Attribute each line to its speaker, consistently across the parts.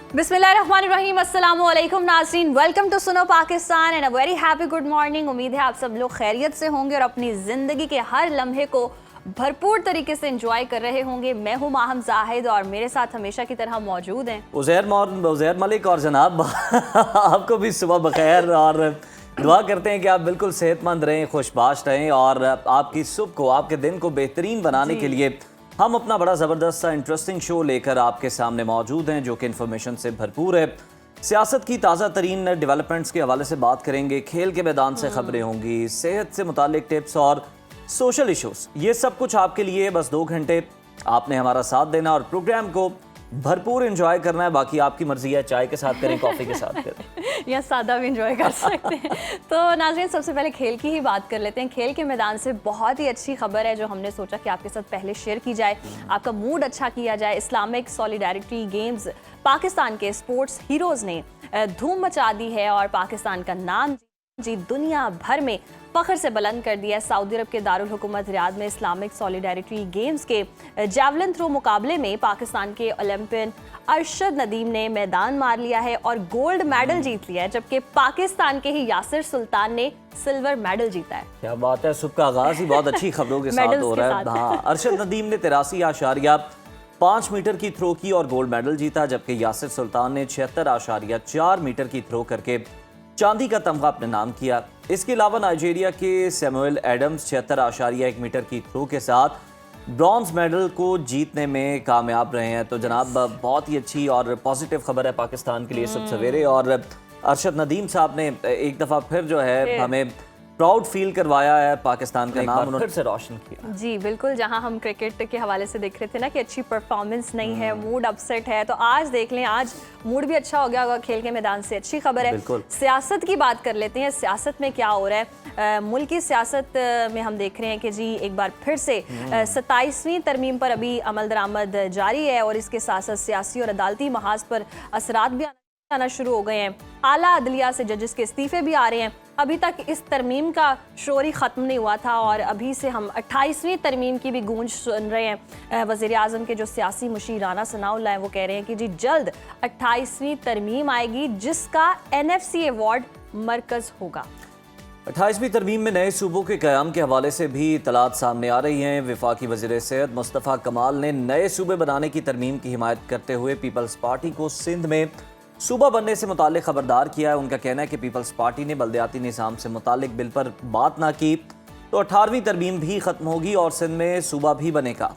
Speaker 1: बिस्मिल्लाहिर्रहमानिर्रहीम, अस्सलाम वालेकुम नाज़रीन, welcome to Suno Pakistan and a very happy good morning. उम्मीद है आप सब लोग खैरियत से होंगे और अपनी ज़िंदगी के हर लम्हे को भरपूर तरीके से एंजॉय कर रहे होंगे। मैं हूँ माहम जाहिद और मेरे साथ हमेशा की तरह मौजूद हैं
Speaker 2: उज़ैर मलिक और जनाब आपको भी सुबह बखैर और दुआ करते हैं कि आप बिल्कुल सेहतमंद रहें, खुशबाश रहें और आपकी सुबह को, आपके दिन को बेहतरीन बनाने के लिए हम अपना बड़ा ज़बरदस्त सा इंटरेस्टिंग शो लेकर आपके सामने मौजूद हैं जो कि इन्फॉर्मेशन से भरपूर है। सियासत की ताज़ा तरीन डेवलपमेंट्स के हवाले से बात करेंगे, खेल के मैदान से खबरें होंगी, सेहत से मुतालिक टिप्स और सोशल इश्यूज, ये सब कुछ आपके लिए। बस 2 घंटे आपने हमारा साथ देना और प्रोग्राम को भरपूर एंजॉय करना है। बाकी आपकी मर्जी है, चाय के साथ करें, कॉफ़ी के साथ करें
Speaker 1: या सादा भी एंजॉय कर सकते हैं। तो नाज़रीन, सबसे पहले खेल की ही बात कर लेते हैं। खेल के मैदान से बहुत ही अच्छी खबर है जो हमने सोचा कि आपके साथ पहले शेयर की जाए, आपका मूड अच्छा किया जाए। इस्लामिक सॉलिडारिटी गेम्स पाकिस्तान के स्पोर्ट्स हीरोज़ ने धूम मचा दी है और पाकिस्तान का नाम जी दुनिया भर में फ़ख्र से बुलंद कर दिया। सऊदी अरब के दारुल हुकूमत रियाद में इस्लामिक सॉलिडारिटी गेम्स के जैवलिन थ्रो मुकाबले में पाकिस्तान के ओलंपियन अरशद नदीम ने मैदान मार लिया है और गोल्ड मेडल जीत लिया है, जबकि पाकिस्तान के ही यासिर सुल्तान ने सिल्वर मेडल जीता है।
Speaker 2: क्या बात है, सुबह का आगाज ही बहुत अच्छी खबरों के साथ हो रहा है। हाँ, अरशद नदीम ने 83.5 मीटर की थ्रो की और गोल्ड मेडल जीता, जबकि यासिर सुल्तान ने 76.4 मीटर की थ्रो करके चांदी का तमगा अपने नाम किया। इसके अलावा नाइजीरिया के सैमुअल एडम्स 76.1 मीटर की थ्रो के साथ ब्रॉन्ज मेडल को जीतने में कामयाब रहे हैं। तो जनाब बहुत ही अच्छी और पॉजिटिव खबर है पाकिस्तान के लिए सब सवेरे। और अरशद नदीम साहब ने एक दफ़ा फिर जो है हमें प्राउड फील करवाया है, पाकिस्तान का नाम उन्होंने फिर से रोशन किया।
Speaker 1: जी बिल्कुल, जहां हम क्रिकेट के हवाले से देख रहे थे ना कि अच्छी परफॉर्मेंस नहीं है, मूड अपसेट है, तो आज देख लें, आज मूड भी अच्छा हो गया होगा खेल के मैदान से। अच्छी खबर है। सियासत की बात कर लेते हैं, सियासत में क्या हो रहा है। मुल्क की सियासत में हम देख रहे हैं कि जी एक बार फिर से 27वीं तरमीम पर अभी अमल दरामद जारी है और इसके साथ साथ सियासी और अदालती महाज पर असरात भी आना शुरू हो गए हैं। आला अदलिया से जजेस के इस्तीफे भी आ रहे हैं। अभी तक इस तरमीम का शोर ही ख़त्म नहीं हुआ था और अभी से हम 28वीं तरमीम की भी गूंज सुन रहे हैं। वज़ीर आज़म के जो सियासी मुशीर राना सनाउल्लाह हैं वो कह रहे हैं कि जी जल्द 28वीं तरमीम आएगी जिसका NFC अवार्ड मरकज़ होगा।
Speaker 2: 28वीं तरमीम में नए सूबों के क़याम के हवाले से भी इतलात सामने आ रही हैं। वफाकी वज़ीर सेहत मुस्तफ़ा कमाल ने नए सूबे बनाने की तरमीम की हिमायत करते हुए पीपल्स पार्टी को सिंध में सूबा बनने से मुतालिक खबरदार किया है। उनका कहना है कि पीपल्स पार्टी ने बल्दियाती निज़ाम से मुतालिक बिल पर बात ना की तो 18वीं तरमीम भी ख़त्म होगी और सिंध में सूबा भी बनेगा।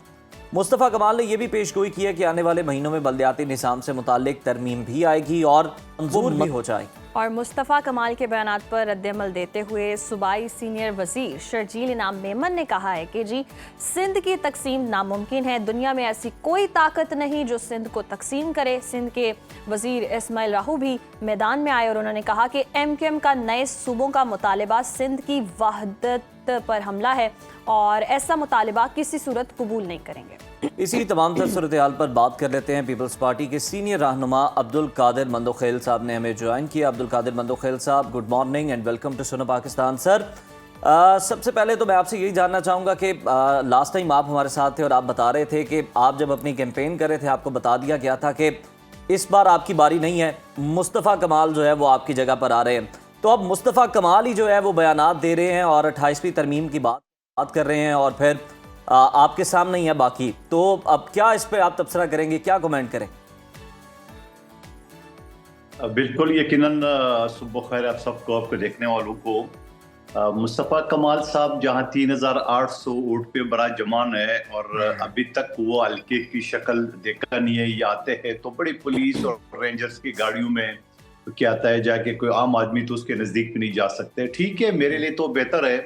Speaker 2: मुस्तफ़ा कमाल ने यह भी पेशगोई की है कि आने वाले महीनों में बल्दियाती निज़ाम से मुतालिक तरमीम भी आएगी और मंजूर भी हो जाएगी।
Speaker 1: और मुस्तफ़ा कमाल के बयानात पर रद्दअमल देते हुए सूबाई सीनियर वज़ीर शर्जील इनाम मेमन ने कहा है कि जी सिंध की तकसीम नामुमकिन है, दुनिया में ऐसी कोई ताकत नहीं जो सिंध को तकसीम करे। सिंध के वज़ीर इस्माइल राहू भी मैदान में आए और उन्होंने कहा कि MQM का नए सूबों का मुतालबा सिंध की वहदत पर हमला है और ऐसा मुतालबा किसी सूरत कबूल नहीं करेंगे।
Speaker 2: इसी तमाम तर सूरत हाल पर बात कर लेते हैं। पीपल्स पार्टी के सीनियर रहनुमा अब्दुल कादिर मंदोखेल साहब ने हमें ज्वाइन किया। Abdul Qadir Mandokhel sahab, good morning and welcome to Suno Pakistan. Sir, सबसे पहले तो मैं आपसे यही जानना चाहूँगा कि लास्ट टाइम आप हमारे साथ थे और आप बता रहे थे कि आप जब अपनी कैंपेन कर रहे थे आपको बता दिया गया था कि इस बार आपकी बारी नहीं है, मुस्तफ़ा कमाल जो है वो आपकी जगह पर आ रहे हैं। तो अब मुस्तफ़ा कमाल ही जो है वो बयानात दे रहे हैं और 28वीं तरमीम की बात कर रहे हैं और फिर आपके सामने ही है बाकी। तो अब क्या इस पे आप तबसरा करेंगे, क्या कमेंट करें?
Speaker 3: बिल्कुल, यकीनन सुबह खैर आप सबको, आपको देखने वालों को। मुस्तफ़ा कमाल साहब जहां 3800 वोट पे बड़ा जमान है और अभी तक वो हल्के की शक्ल देखा नहीं है। ये आते हैं तो बड़ी पुलिस और रेंजर्स की गाड़ियों में क्या आता है, जाके कोई आम आदमी तो उसके नज़दीक भी नहीं जा सकते। ठीक है, मेरे लिए तो बेहतर है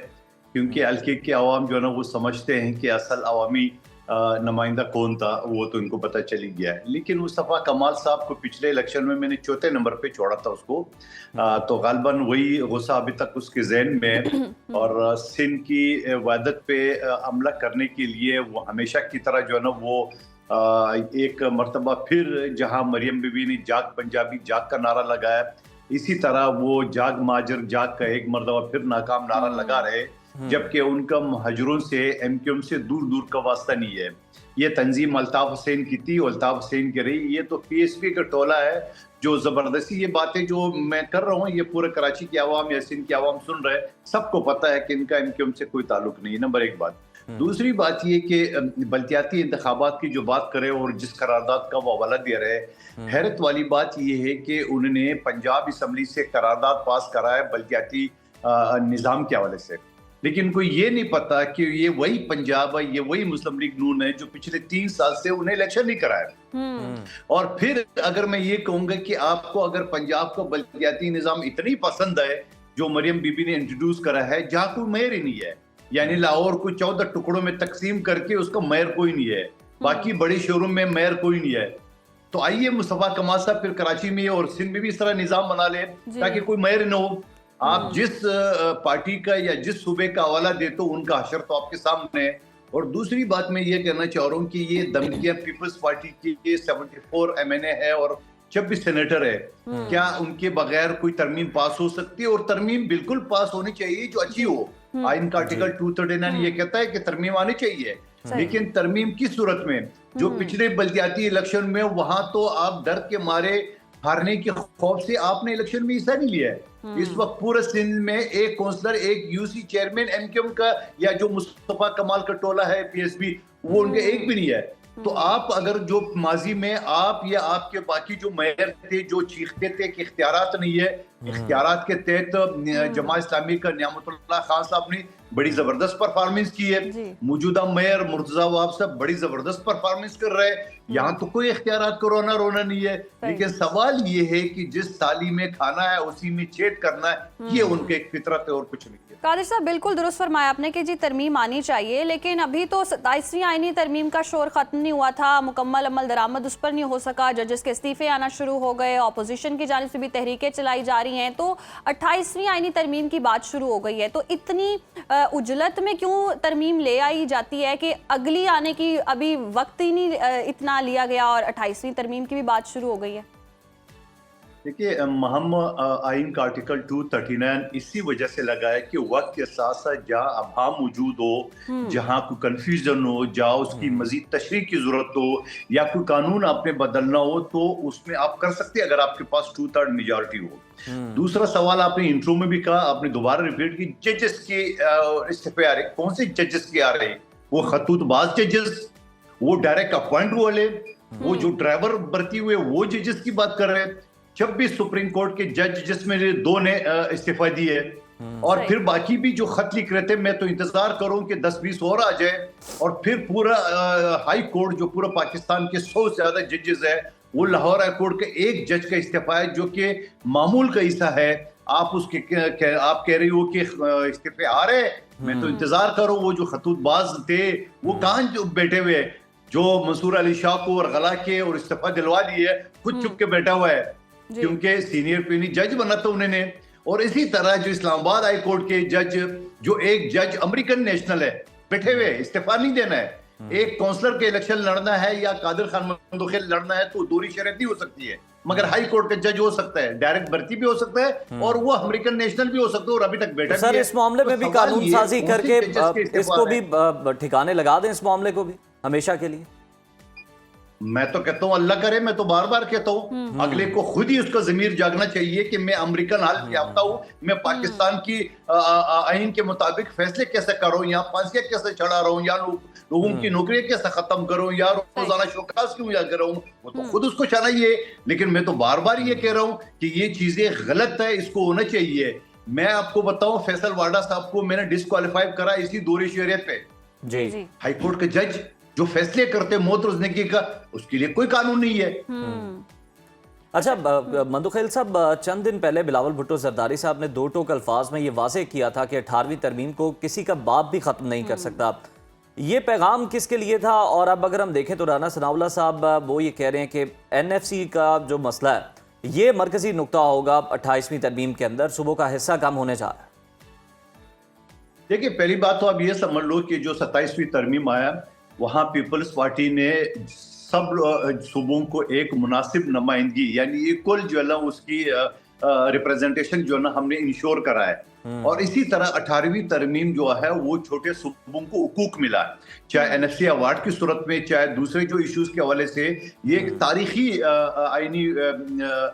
Speaker 3: क्योंकि हल्के के अवाम जो है ना वो समझते हैं कि असल अवामी नुमाइंदा कौन था, वो तो इनको पता चली गया है। लेकिन मुस्तफ़ा कमाल साहब को पिछले इलेक्शन में मैंने चौथे नंबर पे छोड़ा था उसको, तो गालबन वही गुस्सा अभी तक उसके जहन में है और सिंध की वहदत पे हमला करने के लिए वो हमेशा की तरह जो है ना वो एक मरतबा फिर जहां मरियम बीबी ने जाग पंजाबी जाग का नारा लगाया, इसी तरह वो जाग माजर जाग का एक मरतबा फिर नाकाम नारा लगा रहे, जबकि उनका मुहाजिरों से MQM से दूर दूर का वास्ता नहीं है। ये तंजीम अल्ताफ हुसैन की थी, अल्ताफ हुसैन की रही। ये तो PSP का टोला है जो जबरदस्ती ये बातें जो मैं कर रहा हूँ ये पूरे कराची की आवाम या सिंध की आवाम सुन रहे हैं, सबको पता है कि इनका इनके उनसे कोई ताल्लुक नहीं है। नंबर एक बात। दूसरी बात ये कि बल्दियाती इंतखाबात की जो बात करे और जिस करारदाद का वो हवाला दे रहे हैं, हैरत वाली बात ये है कि उन्होंने पंजाब असम्बली से करारदाद पास करा है बल्दियाती निज़ाम के हवाले से, लेकिन कोई ये नहीं पता कि ये वही पंजाब है, ये वही मुस्लिम लीग नून है जो पिछले 3 साल से उन्हें इलेक्शन नहीं कराया। और फिर अगर मैं ये कहूंगा कि आपको अगर पंजाब का बल्दियाती निज़ाम इतनी पसंद है जो मरियम बीबी ने इंट्रोड्यूस करा है, जहाँ कोई मेयर ही नहीं है, यानी लाहौर को 14 टुकड़ों में तकसीम करके उसका मेयर कोई नहीं है, बाकी बड़े शहरों में मेयर कोई नहीं है, तो आइए मुस्तफा कमाल साहब फिर कराची में और सिंध में भी इस तरह निज़ाम बना ले ताकि कोई मेयर न हो। आप जिस पार्टी का या जिस सूबे का हवाला देते हो उनका हशर तो आपके सामने है। और दूसरी बात मैं ये कहना चाह रहा हूँ कि ये धमकियां पीपल्स पार्टी की 74 MNA है और 26 सेनेटर है, क्या उनके बगैर कोई तरमीम पास हो सकती है? और तरमीम बिल्कुल पास होनी चाहिए जो अच्छी हो। आइन का आर्टिकल 239 ये कहता है कि तरमीम आनी चाहिए, लेकिन तरमीम किस सूरत में? जो पिछले बल्दियाती इलेक्शन में वहां तो आप डर के मारे हारने के खौफ से आपने इलेक्शन में हिस्सा नहीं लिया है। इस वक्त पूरे सिंध में एक काउंसलर, एक UC चेयरमैन MQM का या जो मुस्तफा कमाल का टोला है PSP, वो उनके एक भी नहीं है। तो आप अगर जो माजी में आप या आपके बाकी जो मेयर थे जो चीखते थे कि इख्तियारात नहीं है, इख्तियारात के तहत जमा इस्लामी का नियामतुल्लाह खान साहब ने बड़ी जबरदस्त परफॉर्मेंस की है, मौजूदा मेयर मुर्तजा वाब साहब बड़ी जबरदस्त परफॉर्मेंस कर रहे हैं, यहाँ तो कोई इख्तियारात को रोना नहीं है। लेकिन सवाल ये है कि जिस थाली में खाना है उसी में छेद करना है, ये उनके एक फितरत है और कुछ नहीं है।
Speaker 1: कादिर साहब बिल्कुल दुरुस्त फरमाया आपने कि जी तरमीम आनी चाहिए, लेकिन अभी तो 27वीं आईनी तरमीम का शोर खत्म नहीं हुआ था, मुकम्मल अमल दरामद उस पर नहीं हो सका, जजेस के इस्तीफे आना शुरू हो गए, अपोजिशन की जानिब से भी तहरीकें चलाई जा रही हैं, तो 28वीं आईनी तरमीम की बात शुरू हो गई है। तो इतनी उजलत में क्यों तरमीम ले आई जाती है कि अगली आने की अभी वक्त ही नहीं इतना लिया गया और 28वीं तरमीम की भी बात शुरू हो गई है?
Speaker 3: देखिए, हम आइन का आर्टिकल 239 इसी वजह से लगा है कि वक्त के साथ साथ जहाँ अभाव मौजूद हो, जहाँ कोई कंफ्यूजन हो, जहाँ उसकी मजीद तशरीह की जरूरत हो या कोई कानून आपने बदलना हो, तो उसमें आप कर सकते हैं अगर आपके पास 2/3 मेजॉरिटी हो। दूसरा सवाल आपने इंट्रो में भी कहा, आपने दोबारा रिपीट की, जजेस के इस्तीफे आ रहे, कौन से जजेस के आ रहे हैं? वो खतूतबाज जजेस, वो डायरेक्ट अपॉइंट वाले, वो जो ड्राइवर भर्ती हुए वो जजेस की बात कर रहे हैं। 26 सुप्रीम कोर्ट के जज जिसमें 2 ने इस्तीफा दिए, और फिर बाकी भी जो खत लिख रहे थे, मैं तो इंतजार करूं कि 10-20 और आ जाए और फिर पूरा हाई कोर्ट जो पूरा पाकिस्तान के 100 से ज्यादा जजेस है, वो लाहौर हाई कोर्ट के एक जज का इस्तीफा है जो कि मामूल का हिस्सा है। आप उसके आप कह रही हो कि इस्तीफे आ रहे, मैं तो इंतजार करूं। वो जो खतूतबाज थे वो कहाँ जो बैठे हुए, जो मंसूर अली शाह को और गला के और इस्तीफा दिलवा दिए, खुद चुप के बैठा हुआ है क्योंकि सीनियर पीनी जज बना था उन्होंने। और इसी तरह जो इस्लामाबाद हाई कोर्ट के जज, जो एक जज अमेरिकन नेशनल है, बैठे हुए, इस्तीफा नहीं देना है। एक काउंसलर के इलेक्शन लड़ना है या कादिर खान मंदोखेल लड़ना है तो दोहरी शर्त नहीं हो सकती है, मगर हाई कोर्ट का जज हो सकता है, डायरेक्ट भर्ती भी हो सकता है और वो अमेरिकन नेशनल भी हो सकता है और अभी तक बैठा
Speaker 2: सर इस मामले में भी कानून साजी करके इसको भी ठिकाने लगा दें, इस मामले को भी हमेशा के लिए।
Speaker 3: मैं तो कहता हूँ अल्लाह करे, मैं तो बार बार कहता हूँ अगले को खुद ही उसका ज़मीर जागना चाहिए कि मैं अमेरिकन हाल याफ्ता हूँ, मैं पाकिस्तान की आइन के मुताबिक फैसले कैसे कर रहा हूँ, यहाँ फांसियाँ कैसे चढ़ा रहा हूँ, या लोगों की नौकरियाँ कैसे खत्म करूँ, या रोजाना शोकास क्यों याद कर रहा हूँ, वो तो खुद उसको चाहिए। लेकिन मैं तो बार बार ये कह रहा हूँ कि ये चीजें गलत है, इसको होना चाहिए। मैं आपको बताऊं, फैसल वाडा साहब को मैंने डिस्क्वालीफाई करा इसी दोहरी शरीयत पे।
Speaker 2: जी,
Speaker 3: हाई कोर्ट के जज जो फैसले करते मौत रोजनेगी का, उसके लिए कोई कानून नहीं है।
Speaker 2: अच्छा मंदोखेल साहब, चंद दिन पहले बिलावल भुट्टो जरदारी साहब ने 2 टोक अल्फाज में ये वाज़ेह किया था कि 18वीं तरमीम को किसी का बाप भी खत्म नहीं कर सकता। ये पैगाम किसके लिए था? और अब अगर हम देखें तो राना सनाउल्लाह साहब वो ये कह रहे हैं कि NFC का जो मसला है ये मरकजी नुक्ता होगा 28वीं तरमीम के अंदर, सुबह का हिस्सा कम होने जा रहा है।
Speaker 3: देखिए, पहली बात तो आप ये समझ लो कि जो 27वीं तरमीम आया, वहाँ पीपल्स पार्टी ने सब सूबों को एक मुनासिब नुमाइंदगी यानी इक्वल जो है ना उसकी रिप्रेजेंटेशन जो है ना हमने इंश्योर करा है। और इसी तरह 18वीं तरमीम जो है वो छोटे सूबों को हुकूक मिला है, चाहे NFC अवार्ड की सूरत में, चाहे दूसरे जो इश्यूज के हवाले से। ये एक तारीखी आईनी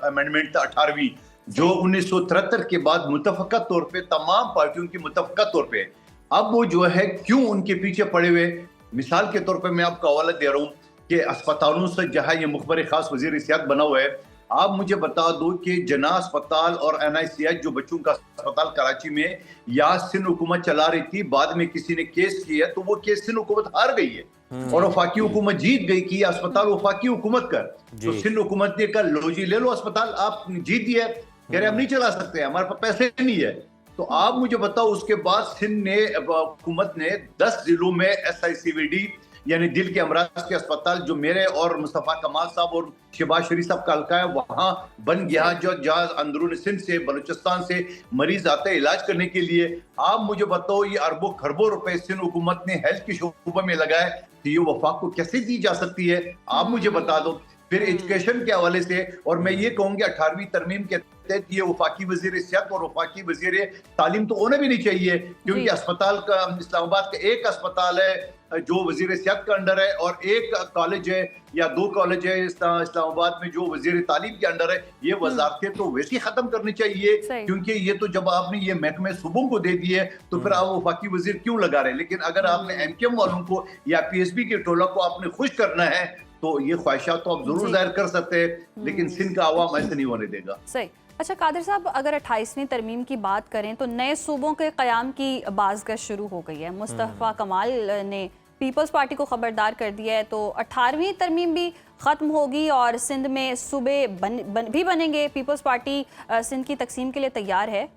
Speaker 3: अमेंडमेंट था 18वीं, जो 1973 के बाद मुतफ़क़ा तौर पे तमाम पार्टियों की मुतफ़क़ा तौर पे। अब वो जो है क्यों उनके पीछे पड़े हुए, मिसाल के तौर पे मैं आपको हवाला दे रहा हूँ कि अस्पतालों से जहाँ ये मुखबर खास वज़ीर सेहत बना हुआ है, आप मुझे बता दो कि जना अस्पताल और NICH जो बच्चों का अस्पताल कराची में या सिंध हुकूमत चला रही थी, बाद में किसी ने केस किया तो वो केस सिंध हुकूमत हार गई है और वफाकी हुकूमत जीत गई कि अस्पताल वफाकी हुकूमत का। तो सिंध हुकूमत ने कहा लो जी ले लो अस्पताल, आप जीत दिया, कह रहे हम नहीं चला सकते, हमारे पास पैसे नहीं है। तो आप मुझे बताओ उसके बाद सिंध ने हुकूमत ने 10 जिलों में SICVD यानी दिल के अमराज के अस्पताल जो मेरे और मुस्तफ़ा कमाल साहब और शहबाज शरीफ साहब का हल्का है वहां बन गया, जो जहाँ अंदरून सिंध से बलूचिस्तान से मरीज आते हैं इलाज करने के लिए। आप मुझे बताओ ये अरबों खरबों रुपए सिंध हुकूमत ने हेल्थ के शोबे में लगाए, तो ये वफाक को कैसे दी जा सकती है, आप मुझे बता दो। फिर एजुकेशन के हवाले से, और मैं ये कहूँगी 18वीं तरमीम के तहत ये वफाकी वजीर सेहत और वफाकी वजीर तालीम तो होना भी नहीं चाहिए, क्योंकि अस्पताल का इस्लामाबाद का एक अस्पताल है जो वजीर सेहत का अंडर है और एक कॉलेज है या 2 कॉलेज है इस्लामाबाद में जो वजीर तालीम के अंडर है। ये वजारतें तो वैसे ही खत्म करनी चाहिए, क्योंकि ये तो जब आपने ये महकमे सूबों को दे दिए तो फिर आप वफाकी वजीर क्यों लगा रहे हैं। लेकिन अगर आपने MKM वालों को या PSB के टोला को आपने खुश करना है तो ये ख्वाहिशात तो आप जरूर जाहिर कर सकते हैं, लेकिन सिंध का आवाम ऐसे नहीं होने देगा।
Speaker 1: सही। अच्छा कादिर साहब, अगर 28वीं तरमीम की बात करें तो नए सूबों के क़याम की बाज़गश शुरू हो गई है। मुस्तफ़ा कमाल ने पीपल्स पार्टी को खबरदार कर दिया है, तो 18वीं तरमीम भी ख़त्म होगी और सिंध में सूबे भी बनेंगे। पीपल्स पार्टी सिंध की तकसीम के लिए तैयार है।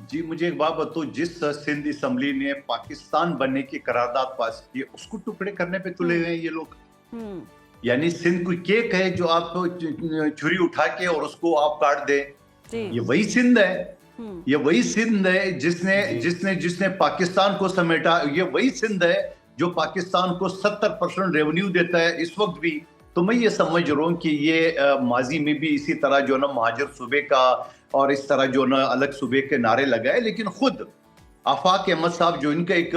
Speaker 3: जी मुझे एक बात बताओ, जिस सिंध असम्बली ने पाकिस्तान बनने की करारदाद पास की उसको टुकड़े करने पे तुले हुए हैं ये लोग। यानी सिंध कोई केक है जो आप छुरी उठा के और उसको आप काट दे, ये वही सिंध है। ये वही सिंध है जिसने जिसने जिसने पाकिस्तान को समेटा। ये वही सिंध है जो पाकिस्तान को 70% रेवेन्यू देता है इस वक्त भी। तो मैं ये समझ रहा हूँ कि ये माजी में भी इसी तरह जो ना महाजर सूबे का और इस तरह जो ना अलग सूबे के नारे लगाए, लेकिन खुद आफाक अहमद साहब जो इनका एक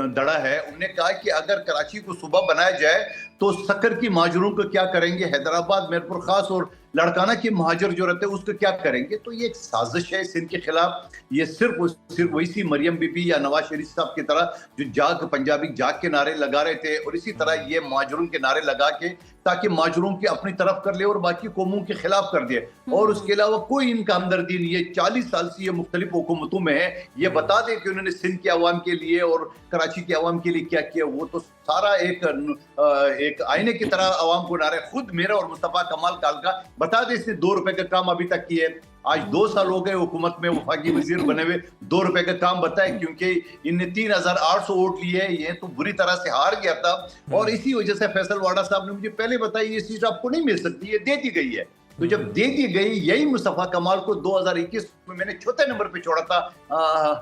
Speaker 3: दड़ा है, उन्होंने कहा कि अगर कराची को सूबा बनाया जाए तो सक्कर की महाजरों को क्या करेंगे, हैदराबाद मीरपुर खास और लड़काना के महाजर जो रहते हैं उसको क्या करेंगे। तो ये एक साजिश है सिंध के खिलाफ। ये सिर्फ वैसी मरियम बीबी या नवाज शरीफ साहब की तरह जो जाग पंजाबी जाग के नारे लगा रहे थे, और इसी तरह ये महाजरों के नारे लगा के ताकि महाजरों की अपनी तरफ कर ले और बाकी कौमों के खिलाफ कर दिए। और उसके अलावा कोई इनका हमदर्दी नहीं है। 40 साल से ये मुख्तलिफ हुकूमतों में है। ये बता दें कि उन्होंने सिंध के अवाम के लिए और कराची के अवाम के लिए क्या किया, वो तो सारा एक आईने की तरह अवाम को नारे। खुद मेरा और मुस्तफ़ा कमाल काल का बता दे इसने 2 रुपए का काम अभी तक किए। आज 2 साल हो गए हुकूमत में वफाकी वजीर बने हुए, 2 रुपए का काम बताए, क्योंकि इनने 3800 वोट लिए। ये तो बुरी तरह से हार गया था और इसी वजह से फैसल वाडा साहब ने मुझे पहले बताई ये सीट आपको नहीं मिल सकती, ये दे दी गई है। तो जब दे दी गई, यही मुस्तफ़ा कमाल को 2021 में मैंने चौथे नंबर पे छोड़ा था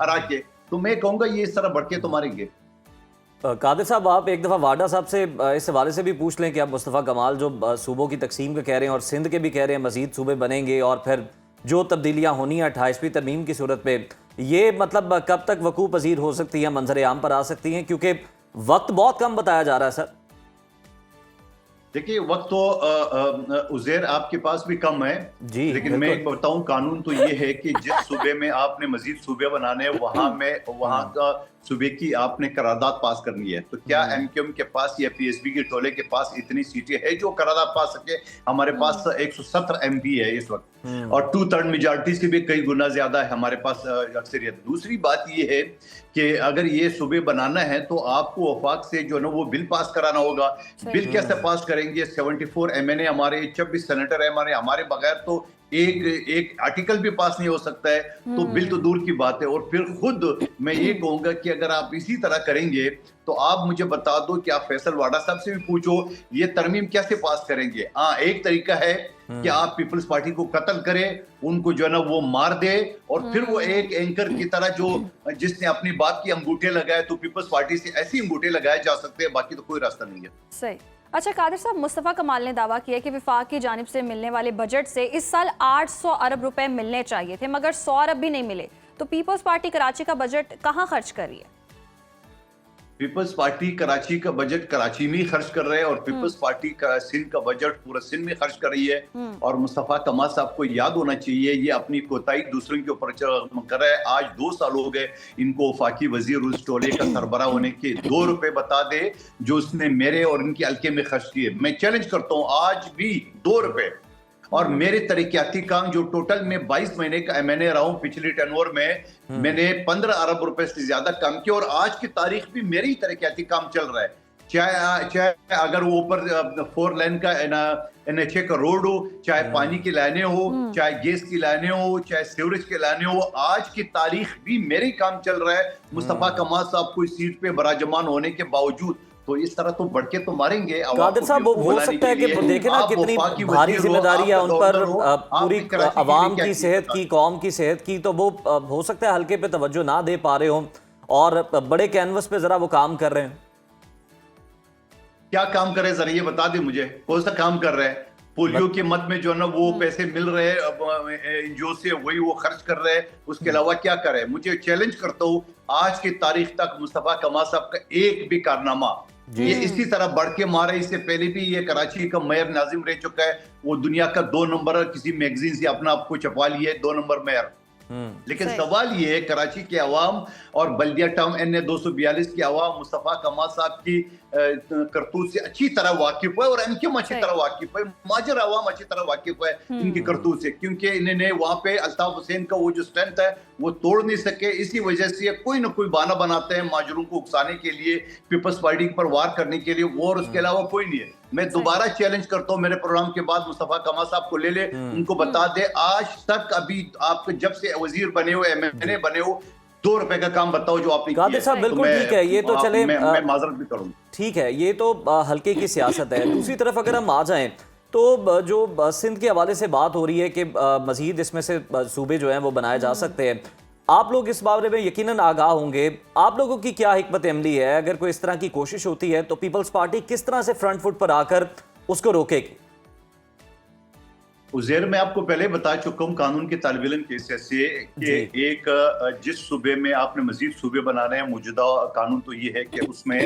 Speaker 3: हरा के, तो मैं कहूंगा ये इस तरह बढ़ के तो मारेंगे।
Speaker 2: कादिर साहब, आप एक दफ़ा वाडा साहब से इस हवाले से भी पूछ लें कि अब मुस्तफ़ा कमाल जो सूबों की तकसीम का कह रहे हैं और सिंध के भी कह रहे हैं मज़ीद सूबे बनेंगे और फिर जो तब्दीलियाँ होनी है 28वीं तरमीम की सूरत पे, ये मतलब कब तक वकूफ़ पज़ीर हो सकती है, मंजर आम पर आ सकती हैं, क्योंकि वक्त बहुत कम बताया जा रहा है सर।
Speaker 3: देखिए वक्त तो उज़ैर आपके पास भी कम है जी, लेकिन मैं एक बताऊं, कानून तो ये है कि जिस सूबे में आपने मजीद सूबे बनाने वहां का सूबे की आपने करारदाद पास करनी है। तो क्या MKM के पास या PSB के टोले के पास इतनी सीटें है जो करारदाद पास सके? हमारे पास 117 MP है इस वक्त और 2/3 मेजॉरिटी से भी कई गुना ज्यादा है हमारे पास अक्सरियत। दूसरी बात ये है कि अगर ये सूबे बनाना है तो आपको वफाक से जो है ना वो बिल पास कराना होगा। बिल कैसे पास करेंगे? 74 MNA हमारे, 26 सेनेटर है हमारे बगैर तो एक आर्टिकल भी पास नहीं हो सकता है। तो बिल तो दूर की बात है। और फिर खुद मैं ये कहूंगा कि अगर आप इसी तरह करेंगे तो आप मुझे बता दो कि आप फैसल वाडा साहब से भी पूछो ये तरमीम कैसे पास करेंगे। हाँ, एक तरीका है कि आप पीपल्स पार्टी को कत्ल करें, उनको जो है ना वो मार दे और फिर वो एक एंकर की तरह जो जिसने अपनी बात की अंगूठे लगाए, तो पीपल्स पार्टी से ऐसे अंगूठे लगाए जा सकते हैं, बाकी तो कोई रास्ता नहीं है।
Speaker 1: सही। अच्छा कादिर साहब, मुस्तफ़ा कमाल ने दावा किया कि वफाक की जानिब से मिलने वाले बजट से इस साल 800 अरब रुपए मिलने चाहिए थे, मगर 100 अरब भी नहीं मिले। तो पीपल्स पार्टी कराची का बजट कहाँ खर्च कर रही है?
Speaker 3: पीपल्स पार्टी कराची का बजट कराची में ही खर्च कर रहे हैं और पीपल्स पार्टी का सिंध का बजट पूरा सिंध में खर्च कर रही है। और मुस्तफा कमाल साहब को याद होना चाहिए, ये अपनी कोताही दूसरों के ऊपर कर रहा है। आज 2 साल हो गए इनको वफाकी वजीर उस टोले का सरबरा होने के। 2 रुपए बता दे जो उसने मेरे और इनके हल्के में खर्च किए। मैं चैलेंज करता हूँ आज भी 2 रुपए। और मेरे तरक्याती काम जो टोटल में 22 महीने का एमएनए रहा हूं पिछली टर्नओवर में, मैंने 15 अरब रुपए से ज्यादा काम किया और आज की तारीख भी मेरे ही तरक्याती काम चल रहा है। चाहे अगर वो ऊपर 4 लेन का NHA का रोड हो, चाहे पानी की लाइनें हो, चाहे गैस की लाइनें हो, चाहे सीवरेज की लाइनें हो, आज की तारीख भी मेरे ही काम चल रहा है। मुस्तफा कमाल साहब को इस सीट पे बराजमान होने के बावजूद तो इस तरह तो बढ़ के तो मारेंगे।
Speaker 2: कादिर साहब, वो हो सकता है कि देखे ना कितनी भारी जिम्मेदारी है उन पर, पूरी अवाम की सेहत की, कौम की सेहत की, तो वो हो सकता है हल्के पे तवज्जो ना दे पा रहे हो और बड़े कैनवस पे जरा वो काम कर रहे हैं।
Speaker 3: क्या काम कर रहे हैं जरा ये बता दे मुझे, कौन सा काम कर रहे हैं? पोलियो के मत में जो है ना वो पैसे मिल रहे हैं जो से वही वो खर्च कर रहे हैं, उसके अलावा क्या कर रहे हैं? मुझे चैलेंज करता हूँ आज की तारीख तक मुस्तफा कमाल साहब का एक भी कारनामा ये इसी तरह बढ़ के मारे। इससे पहले भी ये कराची का मेयर नाजिम रह चुका है, वो दुनिया का 2 नंबर किसी मैगजीन से अपना आपको छपा लिया है, 2 नंबर मेयर। लेकिन सवाल ये है कराची के अवाम और बल्दिया टाउन NA 242 की अवाम मुस्तफा कमाल साहब की करतूत से अच्छी तरह वाकिफ है और इनके अच्छी तरह वाकिफ है, माजर अवाम अच्छी तरह वाकिफ है इनकी करतूत से, क्योंकि इन्होंने वहां पे अल्ताफ हुसैन का वो जो स्ट्रेंथ है वो तोड़ नहीं सके। इसी वजह से कोई ना कोई बहाना बनाते हैं माजरों को उकसाने के लिए, पीपल्स पार्टी पर वार करने के लिए, वो और उसके अलावा कोई नहीं है। मैं दोबारा चैलेंज करता हूँ मेरे प्रोग्राम के बाद मुस्तफा कमाल साहब को ले ले, उनको बता दे आज तक अभी आप जब से वजीर बने हो, MNA बने हो, 2 रुपए का काम बताओ जो आपने किया।
Speaker 2: साहब बिल्कुल ठीक है, ये तो चले,
Speaker 3: मैं माजरत भी करूँ,
Speaker 2: ठीक है, ये तो हल्के की सियासत है। दूसरी तरफ अगर हम आ जाएं तो जो सिंध के हवाले से बात हो रही है कि मजीद इसमें से सूबे जो हैं वो बनाए जा सकते हैं, आप लोग इस बारे में यकीनन आगाह होंगे। आप लोगों की क्या हिकमत अमली है? अगर कोई इस तरह की कोशिश होती है तो पीपल्स पार्टी किस तरह से फ्रंट फुट पर आकर उसको रोकेगी?
Speaker 3: उज़ैर मैं आपको पहले बता चुका हूँ कानून के तालिब इल्म के हिस्से से कि एक जिस सूबे में आपने मजीद सूबे बनाने हैं, मौजूदा कानून तो ये है कि उसमें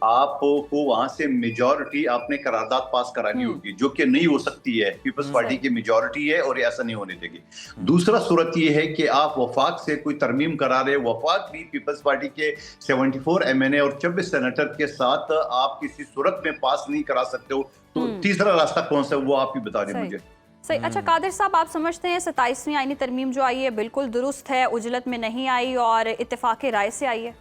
Speaker 3: आपको वहां से मेजॉरिटी आपने करारदाद पास करानी होगी, जो कि नहीं हो सकती है। पीपल्स पार्टी की मेजॉरिटी है और ऐसा नहीं होने देगी। दूसरा सूरत ये है कि आप वफाक से कोई तरमीम करा रहे, वफाक भी पीपल्स पार्टी के 74 MNA और 24 सेनेटर के साथ आप किसी सूरत में पास नहीं करा सकते हो। तो तीसरा रास्ता कौन सा है वो आप ही बता दें मुझे।
Speaker 1: सही। अच्छा कादिर साहब, आप समझते हैं 27वीं आईनी तरमीम जो आई है बिल्कुल दुरुस्त है, उजलत में नहीं आई और इत्तेफाक राय से आई है?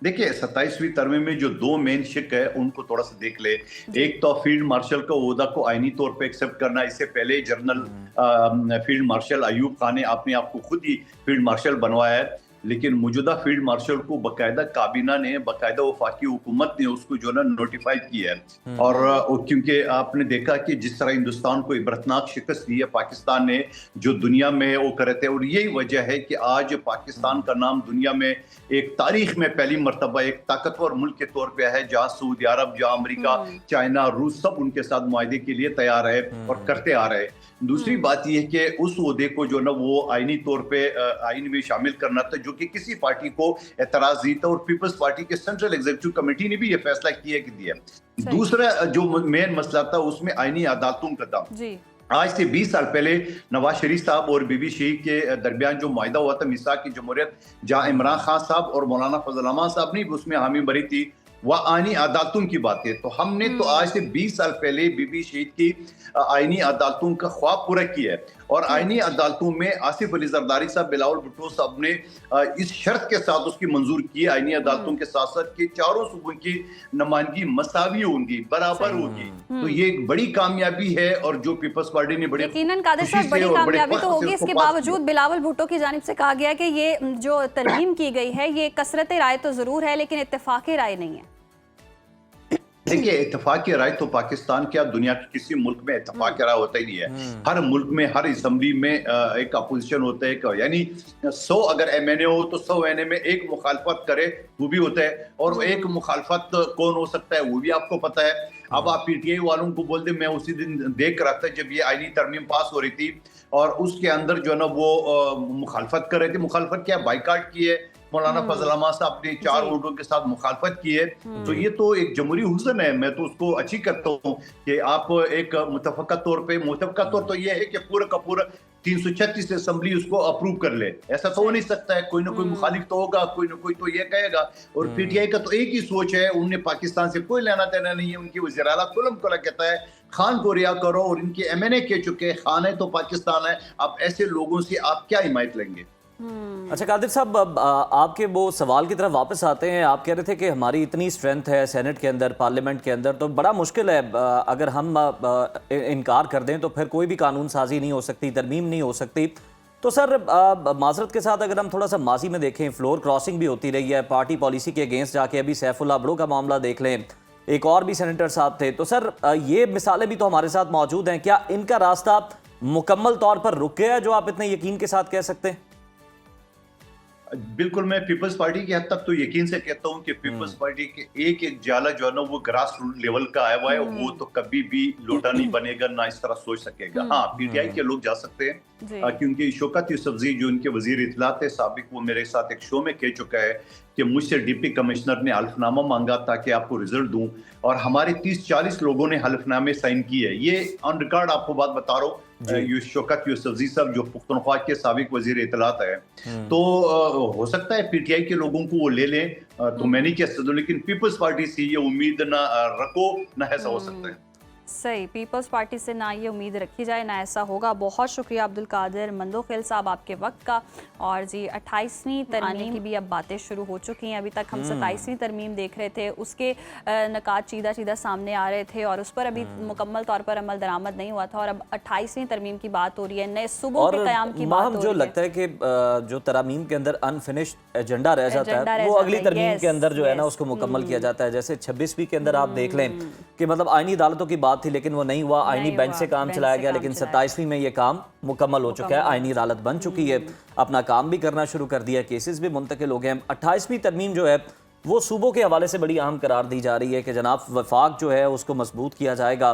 Speaker 3: देखिए 27वीं तरमीम में जो 2 मेन शिक है उनको थोड़ा सा देख ले। एक तो फील्ड मार्शल का ओहदा को आईनी तौर पे एक्सेप्ट करना। इससे पहले general field marshal Ayub Khan ने अपने आप को खुद ही फील्ड मार्शल बनवाया है, लेकिन मौजूदा फील्ड मार्शल को बाकायदा काबीना ने, बाकायदा वफाकी हुकूमत ने उसको जो है ना नोटिफाई किया है। और क्योंकि आपने देखा कि जिस तरह हिंदुस्तान को इबरतनाक शिकस्त दी है पाकिस्तान ने, जो दुनिया में वो करे थे, और यही वजह है कि आज पाकिस्तान का नाम दुनिया में एक तारीख में पहली मरतबा एक ताकतवर मुल्क के तौर पे है, जहाँ सऊदी अरब, जहाँ अमेरिका, चाइना, रूस सब उनके साथ मुआहदे के लिए तैयार है और करते आ रहे हैं। दूसरी बात यह है कि उस ओहदे को जो ना वो आईनी तौर पे आईन में शामिल करना था, जो कि किसी पार्टी को एतराज नहीं था, और पीपल्स पार्टी के सेंट्रल एग्जीक्यूटिव कमेटी ने भी ये फैसला किया कि दिया। दूसरा जो मेन मसला था उसमें आईनी अदालतों का था। आज से 20 साल पहले नवाज शरीफ साहब और बीबी शहीद के दरमियान जो मुआहदा हुआ था मिसाक की जमहूरियत, जहां इमरान खान साहब और मौलाना फजल रहमान साहब ने भी उसमें हामी भरी थी, वह आईनी अदालतों की बात है। तो हमने तो आज से 20 साल पहले बीबी शहीद की आईनी अदालतों का ख्वाब पूरा किया है, और आईनी अदालतों में आसिफ अली जरदारी साहब, बिलावल भुट्टो साहब ने इस शर्त के साथ उसकी मंजूर की आईनी अदालतों के साथ साथ कि चारों सूबों की नुमाइंदगी मसावी होगी, बराबर होगी। तो ये एक बड़ी कामयाबी है, और जो पीपल्स पार्टी ने बड़ी
Speaker 1: यकीनन कादिर साहब बड़ी कामयाबी तो होगी। इसके बावजूद बिलावल भुट्टो की जानिब से कहा गया कि ये जो तरमीम की गई है ये कसरत राय तो जरूर है लेकिन इत्तेफाक राय नहीं है।
Speaker 3: देखिए इत्तेफाक राय तो पाकिस्तान के, दुनिया के किसी मुल्क में इत्तेफाक राय होता ही नहीं है। हर मुल्क में, हर असम्बली में एक अपोजिशन होता है, यानी 100 अगर MNA हो तो 100 MNA में एक मुखालफत करे वो भी होता है, और एक मुखालफत कौन हो सकता है वो भी आपको पता है। अब आप पीटीआई वालों को बोल दे, मैं उसी दिन देख रहा था जब ये आईनी तरमीम पास हो रही थी और उसके अंदर जो है ना वो मुखालफत कर रहे थे। मुखालफत क्या, बाइकाट की है, मौलाना फजल अहमद साहब ने 4 वोटों के साथ मुखालफत की है। तो ये तो एक जमहूरी हुस्न है, मैं तो उसको अच्छी करता हूँ कि आप एक मुतफ़क़ा तौर तो ये है कि पूरा का पूरा 336 असेंबली उसको अप्रूव कर ले। ऐसा तो हो नहीं सकता है, कोई ना कोई मुखालिफ तो होगा, कोई ना कोई तो ये कहेगा। और पीटीआई का तो एक ही सोच है, उन्हें पाकिस्तान से कोई लेना देना नहीं है। उनकी वज़ीर आला खुल्लम खुला कहता है खान को रिहा करो, और इनके एमएनए कह चुके हैं खान है तो पाकिस्तान है। अब ऐसे लोगों से आप क्या हिमायत लेंगे?
Speaker 2: अच्छा कादिर साहब, अब आपके वो सवाल की तरफ वापस आते हैं। आप कह रहे थे कि हमारी इतनी स्ट्रेंथ है सेनेट के अंदर, पार्लियामेंट के अंदर, तो बड़ा मुश्किल है अगर हम इनकार कर दें तो फिर कोई भी कानून साजी नहीं हो सकती, तरमीम नहीं हो सकती। तो सर माजरत के साथ अगर हम थोड़ा सा माजी में देखें, फ्लोर क्रॉसिंग भी होती रही है पार्टी पॉलिसी के अगेंस्ट जाके। अभी सैफुल्लाह अब्रो का मामला देख लें, एक और भी सेनेटर साहब थे। तो सर ये मिसालें भी तो हमारे साथ मौजूद हैं। क्या इनका रास्ता मुकम्मल तौर पर रुक गया है, जो आप इतने यकीन के साथ कह सकते हैं?
Speaker 3: बिल्कुल, मैं पीपल्स पार्टी की हद तक तो यकीन से कहता हूं कि पीपल्स पार्टी के एक जाला जो है ना वो ग्रास रूट लेवल का आया हुआ है। वो तो कभी भी लोटा नहीं बनेगा, ना इस तरह सोच सकेगा। हाँ, पीटीआई के लोग जा सकते हैं क्योंकि शौकत यूसुफजई जो उनके वजीर इत्तलात है साबिक, वो मेरे साथ एक शो में कह चुका है कि मुझसे डिप्टी कमिश्नर ने हल्फनामा मांगा ताकि आपको रिजल्ट दूं, और हमारे 30-40 लोगों ने हल्फनामे साइन किए। ये ऑन रिकॉर्ड आपको बात बता रहा हूँ। शौकत यूसुफजई साहब जो पुख्तनख्वा के साबिक वजीर इत्तलात है, तो हो सकता है पीटीआई के लोगों को वो ले लें, तो मैं नहीं कह सकता, लेकिन पीपल्स पार्टी से ये उम्मीद ना रखो, ना ऐसा हो सकता है।
Speaker 1: सही, पीपल्स पार्टी से ना ये उम्मीद रखी जाए, ना ऐसा होगा। बहुत शुक्रिया अब्दुल कादिर मंदोखिल साहब आपके वक्त का। और जी 28वीं तरमीम की भी अब बातें शुरू हो चुकी हैं। अभी तक हम 27वीं तरमीम देख रहे थे, उसके नकात चीदा सामने आ रहे थे और उस पर अभी मुकम्मल तौर पर अमल दरामद नहीं हुआ था। और अब 28वीं तरमीम की बात हो रही है, नए सूबों के क़याम की बात हो रही है।
Speaker 2: जो लगता है कि जो तरमीम के अंदर अनफिनिश्ड एजेंडा रह जाता है, वो अगली तरमीम के अंदर जो है ना उसको मुकम्मल किया जाता है। जैसे 26वीं के अंदर आप देख लें कि मतलब आईनी अदालतों की बात थी लेकिन वो नहीं हुआ, आईनी बेंच से काम चलाया गया, लेकिन 27वीं में ये काम मुकम्मल हो चुका है। आईनी अदालत बन चुकी है, अपना काम भी करना शुरू कर दिया, केसेस भी मुंतकिल हो गए। 28वीं तरमीम जो है वो सूबों के हवाले से बड़ी अहम करार दी जा रही है कि जनाब वफाक जो है उसको मजबूत किया जाएगा,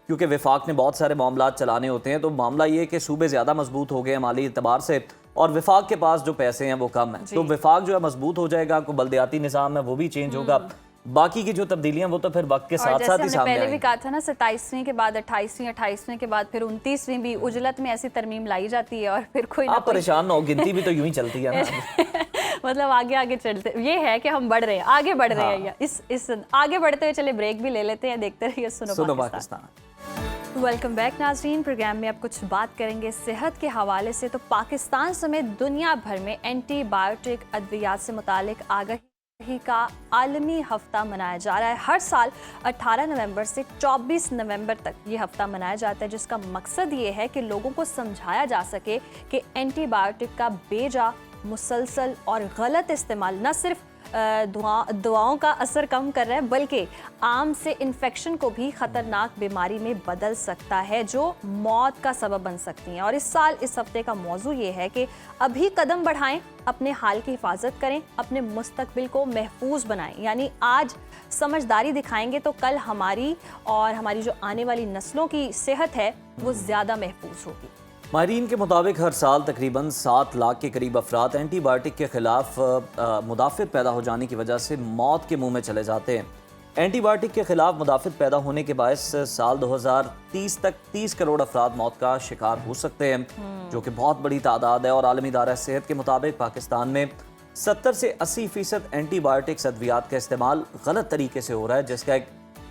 Speaker 2: क्योंकि वफाक ने बहुत सारे मामला चलाने होते हैं। तो मामला ये कि सूबे ज़्यादा मजबूत हो गए हैं माली एतबार से, और वफाक के पास जो पैसे हैं वो कम है। तो वफाक जो है मजबूत हो जाएगा, को बल्दियाती निज़ाम है वो भी चेंज होगा। बाकी की जो तब्दीलियां वो तो फिर वक्त के साथ साथ ही सामने
Speaker 1: पहले भी कहा था ना, 27वीं के बाद 28वीं के बाद फिर 29वीं भी उजलत में ऐसी तरमीम लाई जाती है और फिर कोई ना
Speaker 2: परेशान ना हो, गिनती भी तो यूं ही चलती है ना।
Speaker 1: मतलब आगे आगे चलते, ये है कि हम बढ़ रहे हैं, आगे बढ़ रहे हैं। इस आगे बढ़ते हुए चले ब्रेक भी ले लेते हैं, देखते रहिए सुनो पाकिस्तान। वेलकम बैक नाज़रीन। प्रोग्राम में अब कुछ बात करेंगे सेहत के हवाले से। तो पाकिस्तान समेत दुनिया भर में एंटीबायोटिक अद्वियात से मुतालिक आगाही का आलमी हफ्ता मनाया जा रहा है। हर साल 18 नवंबर से 24 नवंबर तक ये हफ्ता मनाया जाता है, जिसका मकसद ये है कि लोगों को समझाया जा सके कि एंटीबायोटिक का बेजा, मुसलसल और गलत इस्तेमाल न सिर्फ दवाओं का असर कम कर रहा है, बल्कि आम से इन्फेक्शन को भी ख़तरनाक बीमारी में बदल सकता है, जो मौत का सबब बन सकती हैं। और इस साल इस हफ्ते का मौजू ये है कि अभी कदम बढ़ाएं, अपने हाल की हिफाजत करें, अपने मुस्तकबिल को महफूज बनाएं। यानी आज समझदारी दिखाएंगे तो कल हमारी और हमारी जो आने वाली नस्लों की सेहत है वो ज़्यादा महफूज होगी।
Speaker 2: माहिरीन के मुताबिक हर साल तकरीबन 7 लाख के करीब अफराद एंटीबायोटिक के खिलाफ मुदाफ़ित पैदा हो जाने की वजह से मौत के मुंह में चले जाते हैं। एंटीबायोटिक के खिलाफ मुदाफ़ित पैदा होने के बायस साल 2030 तक 30 करोड़ अफराद मौत का शिकार हो सकते हैं, जो कि बहुत बड़ी तादाद है। और आलमी इदारा सेहत के मुताबिक पाकिस्तान में 70 से 80% एंटीबायोटिक्स अद्वियात का इस्तेमाल गलत तरीके से हो रहा है, जिसका एक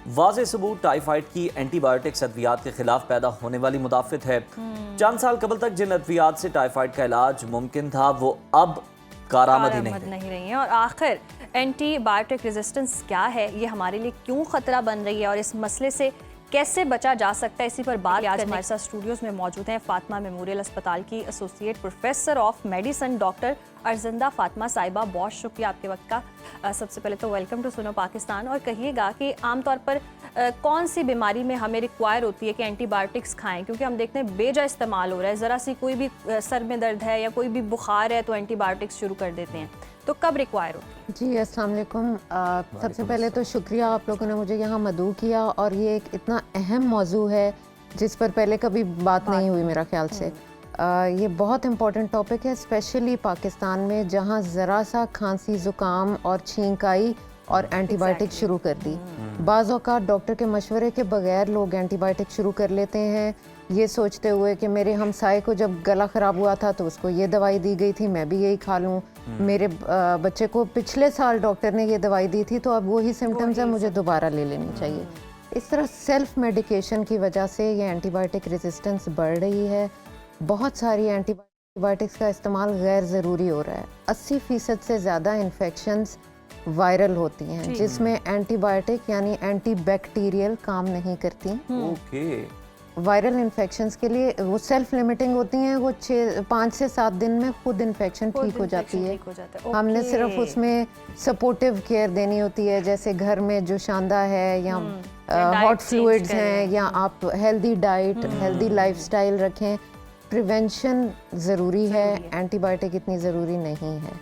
Speaker 2: वाज़े सबूत टाइफाइड की एंटीबायोटिक्स अद्वियात के खिलाफ पैदा होने वाली मुदाफ़ित है। चंद साल कबल तक जिन अद्वियात से टाइफाइड का इलाज मुमकिन था वो अब कारामद ही नहीं
Speaker 1: रही है। और आखिर एंटीबायोटिक रेजिस्टेंस क्या है, ये हमारे लिए क्यों खतरा बन रही है और इस मसले से कैसे बचा जा सकता है, इसी पर बात आज हमारे साथ स्टूडियोज में मौजूद हैं फातिमा मेमोरियल अस्पताल की associate professor of medicine doctor Arjinda Fatima साहिबा। बहुत शुक्रिया आपके वक्त का। सबसे पहले तो वेलकम टू सुनो पाकिस्तान। और कहिएगा कि आमतौर पर कौन सी बीमारी में हमें रिक्वायर होती है कि एंटीबायोटिक्स खाएं, क्योंकि हम देखते हैं बेजा इस्तेमाल हो रहा है, ज़रा सी कोई भी सर में दर्द है या कोई भी बुखार है तो एंटीबायोटिक्स शुरू कर देते हैं। तो कब रिक्वायर होती है?
Speaker 4: जी अस्सलाम वालेकुम। सबसे पहले तो शुक्रिया आप लोगों ने मुझे यहाँ मदऊ किया, और ये एक इतना अहम मौजू है जिस पर पहले कभी बात नहीं हुई मेरा ख्याल से। ये बहुत इम्पोर्टेंट टॉपिक है, स्पेशली पाकिस्तान में जहाँ ज़रा सा खांसी ज़ुकाम और छींक आई और एंटीबायोटिक शुरू कर दी। बाज़ औक़ात डॉक्टर के मशवरे के बगैर लोग एंटीबायोटिक शुरू कर लेते हैं, ये सोचते हुए कि मेरे हमसाए को जब गला ख़राब हुआ था तो उसको ये दवाई दी गई थी, मैं भी यही खा लूँ। मेरे बच्चे को पिछले साल डॉक्टर ने ये दवाई दी थी तो अब वही सिम्टम्स है, मुझे दोबारा ले लेनी चाहिए। इस तरह सेल्फ मेडिकेशन की वजह से ये एंटीबायोटिक रेजिस्टेंस बढ़ रही है। बहुत सारी एंटीबायोटिक्स का इस्तेमाल गैर ज़रूरी हो रहा है। 80% से ज़्यादा इन्फेक्शंस वायरल होती हैं, जिसमें एंटीबायोटिक यानी एंटीबैक्टीरियल काम नहीं करती।
Speaker 2: ओके।
Speaker 4: वायरल इन्फेक्शंस के लिए वो सेल्फ लिमिटिंग होती हैं, वो 5 से 7 दिन में खुद इन्फेक्शन ठीक हो जाती है। हमने सिर्फ उसमें सपोर्टिव केयर देनी होती है, जैसे घर में जो शांदा है या हॉट फ्लूइड्स हैं, या आप हेल्दी डाइट हेल्दी लाइफस्टाइल रखें। प्रिवेंशन ज़रूरी है, एंटीबायोटिक इतनी ज़रूरी नहीं है।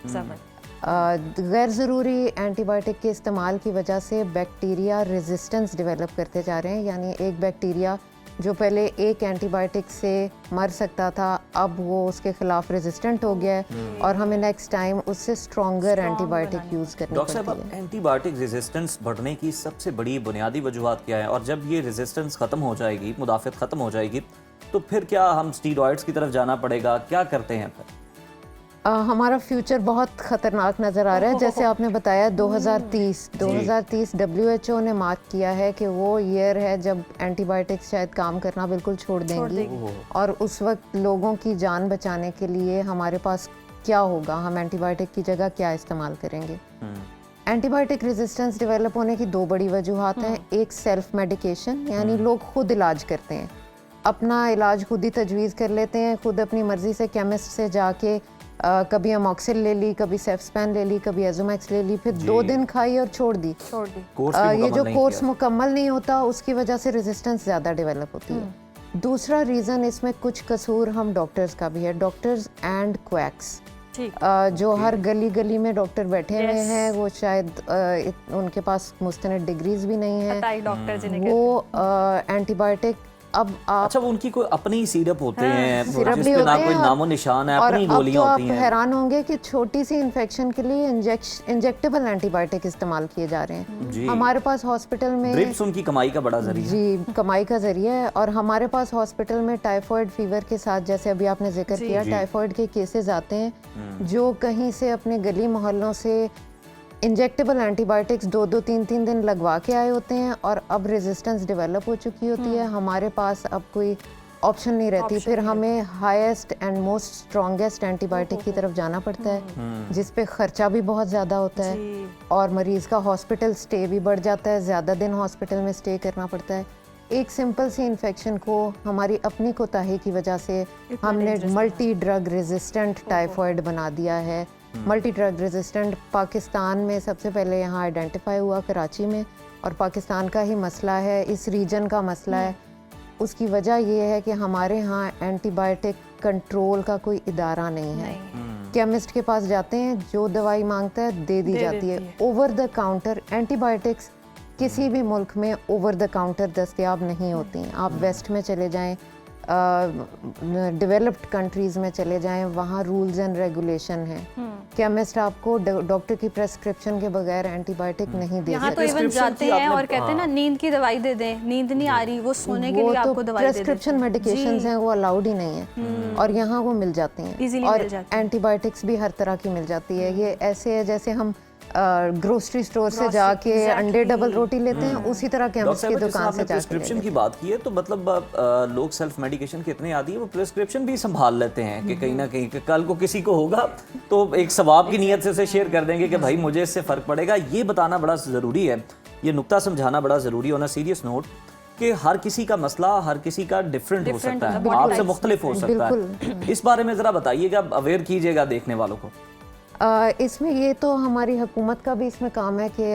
Speaker 4: गैर ज़रूरी एंटीबायोटिक के इस्तेमाल की वजह से बैक्टीरिया रेजिस्टेंस डेवलप करते जा रहे हैं, यानी एक बैक्टीरिया जो पहले एक एंटीबायोटिक से मर सकता था अब वो उसके खिलाफ रेजिस्टेंट हो गया है, और हमें नेक्स्ट टाइम उससे स्ट्रॉन्गर एंटीबायोटिक यूज़ करनी
Speaker 2: डॉक्टर
Speaker 4: पड़ती
Speaker 2: साहब,
Speaker 4: है।
Speaker 2: एंटीबायोटिक रेजिस्टेंस बढ़ने की सबसे बड़ी बुनियादी वजूहत क्या है, और जब ये रेजिस्टेंस ख़त्म हो जाएगी, मुदाफ़त ख़त्म हो जाएगी, तो फिर क्या हम स्टीरॉयड्स की तरफ जाना पड़ेगा? क्या करते हैं फिर?
Speaker 4: हमारा फ्यूचर बहुत ख़तरनाक नज़र आ रहा है। जैसे आपने बताया 2030 WHO ने मार्क किया है कि वो ईयर है जब एंटीबायोटिक्स शायद काम करना बिल्कुल छोड़ देंगी, और उस वक्त लोगों की जान बचाने के लिए हमारे पास क्या होगा, हम एंटीबायोटिक की जगह क्या इस्तेमाल करेंगे। एंटीबायोटिक रेजिस्टेंस डेवलप होने की 2 बड़ी वजूहत हैं। एक सेल्फ मेडिकेशन, यानी लोग खुद इलाज करते हैं, अपना इलाज खुद ही तजवीज़ कर लेते हैं, खुद अपनी मर्ज़ी से केमिस्ट से जाके कभी अमॉक्सिल ले ली, कभी सेफ्स्पैन ले ली, कभी एजोमैक्स ले ली, फिर 2 दिन खाई और छोड़ दी। ये जो कोर्स मुकम्मल नहीं होता उसकी वजह से रेजिस्टेंस ज़्यादा डेवलप होती है। दूसरा रीज़न इसमें कुछ कसूर हम डॉक्टर्स का भी है, डॉक्टर्स एंड क्वैक्स, जो हर गली गली में डॉक्टर बैठे हुए हैं, वो शायद उनके पास मुस्तनद डिग्रीज भी नहीं है, वो एंटीबायोटिक अब
Speaker 2: अच्छा, वो उनकी कोई अपनी सिरप होते हैं, सिरप भी होते हैं, कोई नामो निशान है, अपनी गोलियां होती हैं।
Speaker 4: आप हैरान होंगे कि छोटी सी इन्फेक्शन के लिए इंजेक्टेबल एंटीबायोटिक इस्तेमाल किए जा रहे हैं। हमारे पास हॉस्पिटल में
Speaker 2: ड्रिप्स उनकी कमाई का बड़ा जरिया
Speaker 4: जी, कमाई का जरिया है। और हमारे पास हॉस्पिटल में टाइफॉइड फीवर के साथ, जैसे अभी आपने जिक्र किया, टाइफॉइड के केसेस आते हैं जो कहीं से अपने गली मोहल्लों से इंजेक्टेबल एंटीबायोटिक्स 2-2, 3-3 दिन लगवा के आए होते हैं, और अब रेजिस्टेंस डेवलप हो चुकी होती है। हमारे पास अब कोई ऑप्शन नहीं रहती, फिर हमें highest and most strongest antibiotic की तरफ जाना पड़ता है, जिस पे खर्चा भी बहुत ज़्यादा होता है, और मरीज़ का हॉस्पिटल स्टे भी बढ़ जाता है, ज़्यादा दिन हॉस्पिटल में स्टे करना पड़ता है। एक सिंपल सी इन्फेक्शन को हमारी अपनी कोताही की वजह से हमने मल्टी ड्रग रेजिस्टेंट टाइफॉइड बना दिया है। मल्टी ड्रग रेजिस्टेंट पाकिस्तान में सबसे पहले यहाँ आइडेंटिफाई हुआ, कराची में, और पाकिस्तान का ही मसला है, इस रीजन का मसला है। उसकी वजह ये है कि हमारे यहाँ एंटीबायोटिक कंट्रोल का कोई इदारा नहीं है। केमिस्ट के पास जाते हैं, जो दवाई मांगता है दे दी जाती है। ओवर द काउंटर एंटीबायोटिक्स किसी भी मुल्क में ओवर द काउंटर दस्तयाब नहीं होती हैं। आप वेस्ट में चले जाएं, डेवलप्ड कंट्रीज़ में चले जाएं, वहाँ रूल्स एंड रेगुलेशन है। केमिस्ट आपको डॉक्टर की प्रेस्क्रिप्शन के बगैर एंटीबायोटिक नहीं दे
Speaker 1: यहाँ तो इवन जाते हैं और कहते हैं ना नींद की दवाई दे दें, नींद नहीं आ रही, वो सोने के लिए आपको दवाई दे देते हैं।
Speaker 4: प्रेस्क्रिप्शन मेडिकेशंस हैं वो अलाउड ही नहीं है, और यहाँ वो मिल जाती हैं, और एंटीबायोटिक्स भी हर तरह की मिल जाती है। ये ऐसे है जैसे हम ग्रोसरी स्टोर से जाके अंडे डबल रोटी लेते हैं, उसी तरह केमिस्ट की दुकान से जाके
Speaker 2: प्रिस्क्रिप्शन की बात की है तो मतलब लोग सेल्फ मेडिकेशन के इतने आदी है, वो प्रिस्क्रिप्शन भी संभाल लेते हैं कि कहीं ना कहीं कल को किसी को होगा तो एक सवाब की नीयत से उसे शेयर कर देंगे कि भाई मुझे इससे फ़र्क पड़ेगा। ये बताना बड़ा ज़रूरी है, ये नुक्ता समझाना बड़ा ज़रूरी है। ऑन अ सीरियस नोट कि हर किसी का मसला हर किसी का डिफरेंट हो सकता है, आपसे मुख्तलिफ हो सकता है। इस बारे में ज़रा बताइएगा, अवेयर कीजिएगा देखने वालों को।
Speaker 4: इसमें ये तो हमारी हुकूमत का भी इसमें काम है कि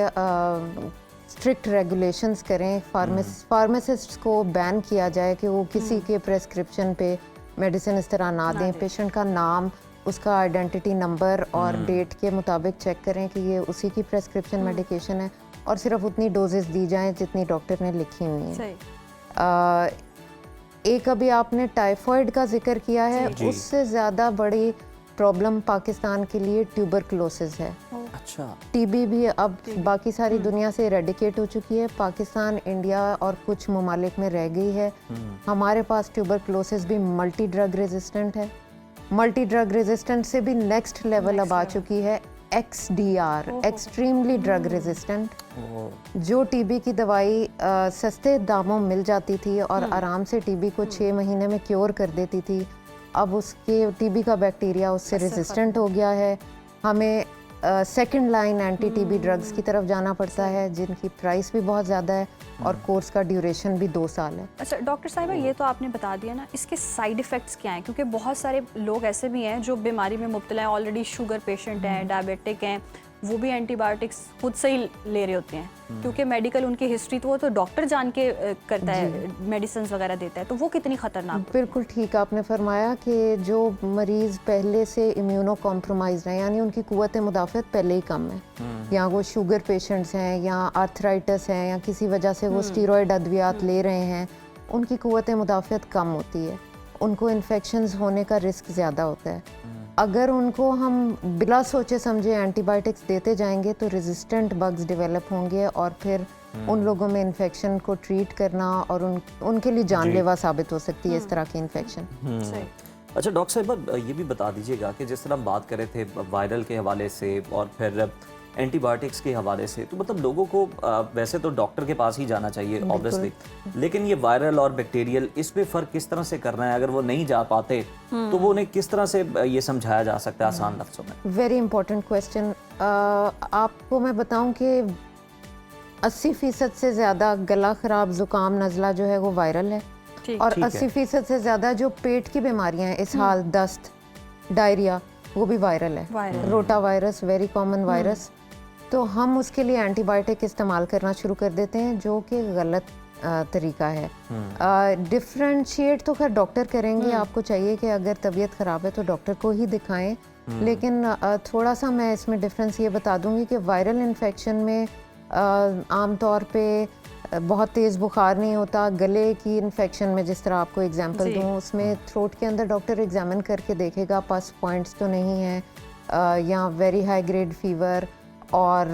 Speaker 4: स्ट्रिक्ट रेगुलेशंस करें, फार्मासिस्ट्स को बैन किया जाए कि वो किसी के प्रेस्क्रिप्शन पे मेडिसिन इस तरह ना दें, पेशेंट का नाम उसका आइडेंटिटी नंबर और डेट के मुताबिक चेक करें कि ये उसी की प्रेस्क्रिप्शन मेडिकेशन है और सिर्फ उतनी डोजेस दी जाएं जितनी डॉक्टर ने लिखी हुई हैं। एक अभी आपने टाइफॉइड का जिक्र किया है, उससे ज़्यादा बड़ी प्रॉब्लम पाकिस्तान के लिए ट्यूबरकुलोसिस है।
Speaker 2: अच्छा।
Speaker 4: टीबी भी अब बाकी सारी दुनिया से इरेडिकेट हो चुकी है, पाकिस्तान, इंडिया और कुछ ममालिक में रह गई है। हमारे पास ट्यूबरकुलोसिस भी मल्टी ड्रग रेजिस्टेंट है। मल्टी ड्रग रेजिस्टेंट से भी नेक्स्ट लेवल अब आ चुकी है XDR, एक्सट्रीमली ड्रग रेजिस्टेंट, जो टीबी की दवाई सस्ते दामों मिल जाती थी और आराम से टीबी को 6 महीने में क्योर कर देती थी। अब उसके टीबी का बैक्टीरिया उससे रेजिस्टेंट हो गया है। हमें second line anti TB drugs की तरफ जाना पड़ता है, जिनकी प्राइस भी बहुत ज़्यादा है और कोर्स का ड्यूरेशन भी 2 साल है।
Speaker 1: अच्छा डॉक्टर साहिबा, ये तो आपने बता दिया ना, इसके साइड इफ़ेक्ट्स क्या हैं? क्योंकि बहुत सारे लोग ऐसे भी हैं जो बीमारी में मुब्तला हैं, ऑलरेडी शुगर पेशेंट हैं, डायबिटिक हैं, वो भी एंटीबायोटिक्स खुद से ही ले रहे होते हैं क्योंकि मेडिकल उनकी हिस्ट्री तो वो तो डॉक्टर जान के करता है, मेडिसिन वगैरह देता है, तो वो कितनी खतरनाक?
Speaker 4: बिल्कुल ठीक आपने फरमाया कि जो मरीज़ पहले से इम्यूनो कॉम्प्रोमाइज हैं, यानी उनकी कुव्वत मुदाफ़त पहले ही कम है, या वो शुगर पेशेंट्स हैं या आर्थराइटिस हैं या किसी वजह से वो स्टीरॉयड अद्वियात ले रहे हैं, उनकी कुव्वत मुदाफ़त कम होती है, उनको इन्फेक्शंस होने का रिस्क ज़्यादा होता है। अगर उनको हम बिला सोचे समझे एंटीबायोटिक्स देते जाएंगे तो रेजिस्टेंट बग्स डेवलप होंगे और फिर उन लोगों में इन्फेक्शन को ट्रीट करना और उनके लिए जानलेवा साबित हो सकती है इस तरह की इन्फेक्शन।
Speaker 2: अच्छा डॉक्टर साहब, ये भी बता दीजिएगा कि जिस तरह हम बात कर रहे थे वायरल के हवाले से और फिर एंटीबायोटिक्स के हवाले से, तो मतलब लोगों को वैसे तो डॉक्टर के पास ही जाना चाहिए ऑब्वियसली, लेकिन ये वायरल और बैक्टीरियल, इसमें फ़र्क किस तरह से करना है? अगर वो नहीं जा पाते तो वो उन्हें किस तरह से ये समझाया जा सकता है आसान लफ्ज़ों में?
Speaker 4: Very important question. आपको मैं बताऊं कि 80% से ज़्यादा गला ख़राब, ज़ुकाम, नज़ला जो है वो वायरल है और 80% से ज़्यादा जो पेट की बीमारियाँ हैं, इसहाल, दस्त, डायरिया, वो भी वायरल है। Rota virus, very common virus. तो हम उसके लिए एंटीबायोटिक इस्तेमाल करना शुरू कर देते हैं, जो कि गलत तरीका है। डिफ्रेंशिएट तो खैर डॉक्टर करेंगे, आपको चाहिए कि अगर तबीयत ख़राब है तो डॉक्टर को ही दिखाएं, लेकिन थोड़ा सा मैं इसमें डिफरेंस ये बता दूंगी कि वायरल इन्फेक्शन में आम तौर पे बहुत तेज़ बुखार नहीं होता। गले की इन्फेक्शन में जिस तरह आपको एग्जांपल दूँ, उसमें थ्रोट के अंदर डॉक्टर एग्जामिन करके देखेगा पस पॉइंट्स तो नहीं है या वेरी हाई ग्रेड फीवर, और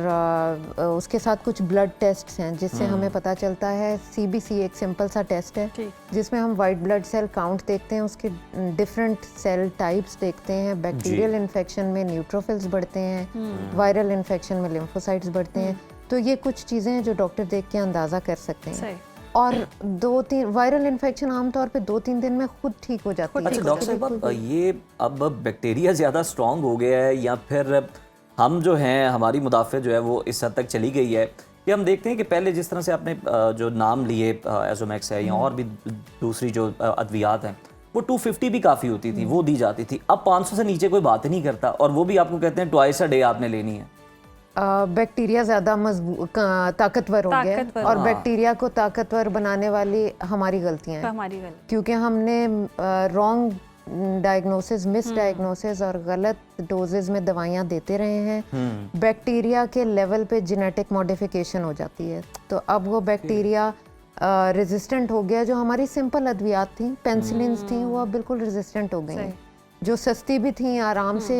Speaker 4: उसके साथ कुछ ब्लड टेस्ट्स हैं जिससे हमें पता चलता है। CBC एक सिंपल सा टेस्ट है जिसमें हम वाइट ब्लड सेल काउंट देखते हैं, उसके डिफरेंट सेल टाइप्स देखते हैं। बैक्टीरियल इन्फेक्शन में न्यूट्रोफिल्स बढ़ते हैं, वायरल इन्फेक्शन में लिम्फोसाइट्स बढ़ते हैं। तो ये कुछ चीज़ें हैं जो डॉक्टर देख के अंदाज़ा कर सकते हैं। और 2-3 वायरल इन्फेक्शन आमतौर पे 2-3 दिन में खुद ठीक हो जाती है।
Speaker 2: अच्छा डॉक्टर साहब, ये अब बैक्टीरिया ज़्यादा स्ट्रॉन्ग हो गया है या फिर हम जो हैं, हमारी मुदाफ़त जो है वो इस हद तक चली गई है कि हम देखते हैं कि पहले जिस तरह से आपने जो नाम लिए एजोमैक्स है या और भी दूसरी जो अद्वियात हैं, वो 250 भी काफ़ी होती थी, वो दी जाती थी। अब 500 से नीचे कोई बात ही नहीं करता और वो भी आपको कहते हैं ट्वाइस अ डे आपने लेनी है।
Speaker 4: बैक्टीरिया ज़्यादा ताकतवर हो गया और बैक्टीरिया को ताकतवर बनाने वाली हमारी गलतियाँ हैं, क्योंकि हमने रॉन्ग डायग्नोसिस, मिस डायग्नोसिस और गलत डोजेज में दवाइयाँ देते रहे हैं। बैक्टीरिया के लेवल पे जेनेटिक मॉडिफिकेशन हो जाती है, तो अब वो बैक्टीरिया रेजिस्टेंट हो गया। जो हमारी सिंपल अद्वियात थी, पेंसिलिन्स थी, वो अब बिल्कुल रेजिस्टेंट हो गई हैं। जो सस्ती भी थी, आराम से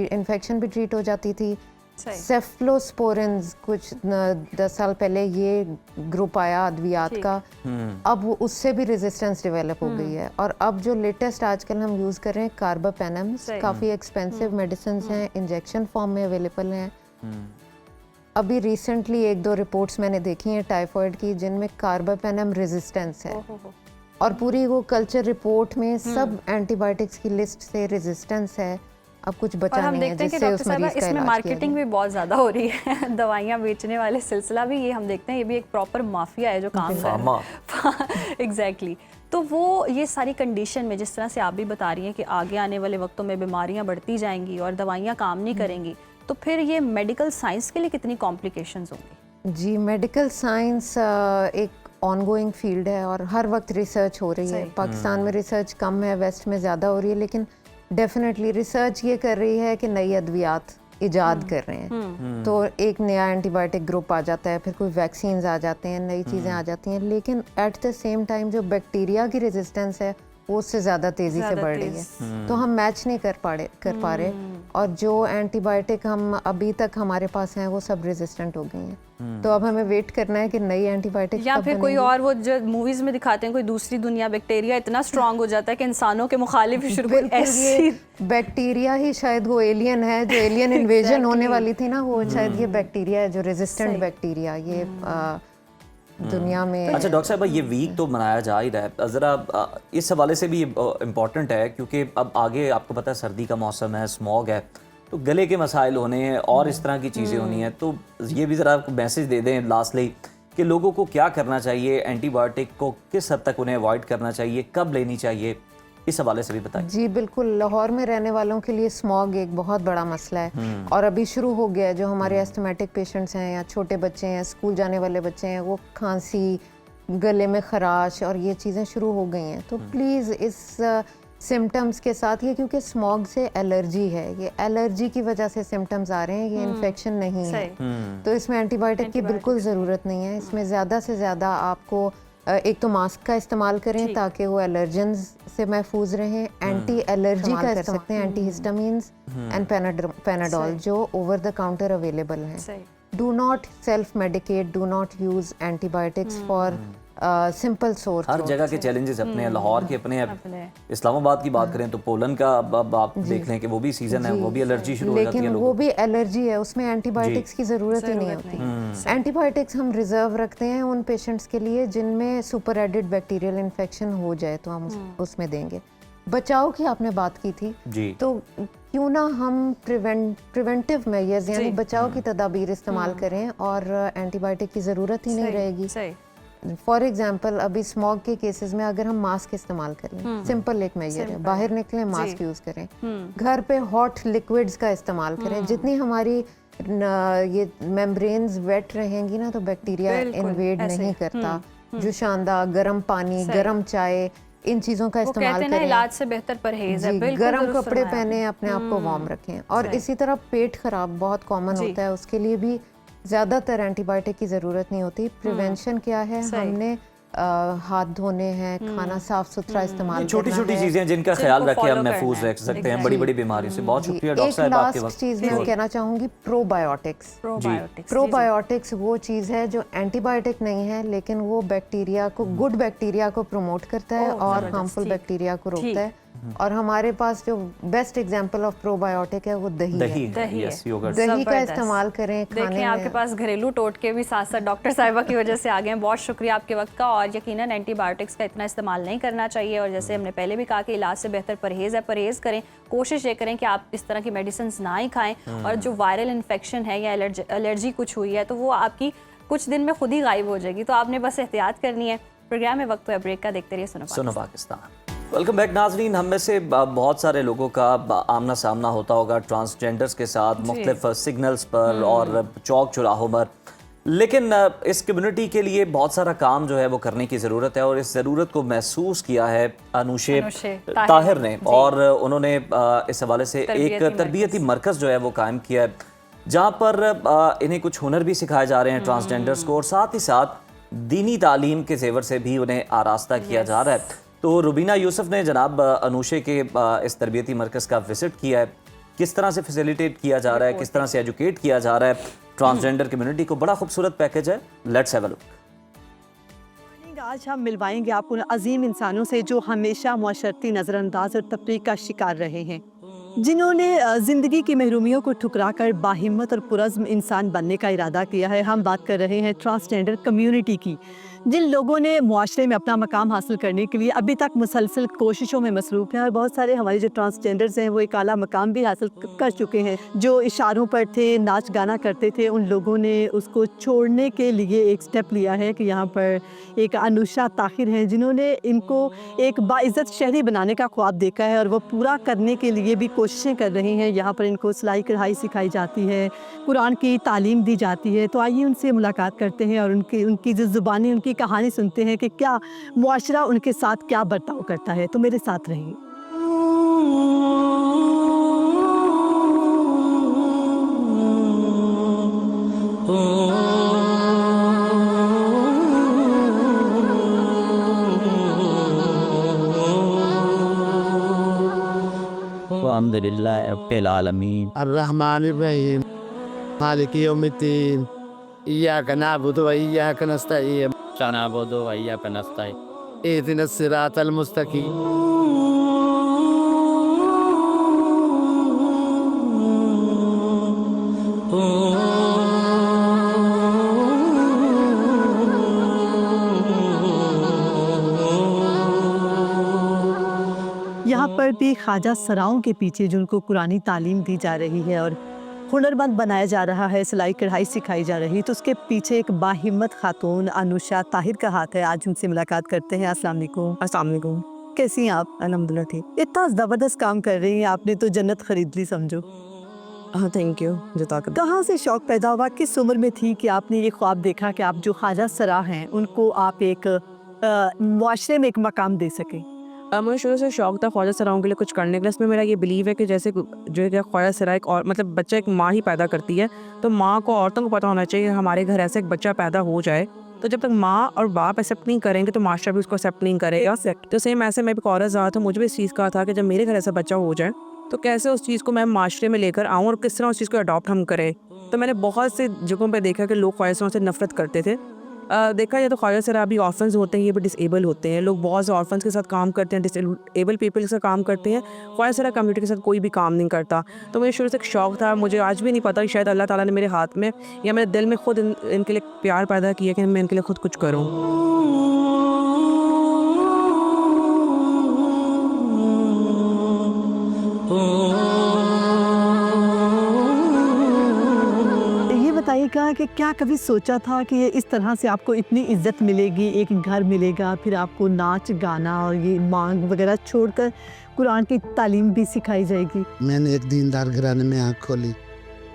Speaker 4: इन्फेक्शन भी ट्रीट हो जाती थी। सेफ्लोस्पोरिन्स कुछ 10 साल पहले ये ग्रुप आया अद्वियात का, अब उससे भी रेजिस्टेंस डेवलप हो गई है। और अब जो लेटेस्ट आजकल हम यूज़ कर रहे हैं कार्बापेनम्स, काफ़ी एक्सपेंसिव मेडिसिन हैं, इंजेक्शन फॉर्म में अवेलेबल हैं। अभी रिसेंटली 1-2 रिपोर्ट्स मैंने देखी हैं टाइफॉइड की जिनमें कार्बापेनम रेजिस्टेंस है और पूरी वो कल्चर रिपोर्ट में सब एंटीबायोटिक्स की लिस्ट से रेजिस्टेंस है। अब कुछ बचा नहीं है जिससे उस मरीज का
Speaker 1: इसमें मार्केटिंग भी बहुत ज़्यादा हो रही है। दवाइयाँ बेचने वाले सिलसिला भी ये हम देखते हैं, ये भी एक प्रॉपर माफिया है जो काम कर रहा है। एग्जैक्टली। तो वो ये सारी कंडीशन में जिस तरह से आप भी बता रही हैं कि आगे आने वाले वक्तों में बीमारियाँ बढ़ती जाएंगी और दवाइयाँ काम नहीं करेंगी, तो फिर ये मेडिकल साइंस के लिए कितनी कॉम्प्लिकेशंस होंगी?
Speaker 4: जी, मेडिकल साइंस एक ऑनगोइंग फील्ड है और हर वक्त रिसर्च हो रही है। पाकिस्तान में रिसर्च कम है, वेस्ट में ज़्यादा हो रही है, लेकिन डेफिनेटली रिसर्च ये कर रही है कि नई अद्वियात इजाद कर रहे हैं, तो एक नया एंटीबायोटिक ग्रुप आ जाता है, फिर कोई वैक्सीन्स आ जाते हैं, नई चीज़ें आ जाती हैं, लेकिन एट द सेम टाइम जो बैक्टीरिया की रेजिस्टेंस है वो उससे ज़्यादा तेज़ी से बढ़ रही है, तो हम मैच नहीं कर पा रहे और जो एंटीबायोटिक हम अभी तक हमारे पास हैं वो सब रेजिस्टेंट हो गई हैं, तो अब हमें वेट करना है कि नई एंटीबायोटिक
Speaker 1: या फिर कोई और वो जो मूवीज में दिखाते हैं कोई दूसरी दुनिया बैक्टीरिया इतना स्ट्रांग हो जाता है कि इंसानों के मुखालिफ ही शुरू ऐसी
Speaker 4: बैक्टीरिया ही शायद वो एलियन है, जो एलियन इन्वेजन होने वाली थी ना, वो शायद ये बैक्टीरिया है जो रेजिस्टेंट बैक्टीरिया ये दुनिया में।
Speaker 2: अच्छा डॉक्टर साहब, ये वीक तो मनाया जा ही रहा है, ज़रा इस हवाले से भी इम्पॉर्टेंट है क्योंकि अब आगे आपको पता है सर्दी का मौसम है, स्मॉग है, तो गले के मसाइल होने हैं और इस तरह की चीज़ें होनी हैं, तो ये भी ज़रा मैसेज दे दें लास्टली कि लोगों को क्या करना चाहिए, एंटीबायोटिक को किस हद तक उन्हें अवॉइड करना चाहिए, कब लेनी चाहिए, इस हवाले से भी बताएं।
Speaker 4: जी बिल्कुल, लाहौर में रहने वालों के लिए स्मॉग एक बहुत बड़ा मसला है और अभी शुरू हो गया है। जो हमारे एस्थमेटिक पेशेंट्स हैं या छोटे बच्चे हैं, स्कूल जाने वाले बच्चे हैं, वो खांसी, गले में खराश और ये चीज़ें शुरू हो गई हैं, तो प्लीज़ इस सिम्टम्स के साथ, ये क्योंकि स्मॉग से एलर्जी है, ये एलर्जी की वजह से सिम्टम्स आ रहे हैं, ये इन्फेक्शन नहीं है, तो इसमें एंटीबायोटिक की बिल्कुल ज़रूरत नहीं है। इसमें ज़्यादा से ज़्यादा आपको एक तो मास्क का इस्तेमाल करें ताकि वो एलर्जेंस से महफूज रहें, एंटी एलर्जी का कर सकते हैं, एंटी हिस्टामिन्स एंड पैनाडोल जो ओवर द काउंटर अवेलेबल हैं। Do not self medicate, do not use antibiotics for simple sore.
Speaker 2: हर जगह के चैलेंजेस अपने हैं, लाहौर के अपने हैं, इस्लामाबाद की बात करें तो पोलन का अब आप देख लें कि वो भी सीजन है, वो भी एलर्जी शुरू हो जाती है,
Speaker 4: लेकिन वो भी एलर्जी है, उसमें एंटीबायोटिक्स की ज़रूरत ही नहीं होती। एंटीबायोटिक्स हम रिजर्व रखते हैं उन पेशेंट्स के लिए जिनमें सुपर एडेड बैक्टीरियल इन्फेक्शन हो जाए तो हम उसमें देंगे। बचाव की आपने बात की थी जी, तो क्यों ना हम प्रिवेंटिव मेजर्स यानी बचाव की तदाबीर इस्तेमाल करें और एंटीबायोटिक की ज़रूरत ही नहीं रहेगी। फॉर एग्जाम्पल अभी स्मॉग के केसेस में अगर हम मास्क इस्तेमाल करें, सिंपल एक मेजर है, बाहर निकलें मास्क यूज करें, घर पे हॉट लिक्विड्स का इस्तेमाल करें, जितनी हमारी ये मेम्ब्रेन्स वेट रहेंगी ना तो बैक्टीरिया इन्वेड नहीं करता। जो शानदार गर्म पानी, गर्म चाय, इन चीज़ों का इस्तेमाल करें,
Speaker 1: इलाज से बेहतर परहेज है।
Speaker 4: गर्म कपड़े पहने, अपने आप को वार्म रखें। और इसी तरह पेट खराब बहुत कॉमन होता है, उसके लिए भी ज़्यादातर एंटीबायोटिक की ज़रूरत नहीं होती। प्रिवेंशन क्या है, हमने हाथ धोने हैं, खाना साफ सुथरा इस्तेमाल,
Speaker 2: छोटी छोटी चीजें जिनका ख्याल रखें हम महफूज रह सकते हैं बड़ी बड़ी बीमारियों से। बहुत शुक्रिया डॉक्टर साहब आपके वक्त।
Speaker 4: चीज़ मैं कहना चाहूँगी प्रोबायोटिक्स। प्रोबायोटिक्स वो चीज़ है जो एंटीबायोटिक नहीं है, लेकिन वो बैक्टीरिया को, गुड बैक्टीरिया को प्रमोट करता है और हार्मफुल बैक्टीरिया को रोकता है। और हमारे पास जो बेस्ट एग्जांपल ऑफ प्रोबायोटिक है वो दही है। दही का इस्तेमाल करें खाने में।
Speaker 1: देखिए आपके पास घरेलू टोटके भी साथ साथ डॉक्टर साहिबा की वजह से आ गए हैं। बहुत शुक्रिया आपके वक्त का। और यकीनन एंटीबायोटिक्स का इतना इस्तेमाल नहीं करना चाहिए, और जैसे हमने पहले भी कहा कि इलाज से बेहतर परहेज है। परहेज करें, कोशिश ये करें कि आप इस तरह की मेडिसिन ना ही खाएं, और जो वायरल इन्फेक्शन है या एलर्जी कुछ हुई है तो वो आपकी कुछ दिन में खुद ही गायब हो जाएगी, तो आपने बस एहतियात करनी है। प्रोग्राम में वक्त है ब्रेक का, देखते रहिए सुनो
Speaker 2: पाकिस्तान। वेलकम बैक नाजरीन। हम में से बहुत सारे लोगों का आमना सामना होता होगा ट्रांसजेंडर्स के साथ मुख्तलिफ सिग्नल्स पर और चौक चौराहों पर, लेकिन इस कम्युनिटी के लिए बहुत सारा काम जो है वो करने की ज़रूरत है, और इस ज़रूरत को महसूस किया है अनुशे ताहिर ने, और उन्होंने इस हवाले से एक तरबियती मरकज़ जो है वो कायम किया है, जहाँ पर इन्हें कुछ हुनर भी सिखाए जा रहे हैं ट्रांसजेंडर्स को, और साथ ही साथ दीनी तालीम के जेवर से भी उन्हें आरास्ता किया जा रहा है। तो रुबीना यूसुफ ने जनाब अनुशे के इस तरबियती मरकज़ का विज़िट किया है, किस तरह से फैसिलिटेट किया जा रहा है, किस तरह से एजुकेट किया जा रहा है ट्रांसजेंडर कम्युनिटी को। बड़ा खूबसूरत पैकेज है, लेट्स हैव अ लुक।
Speaker 5: आज हम मिलवाएंगे आपको अजीम इंसानों से जो हमेशा मुआशरती नज़रअंदाज और तफरीक का शिकार रहे हैं, जिन्होंने ज़िंदगी की महरूमियों को ठुकरा कर बाहिम्मत और पुरज़्म इंसान बनने का इरादा किया है। हम बात कर रहे हैं ट्रांसजेंडर कम्युनिटी की, जिन लोगों ने मुआशरे में अपना मकाम हासिल करने के लिए अभी तक मुसलसल कोशिशों में मसरूफ़ हैं, और बहुत सारे हमारे जो ट्रांसजेंडर्स हैं वो एक आला मकाम भी हासिल कर चुके हैं। जो इशारों पर थे, नाच गाना करते थे, उन लोगों ने उसको छोड़ने के लिए एक स्टेप लिया है कि यहाँ पर एक अनुशा ताहिर हैं, जिन्होंने इनको एक बाइज़्ज़त शहरी बनाने का ख्वाब देखा है, और वो पूरा करने के लिए भी कोशिशें कर रही हैं। यहाँ पर इनको सिलाई कढ़ाई सिखाई जाती है, कुरान की तालीम दी जाती है। तो आइए उनसे मुलाकात करते हैं और उनकी जो ज़ुबानी, उनकी कहानी सुनते हैं कि क्या मुआशरा उनके साथ क्या बर्ताव करता है। तो मेरे साथ रहिए।
Speaker 6: अल्हम्दुलिल्लाह रब्बिल आलमीन
Speaker 7: अर्रहमानिर रहीम मालिकी यौमिद्दीन इय्याका नअबुदु व इय्याका नस्तईन
Speaker 6: नअबुदु व इय्याका नस्तईन
Speaker 7: इहदिनस सिरातल मुस्तकीम।
Speaker 5: यहाँ पर भी ख्वाजा सराओं के पीछे जिनको कुरानी तालीम दी जा रही है और हुनरमंद बनाया जा रहा है, सिलाई कढ़ाई सिखाई जा रही है, तो उसके पीछे एक बाहिम्मत खातून अनुषा ताहिर का हाथ है। आज उनसे मुलाकात करते हैं। अस्सलाम वालेकुम। अस्सलाम वालेकुम। कैसी हैं आप? अल्हम्दुलिल्लाह ठीक। इतना ज़बरदस्त काम कर रही हैं, आपने तो जन्नत खरीद ली समझो। हाँ थैंक यू। कहाँ से शौक़ पैदा हुआ, किस उम्र में थी कि आपने ये ख्वाब देखा कि आप जो ख्वाजा सरा हैं उनको आप एक मुआशरे में एक मकाम दे सकें?
Speaker 8: मुझे शुरू से शौक़ था ख्वाजा सराओं के लिए कुछ करने के लिए। इसमें मेरा ये बिलीव है कि जैसे जो है ख्वाजा सरा एक और मतलब बच्चा एक माँ ही पैदा करती है, तो माँ को औरतों को पता होना चाहिए हमारे घर ऐसे एक बच्चा पैदा हो जाए, तो जब तक माँ और बाप एक्सेप्ट नहीं करेंगे तो माशरा भी उसको एक्सेप्ट नहीं करेगा। तो सेम ऐसे मैं भी औरत ज़्यादा था, मुझे भी इस चीज़ का था कि जब मेरे घर ऐसा बच्चा हो जाए तो कैसे उस चीज़ को मैं माशरे में लेकर आऊँ और किस तरह उस चीज़ को अडॉप्ट हम करें। तो मैंने बहुत से जगहों पर देखा कि लोग ख्वाजा सराओं से नफरत करते थे। देखा जाए तो ख्वाजा सरा भी ऑर्फन्स होते हैं, ये भी डिसेबल होते हैं। लोग बहुत से ऑर्फन्स के साथ काम करते हैं, डिसेबल पीपल के साथ काम करते हैं। ख्वाजा सरा कम्युनिटी के साथ कोई भी काम नहीं करता। तो मुझे शुरू से एक शौक़ था, मुझे आज भी नहीं पता कि शायद अल्लाह ताला ने मेरे हाथ में या मेरे दिल में खुद इनके लिए प्यार पैदा किया कि मैं इनके लिए खुद कुछ करूँ। बताइएगा कि क्या कभी सोचा था कि ये इस तरह से आपको इतनी इज्जत मिलेगी, एक घर मिलेगा, फिर आपको नाच गाना और ये मांग वगैरह छोड़कर कुरान की तालीम भी सिखाई जाएगी?
Speaker 7: मैंने एक दीनदार घराने में आँख खोली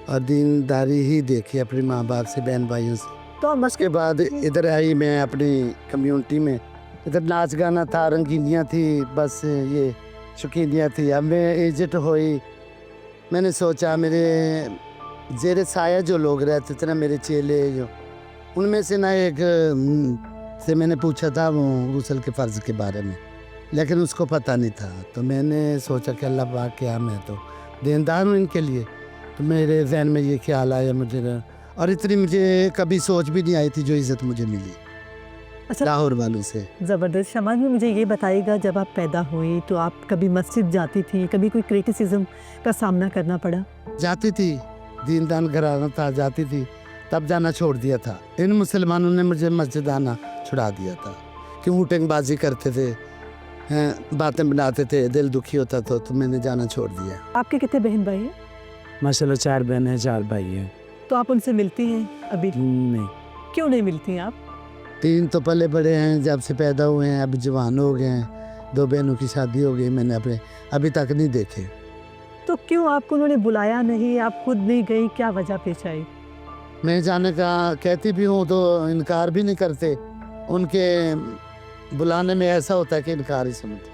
Speaker 7: और दीनदारी ही देखी अपने माँ बाप से, बहन भाइयों से। तो उसके बाद इधर आई मैं अपनी कम्युनिटी में। इधर नाच गाना था, रंगीनियाँ थी, बस ये शौकीनियाँ थी। अब मैं एजेड हुई, मैंने सोचा मेरे जेरे साया जो लोग रहते थे ना, मेरे चेले जो, उनमें से ना एक से मैंने पूछा था वो गुस्ल के फ़र्ज़ के बारे में, लेकिन उसको पता नहीं था। तो मैंने सोचा कि अल्लाह पाक क्या मैं तो देनदार हूँ इनके लिए। तो मेरे जहन में ये ख्याल आया मुझे, और इतनी मुझे कभी सोच भी नहीं आई थी जो इज़्ज़त मुझे मिली। अच्छा, लाहौर वालों से।
Speaker 5: ज़बरदस्त। शमाल में मुझे ये बताइएगा, जब आप पैदा हुई तो आप कभी मस्जिद जाती थी, कभी कोई क्रिटिसिज्म का सामना करना पड़ा?
Speaker 7: जाती थी, दीनदार घराना था, जाती थी, तब जाना छोड़ दिया था। इन मुसलमानों ने मुझे मस्जिद आना छुड़ा दिया था कि ऊटेंगबाजी करते थे, बातें बनाते थे, दिल दुखी होता था, तो मैंने जाना छोड़ दिया।
Speaker 5: आपके कितने बहन भाई हैं?
Speaker 6: माशाल्लाह 4 बहन हैं, 4 भाई हैं।
Speaker 5: तो आप उनसे मिलती हैं अभी?
Speaker 6: नहीं।
Speaker 5: क्यों नहीं मिलती हैं आप?
Speaker 7: 3 तो पले बड़े हैं, जब से पैदा हुए हैं, अभी जवान हो गए हैं, 2 बहनों की शादी हो गई, मैंने अपने अभी तक नहीं देखे।
Speaker 5: तो क्यों आपको उन्होंने बुलाया नहीं, आप खुद नहीं गई, क्या वजह पेश आई?
Speaker 7: मैं जाने का कहती भी हूँ तो इनकार भी नहीं करते। उनके बुलाने में ऐसा होता है कि इनकार ही समझते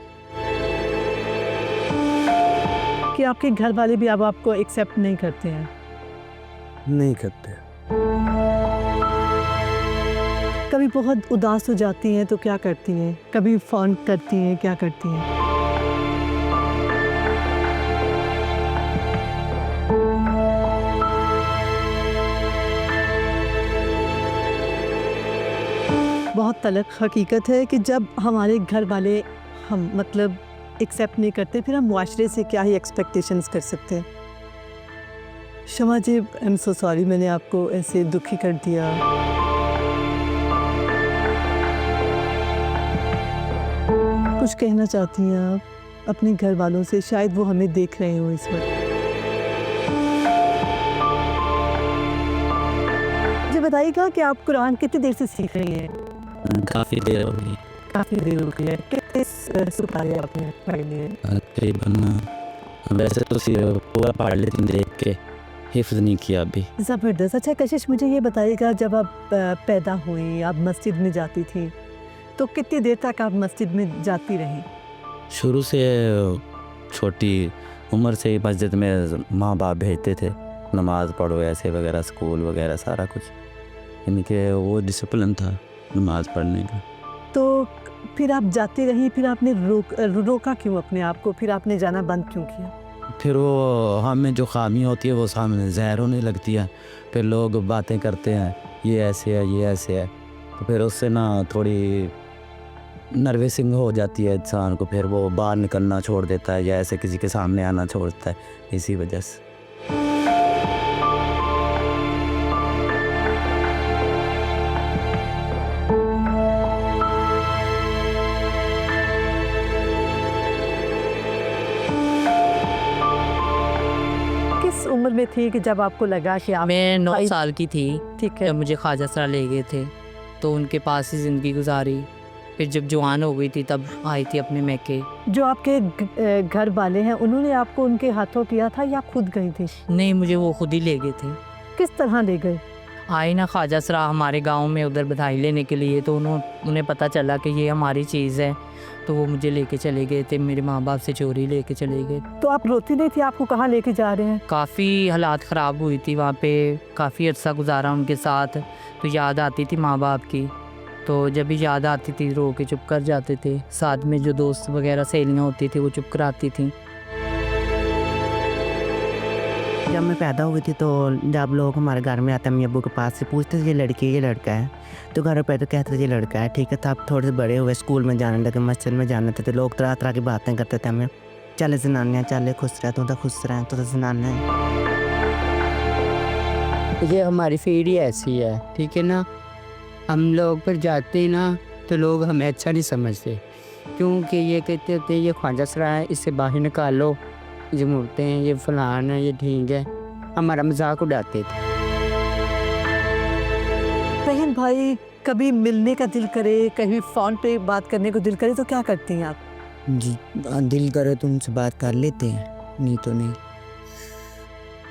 Speaker 5: कि आपके घर वाले भी अब आपको एक्सेप्ट नहीं करते हैं?
Speaker 6: नहीं करते।
Speaker 5: कभी बहुत उदास हो जाती हैं तो क्या करती हैं? कभी फ़ोन करती हैं, क्या करती हैं? बहुत तलख हकीकत है कि जब हमारे घर वाले हम मतलब एक्सेप्ट नहीं करते, फिर हम मुआशरे से क्या ही एक्सपेक्टेशंस कर सकते हैं। शमा जी, आई एम सो सॉरी, मैंने आपको ऐसे दुखी कर दिया। कुछ कहना चाहती हैं आप अपने घर वालों से? शायद वो हमें देख रहे हो इस वक्त। मुझे बताइएगा कि आप कुरान कितनी देर से सीख रही हैं?
Speaker 6: काफ़ी देर हो गई।
Speaker 5: काफ़ी देर हो गई है। कितने सुपारे आपने पढ़ लिए?
Speaker 6: तकरीबन वैसे तो पूरा पढ़ लेती हूँ, देख के हिफ्ज़ नहीं किया अभी।
Speaker 5: ज़बरदस्त। अच्छा कशिश, मुझे ये बताइएगा, जब आप पैदा हुई, आप मस्जिद में जाती थी, तो कितनी देर तक आप मस्जिद में जाती रही?
Speaker 6: शुरू से छोटी उम्र से मस्जिद में माँ बाप भेजते थे, नमाज़ पढ़ो ऐसे वगैरह, स्कूल वगैरह सारा कुछ, इनके वो डिसिप्लिन था नमाज़ पढ़ने का।
Speaker 5: तो फिर आप जाती रही, फिर आपने रोका क्यों अपने आप को? फिर आपने जाना बंद क्यों किया?
Speaker 6: फिर वो हमें जो खामी होती है वो सामने ज़ाहिर होने लगती है। फिर लोग बातें करते हैं ये ऐसे है ये ऐसे है, तो फिर उससे ना थोड़ी नर्वसिंग हो जाती है इंसान को, फिर वो बाहर निकलना छोड़ देता है या ऐसे किसी के सामने आना छोड़ता है इसी वजह से।
Speaker 5: किस उम्र में थी कि जब आपको लगा कि आप
Speaker 8: मैं 9 साल की थी
Speaker 5: ठीक है।
Speaker 8: जब मुझे ख्वाजा सरा ले गए थे, तो उनके पास ही ज़िंदगी गुजारी। फिर जब जवान हो गई थी तब आई थी अपने मैके।
Speaker 5: जो आपके घर वाले हैं उन्होंने आपको उनके हाथों किया था या खुद गई थी?
Speaker 8: नहीं, मुझे वो खुद ही ले गए थे।
Speaker 5: किस तरह ले गए?
Speaker 8: आए ना ख्वाजा सरा हमारे गांव में उधर बधाई लेने के लिए, तो उन्हें पता चला कि ये हमारी चीज़ है, तो वो मुझे लेके चले गए थे। मेरे माँ बाप से चोरी लेके चले गए।
Speaker 5: तो आप रोती नहीं थी? आपको कहाँ लेके जा रहे हैं?
Speaker 8: काफ़ी हालात ख़राब हुई थी वहाँ पे, काफ़ी अर्सा गुजारा उनके साथ, तो याद आती थी माँ बाप की। तो जब भी याद आती थी रो के चुप कर जाते थे। साथ में जो दोस्त वगैरह सहेलियाँ होती थी वो चुप कराती थी।
Speaker 9: जब मैं पैदा हुई थी तो जब लोग हमारे घर में आते अम्मी अब्बू के पास से पूछते थे ये लड़की है ये लड़का है, तो घर पे तो कहते थे ये लड़का है। ठीक है, तब थोड़े से बड़े हुए, स्कूल में जाने लगे, मस्जिद में जाने थे, तो लोग तरह तरह की बातें करते थे हमें, चले जनानियाँ चले खुश रहे, तो खुश रहे तो जनाना है।
Speaker 10: ये हमारी फीड ऐसी है, ठीक है ना। हम लोग पर जाते हैं ना तो लोग हमें अच्छा नहीं समझते, क्योंकि ये कहते होते हैं ये ख्वाजा सरा है, इससे बाहर निकालो, ये मुड़ते हैं, ये फलान है, ये ठीक है, हमारा मजाक उड़ाते थे।
Speaker 5: बहन भाई कभी मिलने का दिल करे, कभी फ़ोन पे बात करने को दिल करे तो क्या करती हैं आप?
Speaker 10: जी दिल करे तो उनसे बात कर लेते हैं, नहीं तो नहीं।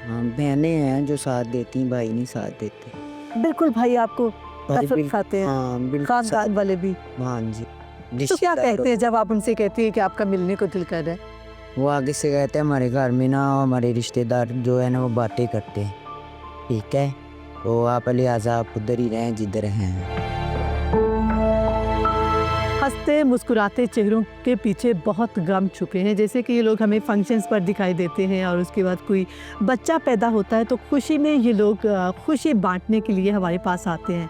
Speaker 10: हाँ, बहनें हैं जो साथ देती हैं, भाई नहीं साथ देते।
Speaker 5: बिल्कुल भाई आपको
Speaker 10: भाई
Speaker 5: कसम खाते हैं?
Speaker 10: हाँ बिल्कुल,
Speaker 5: खानदान वाले भी?
Speaker 10: हाँ जी।
Speaker 5: तो क्या कहते हैं जब आप उनसे कहती हैं कि आपका मिलने को दिल कर रहा है?
Speaker 10: वो आगे से कहते हैं हमारे घर में ना हमारे रिश्तेदार जो है ना वो बातें करते हैं, ठीक है, तो आप लिहाजा आप उधर ही रहें जिधर हैं।
Speaker 5: हंसते मुस्कुराते चेहरों के पीछे बहुत गम छुपे हैं। जैसे कि ये लोग हमें फंक्शंस पर दिखाई देते हैं और उसके बाद कोई बच्चा पैदा होता है तो खुशी में ये लोग खुशी बांटने के लिए हमारे पास आते हैं,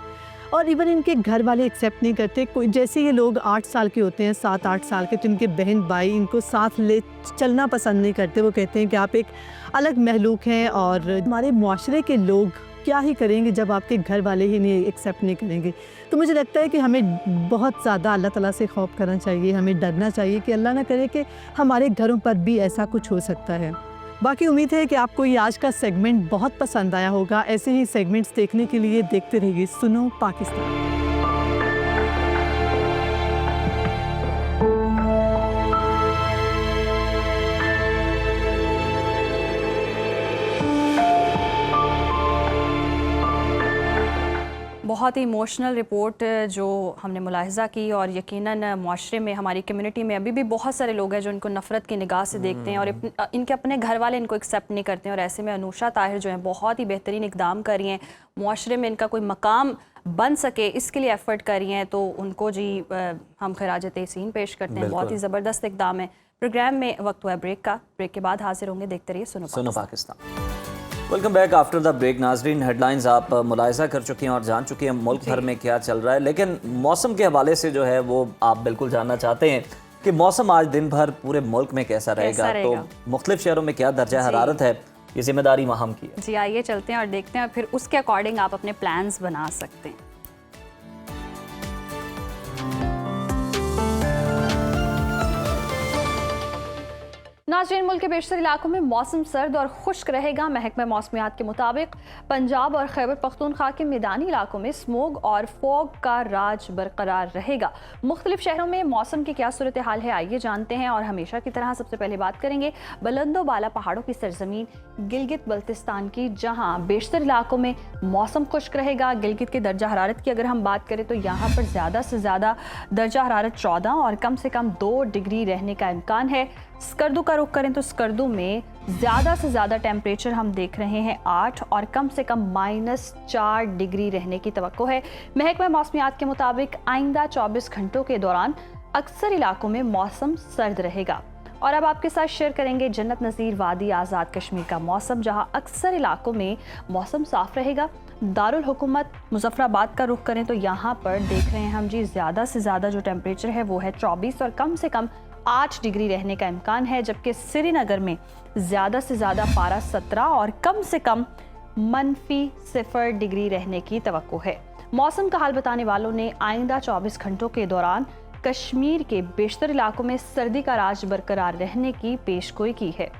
Speaker 5: और इवन इनके घर वाले एक्सेप्ट नहीं करते। कोई जैसे ये लोग 8 साल के होते हैं, 7-8 साल के, तो इनके बहन भाई इनको साथ ले चलना पसंद नहीं करते। वो कहते हैं कि आप एक अलग महलूक हैं, और हमारे मुआशरे के लोग क्या ही करेंगे जब आपके घर वाले ही नहीं एक्सेप्ट नहीं करेंगे। तो मुझे लगता है कि हमें बहुत ज़्यादा अल्लाह ताला से खौफ करना चाहिए, हमें डरना चाहिए कि अल्लाह ना करे कि हमारे घरों पर भी ऐसा कुछ हो सकता है। बाकी उम्मीद है कि आपको ये आज का सेगमेंट बहुत पसंद आया होगा। ऐसे ही सेगमेंट्स देखने के लिए देखते रहिए सुनो पाकिस्तान।
Speaker 1: बहुत ही इमोशनल रिपोर्ट जो हमने मुलाहिज़ा की, और यकीनन माशरे में, हमारी कम्युनिटी में अभी भी बहुत सारे लोग हैं जो इनको नफ़रत की निगाह से देखते हैं, और इनके अपने घर वाले इनको एक्सेप्ट नहीं करते हैं। और ऐसे में अनूशा ताहिर जो हैं बहुत ही बेहतरीन इकदाम कर रही हैं, माशरे में इनका कोई मकाम बन सके इसके लिए एफ़र्ट कर रही हैं, तो उनको जी हम खराज तहसीन पेश करते हैं। बहुत ही ज़बरदस्त इकदाम है। प्रोग्राम में वक्त हुआ है ब्रेक का, ब्रेक के बाद हाजिर होंगे। देखते रहिए Suno Pakistan.
Speaker 2: Welcome back after the break. नाजरीन, हेडलाइंस आप मुलाहिज़ा कर चुके हैं और जान चुके हैं मुल्क भर में क्या चल रहा है, लेकिन मौसम के हवाले से जो है वो आप बिल्कुल जानना चाहते हैं कि मौसम आज दिन भर पूरे मुल्क में कैसा रहेगा। तो मुख्तलिफ शहरों में क्या दर्जा हरारत है, ये जिम्मेदारी वहाँ की है।
Speaker 1: जी आइए चलते हैं और देखते हैं, फिर उसके अकॉर्डिंग आप अपने प्लान्स बना सकते हैं। नाज़रीन, मुल्क के बेशतर इलाकों में मौसम सर्द और खुश्क रहेगा। महकमा मौसमियात के मुताबिक पंजाब और खैबर पख्तूनख्वा के मैदानी इलाकों में स्मोग और फॉग का राज बरकरार रहेगा। मुख्तलिफ शहरों में मौसम की क्या सूरत हाल है, आइए जानते हैं। और हमेशा की तरह सबसे पहले बात करेंगे बुलंदो बाला पहाड़ों की सरजमीन गिलगित बल्तिस्तान की, जहाँ बेशतर इलाकों में मौसम खुश्क रहेगा। गिलगित के दर्जा हरारत की अगर हम बात करें तो यहाँ पर ज़्यादा से ज़्यादा दर्जा हरारत 14 और कम से कम 2 डिग्री रहने का इम्कान है। स्कर्दू का रुख करें तो स्कर्दू में ज़्यादा से ज़्यादा टेम्परेचर हम देख रहे हैं 8 और कम से कम -4 डिग्री रहने की तवक्को है। महकमा मौसमियात के मुताबिक आइंदा 24 घंटों के दौरान अक्सर इलाकों में मौसम सर्द रहेगा। और अब आपके साथ शेयर करेंगे जन्नत नज़ीर वादी आज़ाद कश्मीर का मौसम, जहां अक्सर इलाकों में मौसम साफ रहेगा। दारुल हुकूमत मुजफ्फराबाद का रुख करें तो यहाँ पर देख रहे हैं हम जी, ज़्यादा से ज़्यादा जो टेम्परेचर है वो है 24 और कम से कम 8 डिग्री रहने का इम्कान है, जबकि श्रीनगर में ज़्यादा से ज़्यादा पारा 17 और कम से कम -0 डिग्री रहने की तवक्को है। मौसम का हाल बताने वालों ने आइंदा 24 घंटों के दौरान कश्मीर के बेशतर इलाकों में सर्दी का राज बरकरार रहने की पेशगोई की है।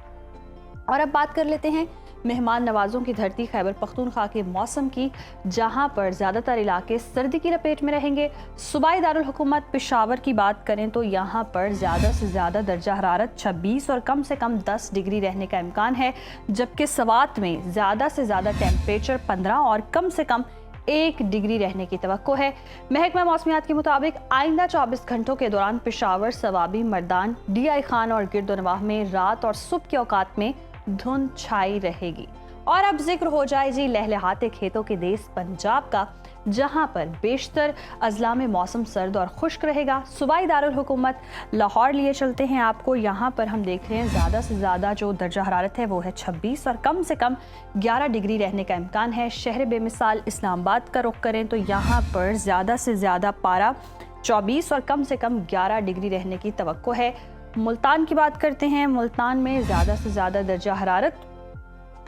Speaker 1: और अब बात कर लेते हैं मेहमान नवाजों की धरती खैबर पख्तूनख्वा के मौसम की, जहां पर ज़्यादातर इलाके सर्दी की लपेट में रहेंगे। सूबाई दारुल हुकूमत पेशावर की बात करें तो यहाँ पर ज़्यादा से ज़्यादा दर्जा हरारत 26 और कम से कम 10 डिग्री रहने का इम्कान है, जबकि सवात में ज़्यादा से ज़्यादा टेम्परेचर 15 और कम से कम 1 डिग्री रहने की तवक्को है। महकमा मौसमियात के मुताबिक आइंदा 24 घंटों के दौरान पेशावर, सवाबी, मर्दान, DI खान और गिरदोनवाह में रात और सुबह के औकात में धुंध छाई रहेगी। और अब जिक्र हो जाए जी लहलहाते खेतों के देश पंजाब का, जहां पर बेशतर अजला में मौसम सर्द और खुश्क रहेगा। सूबाई दारुल हुकूमत लाहौर लिए चलते हैं आपको, यहाँ पर हम देख रहे हैं ज़्यादा से ज़्यादा जो दर्जा हरारत है वो है 26 और कम से कम 11 डिग्री रहने का इम्कान है। शहर बेमिसाल इस्लामाबाद का रुख करें तो यहाँ पर ज़्यादा से ज़्यादा पारा 24 और कम से कम 11 डिग्री रहने की तवक्को है। मुल्तान की बात करते हैं, मुल्तान में ज़्यादा से ज़्यादा दर्जा हरारत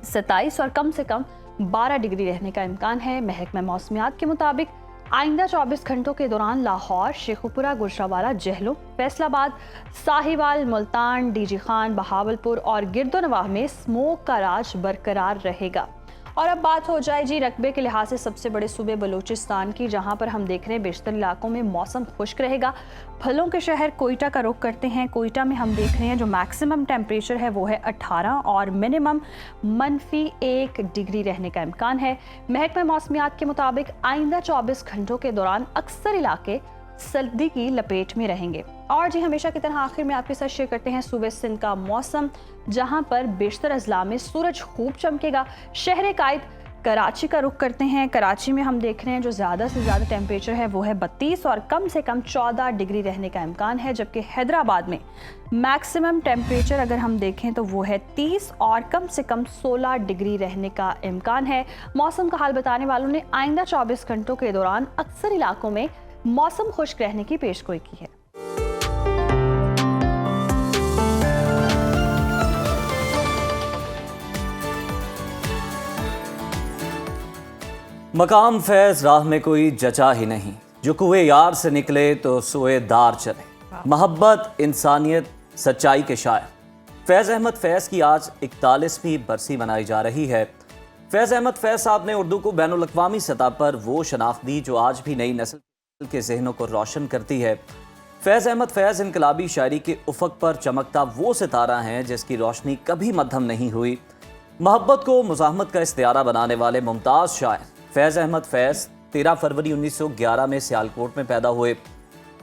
Speaker 1: 27 और कम से कम 12 डिग्री रहने का इम्कान है। महकमा मौसमियात के मुताबिक आइंदा 24 घंटों के दौरान लाहौर, शेखुपुरा, गुजरावाला, जहलम, फैसलाबाद, साहिवाल, मुल्तान, DG खान, बहावलपुर और गिरदोनवाह में स्मोक का राज बरकरार रहेगा। और अब बात हो जाए जी रकबे के लिहाज से सबसे बड़े सूबे बलूचिस्तान की, जहां पर हम देख रहे हैं बेशतर इलाकों में मौसम खुश्क रहेगा। फलों के शहर कोयटा का रुख करते हैं। कोयटा में हम देख रहे हैं जो मैक्सिमम टेम्परेचर है वो है 18 और मिनिमम -1 डिग्री रहने का इम्कान है। महकमा मौसमियात के मुताबिक आइंदा 24 घंटों के दौरान अक्सर इलाके सर्दी की लपेट में रहेंगे। और जी हमेशा की तरह आखिर में आपके साथ शेयर करते हैं सूबे सिंध का मौसम, जहां पर बेशतर अजला में सूरज खूब चमकेगा। शहर कायद कराची का रुख करते हैं। कराची में हम देख रहे हैं जो ज़्यादा से ज़्यादा टेम्परेचर है वो है 32 और कम से कम 14 डिग्री रहने का इम्कान है, जबकि हैदराबाद में मैक्सिमम टेम्परेचर अगर हम देखें तो वो है 30 और कम से कम 16 डिग्री रहने का इम्कान है। मौसम का हाल बताने वालों ने आइंदा 24 घंटों के दौरान अक्सर इलाकों में मौसम खुश्क रहने की पेशगोई की है।
Speaker 2: मकाम फैज राह में कोई जचा ही नहीं, जो कुएं यार से निकले तो सोए दार चले। मोहब्बत, इंसानियत, सच्चाई के शायर फैज़ अहमद फैज़ की आज 41वीं बरसी मनाई जा रही है। फैज़ अहमद फैज़ साहब ने उर्दू को बैनुल-अक़वामी सतह पर वो शनाख्त दी जो आज भी नई नस्ल के जहनों को रोशन करती है। फैज़ अहमद फैज़ इनकलाबी शायरी के उफ़क़ पर चमकता वो सितारा हैं जिसकी रोशनी कभी मद्धम नहीं हुई। मोहब्बत को मुज़ाहमत का इस्तियारा बनाने वाले मुमताज़ शायर फैज़ अहमद फैज़ 13 फरवरी 1911 में सियालकोट में पैदा हुए।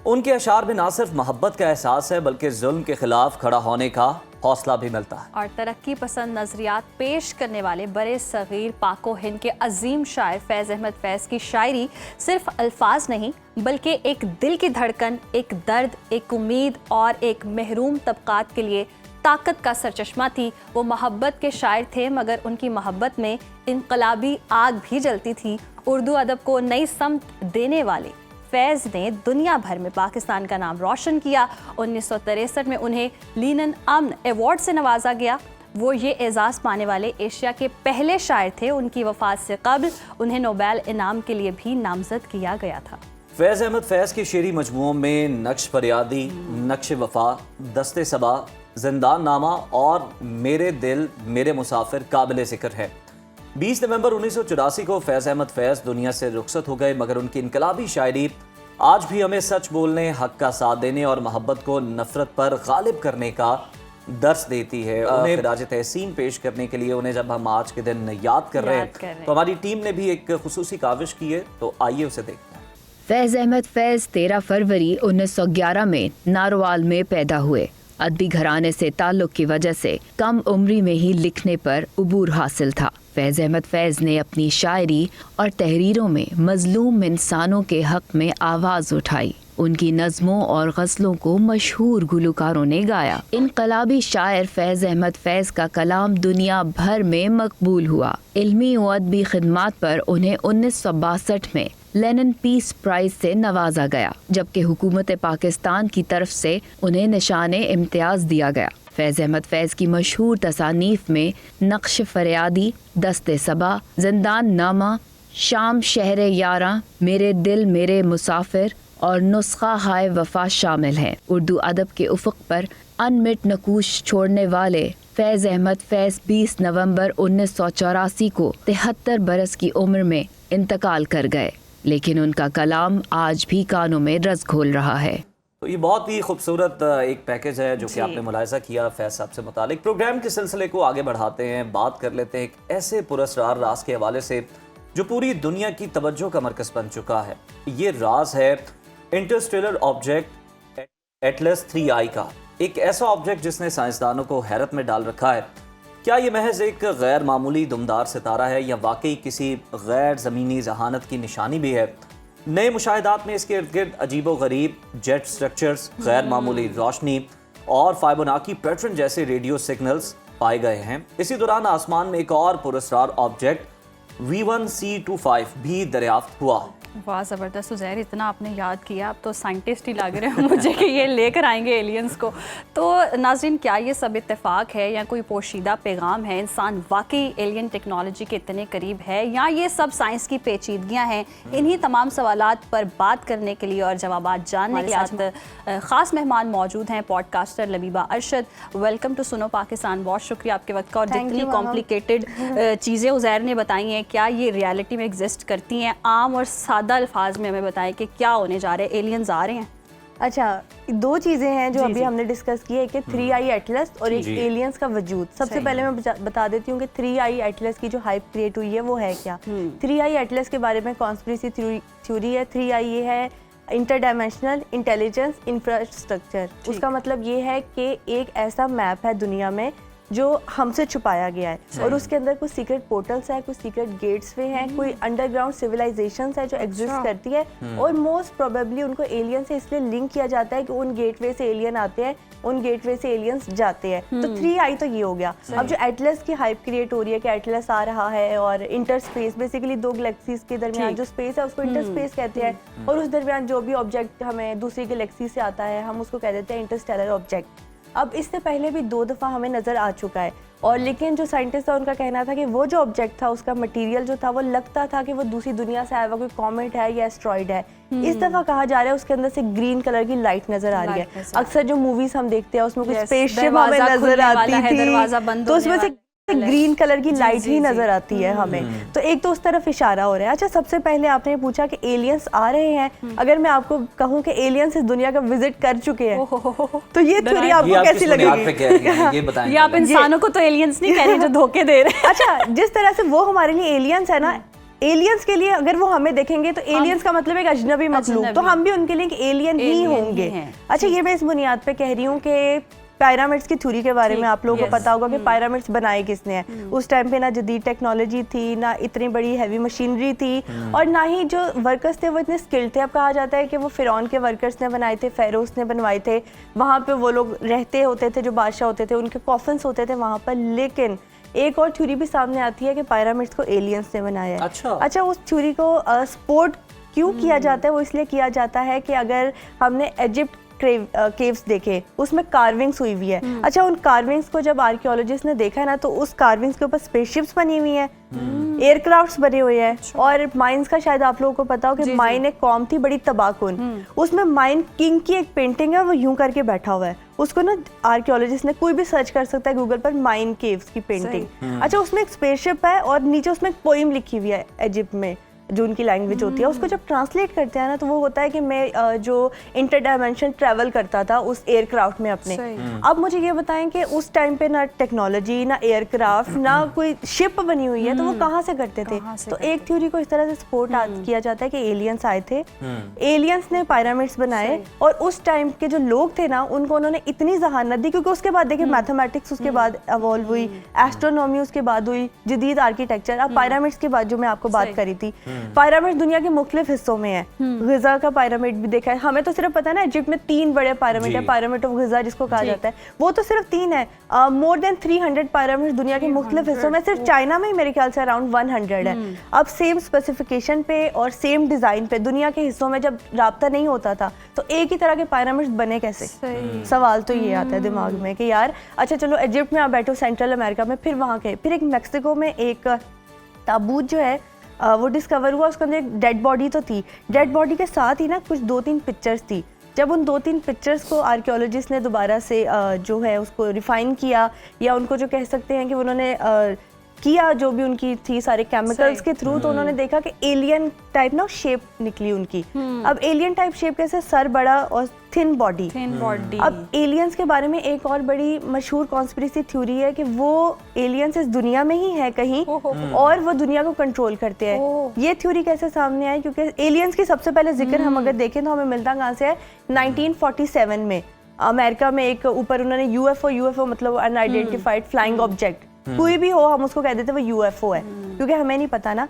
Speaker 2: उनके अशार में ना सिर्फ मोहब्बत का एहसास है बल्कि जुल्म के खिलाफ खड़ा होने का हौसला भी मिलता है।
Speaker 1: और तरक्की पसंद नजरियात पेश करने वाले बड़े सगीर पाको हिंद के अजीम शायर फैज़ अहमद फैज़ की शायरी सिर्फ अल्फाज नहीं बल्कि एक दिल की धड़कन, एक दर्द, एक उम्मीद और एक महरूम तबकात के लिए ताकत का सरचश्मा थी। वो मोहब्बत के शायर थे, मगर उनकी मोहब्बत में इनकलाबी आग भी जलती थी। उर्दू अदब को नई समत देने वाले फैज़ ने दुनिया भर में पाकिस्तान का नाम रोशन किया। 1963 में उन्हें लीनन अमन अवार्ड से नवाजा गया। वो ये एजाज़ पाने वाले एशिया के पहले शायर थे। उनकी वफ़ात से कबल उन्हें नोबेल इनाम के लिए भी नामज़द किया गया था।
Speaker 2: फैज़ अहमद फैज़ की शेरी मजमूओं में नक्श फरियादी, नक्श वफा, दस्ते सबा, जिंदान नामा और मेरे दिल मेरे मुसाफिर काबिल ज़िक्र है। 20 नवंबर 1984 को फैज़ अहमद फैज़ दुनिया से रुखसत हो गए, मगर उनकी इनकलाबी शायरी आज भी हमें सच बोलने, हक का साथ देने और मोहब्बत को नफरत पर गालिब करने का दर्स देती है। उन्हें खिराज तहसीन पेश करने के लिए उन्हें जब हम आज के दिन याद कर रहे हैं तो हमारी टीम ने भी एक खुसूसी काविश की है, तो आइए उसे देखते हैं।
Speaker 11: फैज़ अहमद फैज़ 13 फरवरी 1911 में नारोवाल में पैदा हुए। अदबी घराने से ताल्लुक़ की वजह से कम उम्री में ही लिखने पर उबूर हासिल था। फैज़ अहमद फैज़ ने अपनी शायरी और तहरीरों में मज़लूम इंसानों के हक़ में आवाज़ उठाई। उनकी नज़मों और गज़लों को मशहूर गुलकारों ने गाया। इनकलाबी शायर फैज़ अहमद फैज़ का कलाम दुनिया भर में मकबूल हुआ। इल्मी व अदबी खिदमात पर उन्हें 1962 में लेनिन पीस प्राइज से नवाजा गया, जबकि हुकूमत पाकिस्तान की तरफ से उन्हें निशाने इम्तियाज़ दिया गया। फैज़ अहमद फैज़ की मशहूर तसानीफ में नक्श फरियादी, दस्ते सबा, जिंदान नामा, शाम शहर यारा, मेरे दिल मेरे मुसाफिर और नुस्खा हाय वफा शामिल हैं। उर्दू अदब के उफ़ुक़ पर अनमिट नकूश छोड़ने वाले फैज़ अहमद फैज़ 20 नवंबर 1984 को 73 बरस की उम्र में इंतकाल कर गए, लेकिन उनका कलाम आज भी कानों में रस घोल रहा है।
Speaker 2: तो ये बहुत ही खूबसूरत एक पैकेज है जो कि आपने मुलाहिज़ा किया फैज़ साहब से मुतालिक। प्रोग्राम के सिलसिले को आगे बढ़ाते हैं, बात कर लेते हैं एक ऐसे पुरस्कार राज के हवाले से जो पूरी दुनिया की तवज्जो का मरकज़ बन चुका है। ये राज है इंटरस्टेलर ऑब्जेक्ट एटलस 3i का, एक ऐसा ऑब्जेक्ट जिसने साइंसदानों को हैरत में डाल रखा है। क्या ये महज एक गैर मामूली दुमदार सितारा है या वाकई किसी गैर ज़मीनी जहानत की निशानी भी है? नए मुशाहिदात में इसके इर्द गिर्द अजीबो गरीब जेट स्ट्रक्चर्स, गैर मामूली रोशनी और फाइबोनाकी पैटर्न जैसे रेडियो सिग्नल्स पाए गए हैं। इसी दौरान आसमान में एक और पुरस्कार ऑब्जेक्ट V1C25 भी दरियाफ्त हुआ।
Speaker 1: वाह ज़बरदस्त उज़ैर, इतना आपने याद किया, अब तो साइंटिस्ट ही लग रहे हैं मुझे कि ये लेकर आएंगे एलियंस को। तो नाज़रीन, क्या ये सब इत्तेफाक है या कोई पोशीदा पैगाम है? इंसान वाकई एलियन टेक्नोलॉजी के इतने करीब है या ये सब साइंस की पेचीदगियाँ हैं? इन्हीं तमाम सवालात पर बात करने के लिए और जवाबात जानने के लिए आज ख़ास मेहमान मौजूद हैं, podcaster लबीबा Arshad. Welcome to Suno Pakistan, बहुत शुक्रिया आपके वक्त का। और जितनी कॉम्प्लिकेटेड चीज़ें उज़ैर ने बताई हैं, क्या ये रियलिटी में एग्जिस्ट करती हैं? आम और सादा अल्फाज में हमें बताएं कि क्या होने जा रहे हैं, एलियंस आ रहे हैं?
Speaker 12: अच्छा, दो चीज़ें हैं जो अभी हमने डिस्कस की है कि 3i एटलस और एक एलियंस का वजूद। सबसे पहले मैं बता देती हूँ कि 3i एटलस की जो हाइप क्रिएट हुई है वो है क्या। 3i एटलस के बारे में कॉन्स्पिरेसी थ्योरी है। 3i ये है इंटरडायमेंशनल इंटेलिजेंस इंफ्रास्ट्रक्चर। उसका मतलब ये है कि एक ऐसा मैप है दुनिया में जो हमसे छुपाया गया है और उसके अंदर कुछ सीक्रेट पोर्टल्स है, कुछ सीक्रेट गेट्स वे हैं, कोई अंडरग्राउंड सिविलाइजेशंस है जो एग्जिस्ट करती है और मोस्ट प्रोबेबली उनको एलियन से इसलिए लिंक किया जाता है कि उन गेटवे से एलियन आते हैं, उन गेटवे से एलियंस जाते हैं। तो 3i तो ये हो गया। अब जो एटलस की हाइप क्रिएट हो रही है कि एटलस आ रहा है और इंटर स्पेस, बेसिकली दो गैलेक्सीज के दरमियान जो स्पेस है उसको इंटर स्पेस कहते हैं और उस दरमियान जो भी ऑब्जेक्ट हमें दूसरी गैलेक्सी से आता है हम उसको कह देते हैं इंटरस्टेलर ऑब्जेक्ट। अब इससे पहले भी 2 दफ़ा हमें नज़र आ चुका है और लेकिन जो साइंटिस्ट था उनका कहना था कि वो जो ऑब्जेक्ट था उसका मटेरियल जो था वो लगता था कि वो दूसरी दुनिया से आया हुआ कोई कॉमेट है या एस्ट्रॉइड है। इस दफ़ा कहा जा रहा है उसके अंदर से ग्रीन कलर की लाइट नज़र आ रही है। अक्सर जो मूवीज़ हम देखते हैं उसमें कुछ स्पेसशिप हमें नज़र आती थी तो उसमें से ग्रीन कलर की लाइट ही नजर आती है हमें। तो एक तो उस तरफ इशारा हो रहा है। अच्छा, सबसे पहले आपने पूछा कि एलियंस आ रहे हैं। अगर मैं आपको कहूं कि एलियंस इस दुनिया का विजिट कर चुके हैं तो ये थ्योरी आपको कैसी लगेगी?
Speaker 1: ये आप इंसानों को तो एलियंस नहीं कह रहे जो धोखे दे रहे हैं।
Speaker 12: अच्छा, जिस तरह से वो हमारे लिए एलियंस है ना, एलियंस के लिए अगर वो हमें देखेंगे तो एलियंस का मतलब एक अजनबी मखलूक, तो हम भी उनके लिए एक एलियन ही होंगे। अच्छा, ये मैं इस बुनियाद पे कह रही हूँ कि पिरामिड्स की थ्योरी के बारे में आप लोगों को पता होगा कि पिरामिड्स बनाए किसने हैं। उस टाइम पे ना जदीद टेक्नोलॉजी थी, ना इतनी बड़ी हैवी मशीनरी थी और ना ही जो वर्कर्स थे वो इतने स्किल्ड थे। अब कहा जाता है कि वो फिरौन के वर्कर्स ने बनाए थे, फेरोस ने बनवाए थे, वहाँ पे वो लोग रहते होते थे जो बादशाह होते थे, उनके कॉफन्स होते थे वहाँ पर। लेकिन एक और थ्योरी भी सामने आती है कि पिरामिड्स को एलियंस ने बनाया है। अच्छा, उस थ्योरी को सपोर्ट क्यों किया जाता है? वो इसलिए किया जाता है कि अगर हमने इजिप्ट केव्स देखे उसमें कार्विंग्स हुई हुई है। अच्छा, उन कार्विंग्स को जब आर्कियोलॉजिस्ट ने देखा ना तो उस कार्विंग्स के ऊपर स्पेसशिप्स बनी हुई हैं, एयरक्राफ्ट्स बने हुए हैं और माइंस का शायद आप लोगों को पता हो कि माइन एक कौम थी बड़ी तबाहकुन। उसमें माइन किंग की एक पेंटिंग है, वो यूं करके बैठा हुआ है। उसको ना आर्कियोलॉजिस्ट ने, कोई भी सर्च कर सकता है गूगल पर, माइन केव्स की पेंटिंग। अच्छा, उसमें एक स्पेसशिप है और नीचे उसमें एक पोइम लिखी हुई है इजिप्ट में जो उनकी लैंग्वेज होती है। उसको जब ट्रांसलेट करते हैं ना तो वो होता है कि मैं जो इंटर डायमेंशन ट्रैवल करता था उस एयरक्राफ्ट में अपने। अब मुझे ये बताएं कि उस टाइम पे ना टेक्नोलॉजी, ना एयरक्राफ्ट, ना कोई शिप बनी हुई है, तो वो कहाँ से करते थे? तो एक थ्योरी को इस तरह से सपोर्ट किया जाता है कि एलियंस आए थे, एलियंस ने पिरामिड्स बनाए और उस टाइम के जो लोग थे ना उनको उन्होंने इतनी जहानत दी, क्योंकि उसके बाद देखिए मैथमेटिक्स उसके बाद इवॉल्व हुई, एस्ट्रोनॉमी उसके बाद हुई, जदीद आर्किटेक्चर, अब पिरामिड्स के बाद जो मैं आपको बात करी थी। पिरामिड दुनिया के मुख्तलिफ हिस्सों में है। गिजा का पिरामिड भी देखा है, हमें तो सिर्फ पता है ना इजिप्ट में 3 बड़े पिरामिड है, पिरामिड ऑफ गिजा जिसको कहा जाता है, वो तो सिर्फ 3 है। मोर देन 300 पिरामिड दुनिया के मुख्तलिफ हिस्सों में, सिर्फ चाइना में ही मेरे ख्याल से अराउंड 100 है। अब सेम स्पेसिफिकेशन पे और सेम डिजाइन पे दुनिया के हिस्सों में जब राब्ता नहीं होता था तो एक ही तरह के पिरामिड बने कैसे? सवाल तो ये आता है दिमाग में कि यार अच्छा चलो इजिप्ट में आप बैठो, सेंट्रल अमेरिका में, फिर वहाँ के, फिर एक मैक्सिको में एक ताबूत जो है वो डिस्कवर हुआ, उसके अंदर एक डेड बॉडी तो थी, डेड बॉडी के साथ ही ना कुछ 2-3 पिक्चर्स थी। जब उन 2-3 पिक्चर्स को आर्कियोलॉजिस्ट ने दोबारा से जो है उसको रिफाइन किया, या उनको जो कह सकते हैं कि उन्होंने किया जो भी उनकी थी सारे केमिकल्स के थ्रू, तो उन्होंने देखा कि एलियन टाइप ना शेप निकली उनकी। अब एलियन टाइप शेप कैसे? सर बड़ा और थिन बॉडी। अब एलियंस के बारे में एक और बड़ी मशहूर कॉन्स्पिरेसी थ्योरी है कि वो एलियंस इस दुनिया में ही है कहीं और वो दुनिया को कंट्रोल करते हैं। ये थ्योरी कैसे सामने आई? क्योंकि एलियंस की सबसे पहले जिक्र हम अगर देखें तो हमें मिलता कहाँ से है? 1947 में अमेरिका में एक ऊपर उन्होंने यूएफओ मतलब अनआइडेंटिफाइड फ्लाइंग ऑब्जेक्ट, कोई भी हो हम उसको कह देते वो यूएफओ है, क्योंकि हमें नहीं पता ना।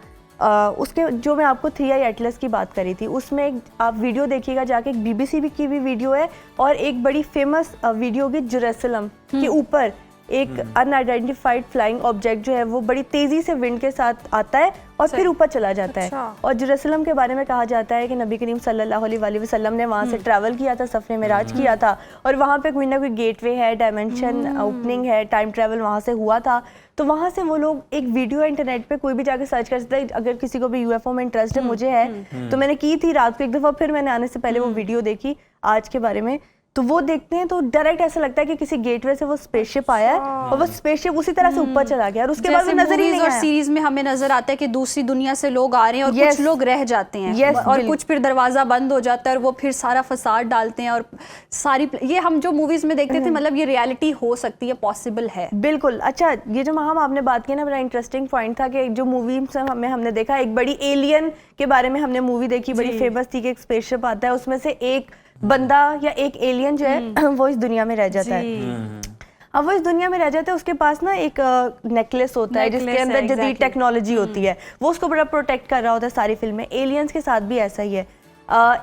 Speaker 12: उसके जो मैं आपको 3i एटलस की बात करी थी, उसमें एक आप वीडियो देखिएगा जाके, एक BBC की भी वीडियो है और एक बड़ी फेमस वीडियो होगी जेरूसलम के ऊपर एक अनआइडेंटिफाइड फ्लाइंग ऑब्जेक्ट जो है वो बड़ी तेजी से विंड के साथ आता है और फिर ऊपर चला जाता है। और जेरूसलम के बारे में कहा जाता है कि नबी करीम सल्लल्लाहु अलैहि वसल्लम ने वहाँ से ट्रैवल किया था, सफ़र मेराज किया था, और वहाँ पे कोई ना कोई गेटवे है, डायमेंशन ओपनिंग है, टाइम ट्रैवल वहाँ से हुआ था। तो वहाँ से वो लोग एक वीडियो इंटरनेट पे कोई भी जाके सर्च कर सकता है, अगर किसी को भी यूएफओ में इंटरेस्ट है, मुझे है तो मैंने की थी रात को एक दफ़ा, फिर मैंने आने से पहले वो वीडियो देखी आज के बारे में, तो वो देखते हैं तो डायरेक्ट ऐसा लगता है कि किसी गेटवे से वो स्पेसशिप आया है और वो स्पेसशिप उसी तरह से ऊपर चला गया और उसके बाद वो नजर ही नहीं आया।
Speaker 1: और सीरीज में हमें नजर आता है कि दूसरी दुनिया से लोग आ रहे हैं और कुछ लोग रह जाते हैं और कुछ फिर दरवाजा बंद हो जाता है और वो फिर सारा फसाद डालते हैं और सारी, ये हम जो मूवीज में देखते थे, मतलब ये रियलिटी हो सकती है, पॉसिबल है।
Speaker 12: बिल्कुल। अच्छा, ये जो हम आपने बात की ना, बड़ा इंटरेस्टिंग पॉइंट था कि जो मूवी में हमने देखा, एक बड़ी एलियन के बारे में हमने मूवी देखी, बड़ी फेमस थी कि एक स्पेसशिप आता है, उसमें से एक बंदा या एक एलियन जो है वो इस दुनिया में रह जाता है। अब वो इस दुनिया में रह जाता है, उसके पास ना एक नेकलेस होता है जिसके अंदर जदीद टेक्नोलॉजी होती है, वो उसको बड़ा प्रोटेक्ट कर रहा होता है सारी फिल्म में। एलियंस के साथ भी ऐसा ही है।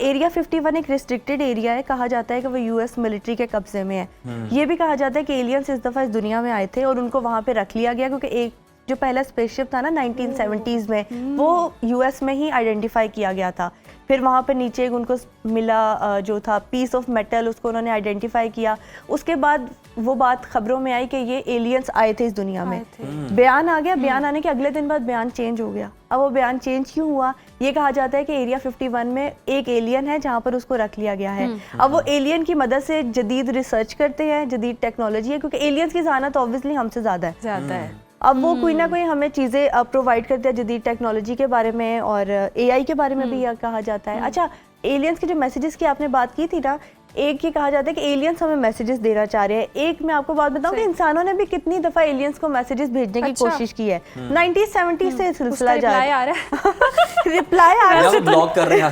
Speaker 12: एरिया 51 एक रिस्ट्रिक्टेड एरिया है, कहा जाता है कि वो यूएस मिलिट्री के कब्जे में है। ये भी कहा जाता है कि एलियंस इस दफ़ा इस दुनिया में आए थे और उनको वहाँ पे रख लिया गया, क्योंकि एक जो पहला स्पेसशिप था ना 1970s में, वो यूएस में ही आइडेंटिफाई किया गया था। फिर वहाँ पर नीचे एक उनको मिला जो था पीस ऑफ मेटल, उसको उन्होंने आइडेंटिफाई किया। उसके बाद वो बात खबरों में आई कि ये एलियंस आए थे इस दुनिया में, बयान आ गया, बयान आने के अगले दिन बाद बयान चेंज हो गया। अब वो बयान चेंज क्यों हुआ? ये कहा जाता है कि एरिया 51 में एक एलियन है जहाँ पर उसको रख लिया गया है। अब वो एलियन की मदद से जदीद रिसर्च करते हैं, जदीद टेक्नोलॉजी है, क्योंकि एलियंस की ज़हानत ऑब्वियसली हमसे ज़्यादा है। अब वो कोई ना कोई हमें चीज़ें प्रोवाइड करते हैं जदीद टेक्नोलॉजी के बारे में, और एआई के बारे में भी यह कहा जाता है। अच्छा, एलियंस के जो मैसेजेस की आपने बात की थी ना, एक ये कहा जाता है कि एलियंस हमें मैसेजेस देना चाह रहे हैं। एक मैं आपको बात बताऊं कि इंसानों ने भी कितनी दफ़ा एलियंस को मैसेजेस भेजने की कोशिश की है। 1970 से सिलसिला जा रहा है, रिप्लाई आ रहा है,
Speaker 2: ब्लॉक कर रहे हैं।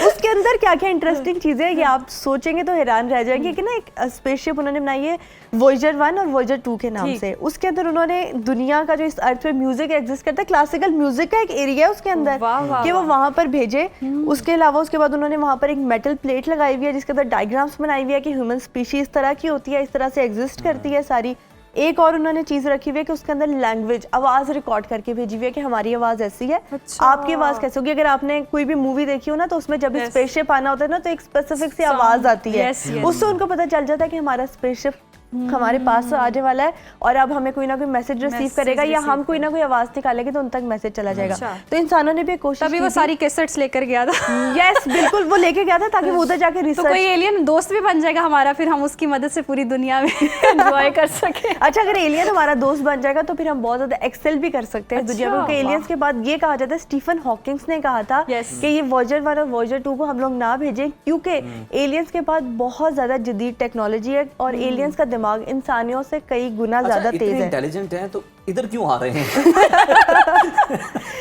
Speaker 12: उसके अंदर क्या क्या इंटरेस्टिंग चीज़ें हैं, ये आप सोचेंगे तो हैरान रह जाएंगे कि ना एक स्पेसशिप उन्होंने बनाई है वॉयेजर 1 और वॉयेजर 2 के नाम से। उसके अंदर उन्होंने दुनिया का जो इस अर्थ पे म्यूजिक एग्जिस्ट करता है, क्लासिकल म्यूजिक का एक एरिया है उसके अंदर, कि वो वहाँ पर भेजे। उसके अलावा उसके बाद उन्होंने वहाँ पर एक मेटल प्लेट लगाई हुई है जिसके अंदर डायग्राम्स बनाई हुई है कि ह्यूमन स्पीशीज इस तरह की होती है, इस तरह से एग्जिस्ट करती है सारी। एक और उन्होंने चीज़ रखी हुई है कि उसके अंदर लैंग्वेज, आवाज़ रिकॉर्ड करके भेजी हुई है कि हमारी आवाज़ ऐसी है, आपकी आवाज़ कैसे होगी। अगर आपने कोई भी मूवी देखी हो ना, तो उसमें जब स्पेसशिप आना होता है ना, तो एक स्पेसिफिक सी आवाज़ आती है, उससे उनको पता चल जाता है कि हमारा स्पेसशिप हमारे पास आने वाला है और अब हमें कोई ना कोई मैसेज रिसीव करेगा या हम कोई ना कोई आवाज निकालेंगे तो उन तक मैसेज चला जाएगा। तो इंसानों ने भी कोशिश
Speaker 1: तभी वो सारी कैसेट्स लेकर गया था।
Speaker 12: यस, बिल्कुल, वो लेके गया था ताकि वो उधर जाके रिसर्च,
Speaker 1: तो कोई एलियन दोस्त भी बन जाएगा हमारा, फिर हम उसकी मदद से पूरी दुनिया में एंजॉय कर सके।
Speaker 12: अच्छा, अगर एलियन हमारा दोस्त बन जाएगा तो फिर हम बहुत ज्यादा एक्सेल भी कर सकते हैं दुनिया में। क्योंकि एलियंस के बाद ये कहा जाता है, स्टीफन हॉकिंग्स ने कहा था कि ये वॉयेजर 1 और वॉयेजर 2 को हम लोग ना भेजें, क्योंकि एलियंस के पास बहुत ज्यादा जदीद टेक्नोलॉजी है और एलियंस का दिमाग इंसानियों से कई गुना ज्यादा तेज है।
Speaker 2: इंटेलिजेंट हैं तो इधर क्यों आ रहे हैं?